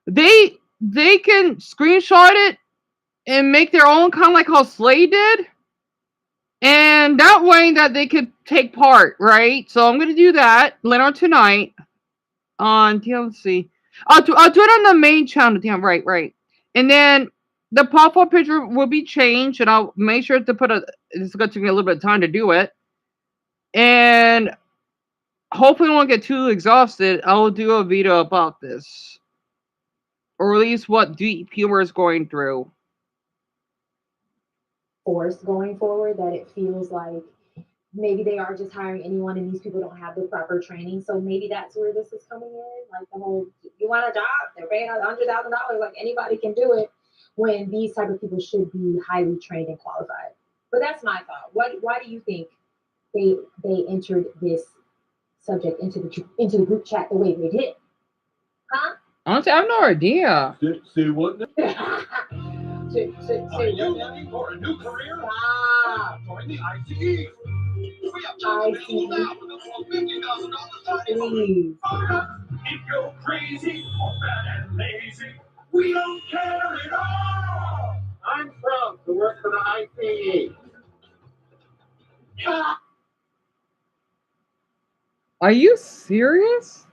They can screenshot it and make their own, kind of like how Slay did, and that way that they could take part, right? So I'm gonna do that later on tonight on TLC. I'll do it on the main channel. Damn, right. And then the pop-up picture will be changed, and I'll make sure to put it's going to take me a little bit of time to do it. And hopefully I won't get too exhausted. I will do a video about this. Or at least what Deep Humor is going through. Force going forward, that it feels like maybe they are just hiring anyone and these people don't have the proper training. So maybe that's where this is coming in. Like the whole, you want a job, they're paying $100,000, like anybody can do it, when these type of people should be highly trained and qualified. But that's my thought. Why do you think they entered this subject into the group chat the way they did? Huh? Honestly, I have no idea. See what? Are you looking for a new career? Join the ICE. We have jobs available now with up to $50,000 signing bonus. If you're crazy or bad and lazy, we don't care at all. I'm proud to work for the ICE. Are you serious?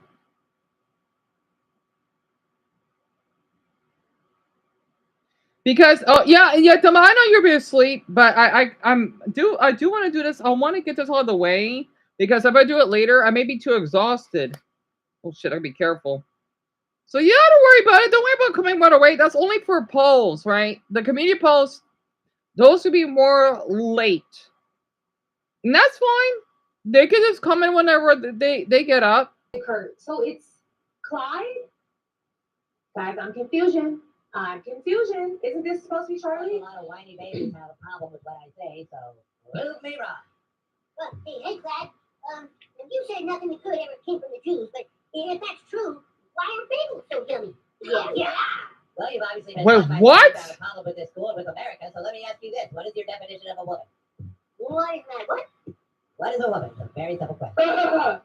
Because yeah, Tama, I know you'll be asleep, but I do want to do this. I want to get this out of the way, because if I do it later, I may be too exhausted. Oh shit, I gotta be careful. So yeah, don't worry about it. Don't worry about coming right away. That's only for polls, right? The community polls, those would be more late. And that's fine. They can just come in whenever they get up. So it's Clyde? Guys, I'm confusion. Isn't this supposed to be Charlie? A lot of whiny babies have a problem with what I say, so prove me wrong. Well, hey, Clyde. You said nothing that good ever came from the Jews, but if that's true, why are babies so dummy? Yeah. Well, you've obviously been Wait, what? Had a problem with this school and with America, so let me ask you this. What is your definition of a woman? What is that? What? What is a woman? It's a very simple question. Well,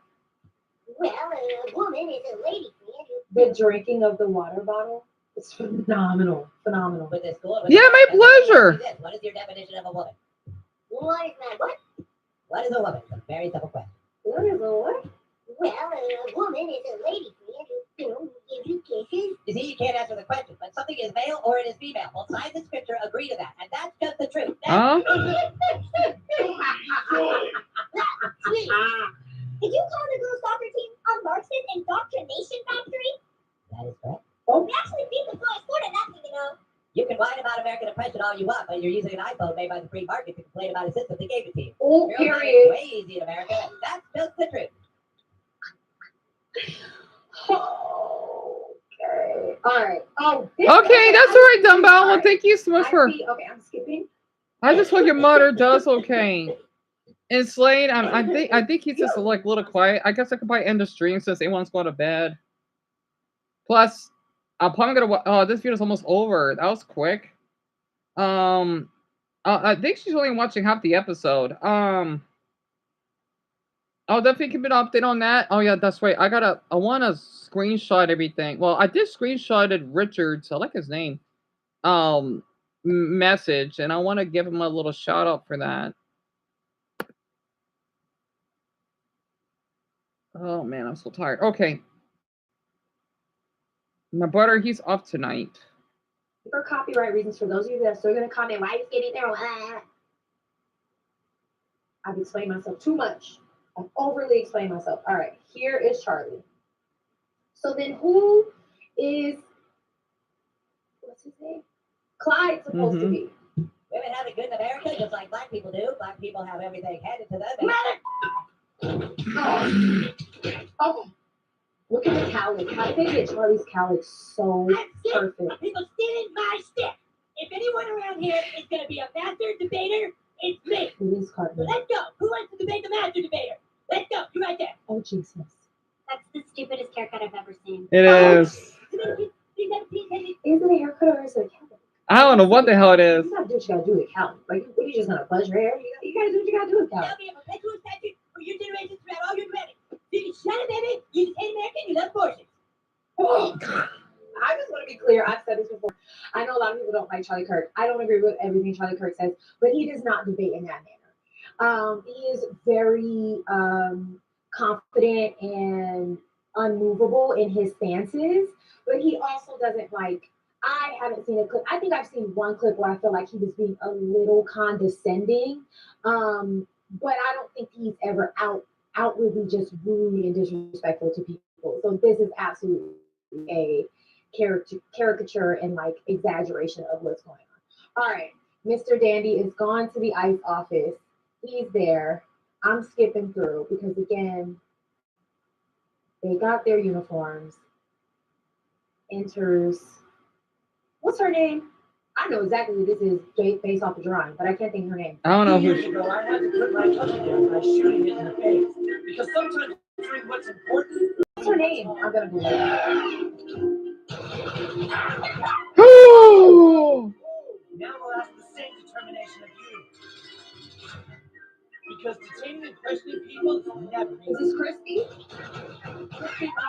a woman is a lady, man. The drinking of the water bottle is phenomenal. With this school, yeah, my pleasure. What is your definition of a woman? What is that? What? What is a woman? It's a very simple question. What is a what? Well, a woman is a lady, man. Gives you kisses. You see, you can't answer the question, but something is male or it is female. Both sides of scripture agree to that, and that's just the truth. Sweet. Did you call the girls' soccer team a Marxist indoctrination factory? That is correct. Oh, we actually beat the pro sport in that thing, you know. You can whine about American oppression all you want, but you're using an iPhone made by the free market to complain about a system they gave it to you. Oh, Girls period. make it way easy in America, and that's just the truth. Okay. All right. Oh. Okay, that's all right, Dumbbell. Well, thank you so much for. Okay, I'm skipping. I just hope your mother does okay. And Slade, I think he's just like a little quiet. I guess I could probably end the stream since everyone's going to bed. Plus, I'm probably gonna. Oh, this video's almost over. That was quick. I think she's only watching half the episode. I'll definitely keep an update on that. Oh yeah, that's right. I want to screenshot everything. Well, I did screenshotted Richard's. I like his name. Message, and I want to give him a little shout out for that. Oh man, I'm so tired. Okay. My brother, he's off tonight. For copyright reasons, for those of you that are still going to comment, why are you getting there? I've explained myself too much. I've overly explained myself. All right, here is Charlie. So then who is, what's his name? Clyde supposed to be? Women have it good in America just like black people do. Black people have everything handed to them. Oh, look at the cowlick. How did they get Charlie's cowlick so perfect? People stealing my stick. If anyone around here is going to be a master debater, it's me. It is Cartman. So let's go. Who wants to debate the master debater? Let's go. You right there. Oh, Jesus. That's the stupidest haircut I've ever seen. It is. Is it a haircut or is it a cowlick? I don't know what the hell it is. You gotta do what you gotta do with cowlick. Like, what, you just gonna buzz your hair? You gotta do what you gotta do with cowlick. That'll be a perpetual statute for your generation throughout all your dwelling. You can shut it, baby. You just hate America and you love abortion. Oh, I just want to be clear. I've said this before. I know a lot of people don't like Charlie Kirk. I don't agree with everything Charlie Kirk says, but he does not debate in that manner. He is very confident and unmovable in his stances, but he also doesn't like. I haven't seen a clip. I think I've seen one clip where I feel like he was being a little condescending, but I don't think he's ever outwardly just rude and disrespectful to people. So this is absolutely a caricature and like exaggeration of what's going on. All right, Mr. Dandy is gone to the ICE office. He's there. I'm skipping through because again, they got their uniforms. Enters. What's her name? I know exactly who this is based off the drawing, but I can't think of her name. I don't know Years ago, I had to put my cousin down by shooting it in the face. Because sometimes doing what's important. What's her name? I'm gonna Google it. Now we'll ask the same determination of you. Because detaining and questioning people is never easy. Is this Christy?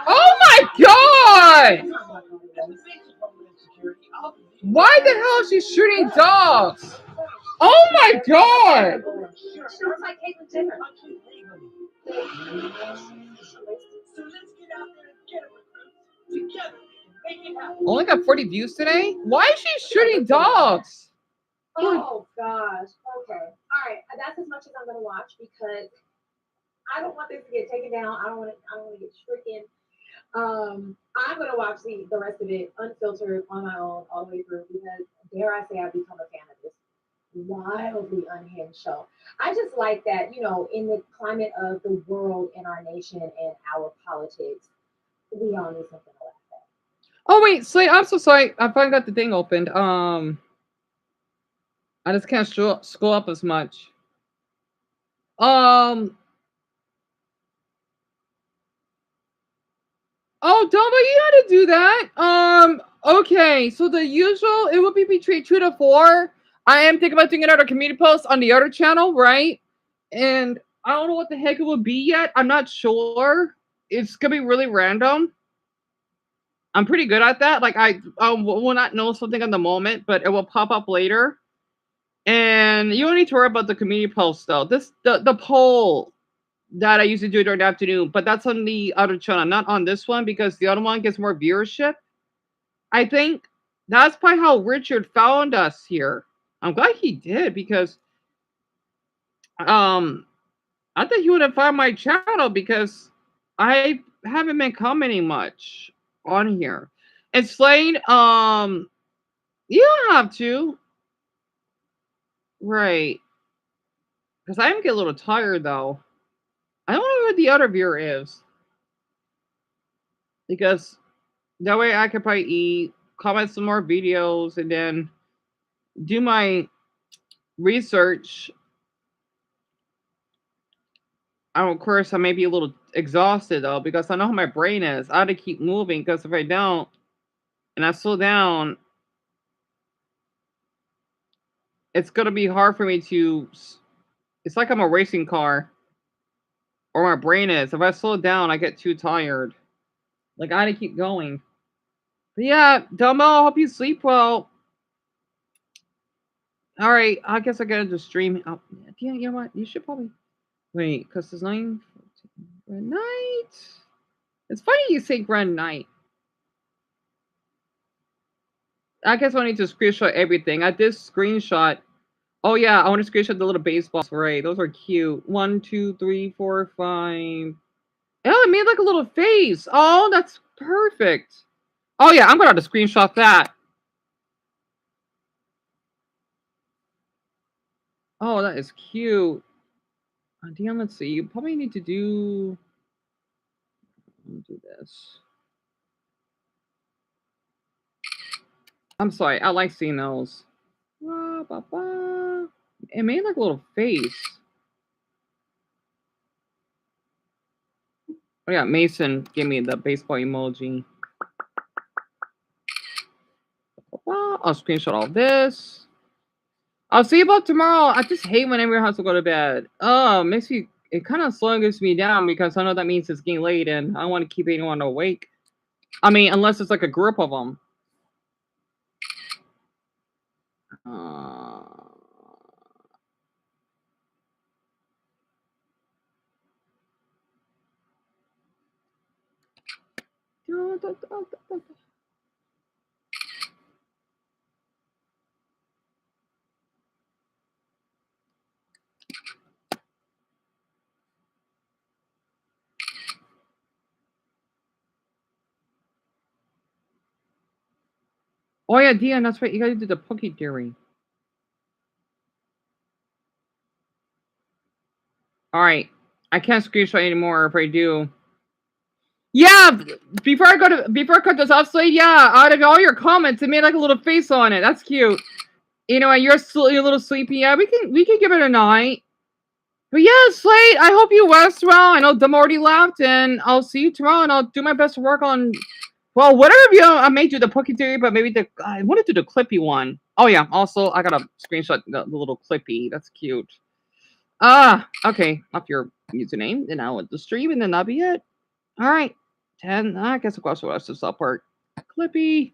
Oh my god! Why the hell is she shooting dogs? Oh my god! She looks like Caitlyn Jenner. So let's get out there and get it together. Make it happen. Only got 40 views today? Why is she shooting dogs? Oh gosh. Okay. All right. That's as much as I'm gonna watch because I don't want this to get taken down. I don't want to get stricken. I'm gonna watch the rest of it unfiltered on my own all the way through because dare I say I've become a fan of this wildly unhinged show. I just like that, you know, in the climate of the world and our nation and our politics, we all need something to laugh at. Oh wait, Slate, I'm so sorry. I finally got the thing opened. I just can't scroll up as much. Oh, Dumbo, you had to do that. Okay, so the usual, it would be between 2 to 4. I am thinking about doing another community post on the other channel, right? And I don't know what the heck it would be yet. I'm not sure. It's gonna be really random. I'm pretty good at that. Like I will not know something at the moment, but it will pop up later. And you don't need to worry about the community post though. The poll that I usually do during the afternoon, but that's on the other channel, not on this one because the other one gets more viewership. I think that's probably how Richard found us here. I'm glad he did because I thought he would have found my channel because I haven't been commenting much on here. And Slade, you don't have to. Right. Because I am getting a little tired though. I don't know who the other viewer is. Because that way I could probably eat, comment some more videos, and then do my research. Of course, I may be a little exhausted though, because I know how my brain is. I have to keep moving because if I don't, and I slow down, it's gonna be hard for me to. It's like I'm a racing car, or my brain is. If I slow down, I get too tired. Like I gotta keep going. But yeah, Dumbo, hope you sleep well. All right, I guess I gotta just stream. Oh, yeah, you know what? You should probably wait, cause it's 9:14. Good night. It's funny you say grand night. I guess I need to screenshot everything. I did screenshot. Oh yeah, I want to screenshot the little baseballs. Right, those are cute. 1, 2, 3, 4, 5. Oh, it made like a little face. Oh, that's perfect. Oh yeah, I'm gonna have to screenshot that. Oh, that is cute. Damn, let's see. You probably need to do. Let me do this. I'm sorry. I like seeing those. It made like a little face. Oh yeah, Mason gave me the baseball emoji. I'll screenshot all this. I'll see you about tomorrow. I just hate when everyone has to go to bed. Oh, makes me. It kind of slows me down because I know that means it's getting late and I don't want to keep anyone awake. I mean, unless it's like a group of them. Oh yeah, Dion, that's right. You gotta do the Pookie theory. All right, I can't screenshot anymore. If I do, yeah. Before I cut this off, Slade. Yeah, out of all your comments, it made like a little face on it. That's cute. You know, you're a little sleepy. Yeah, we can give it a night. But yeah, Slade, I hope you rest well. I know Dumb already left, and I'll see you tomorrow, and I'll do my best to work on. Well, whatever video I may do the Pookie theory, but maybe I want to do the Clippy one. Oh yeah, also I gotta screenshot the little Clippy. That's cute. Okay. Up your username, then I'll end the stream, and then that'll be it. All right. 10. I guess I'll go watch the sub part. Clippy.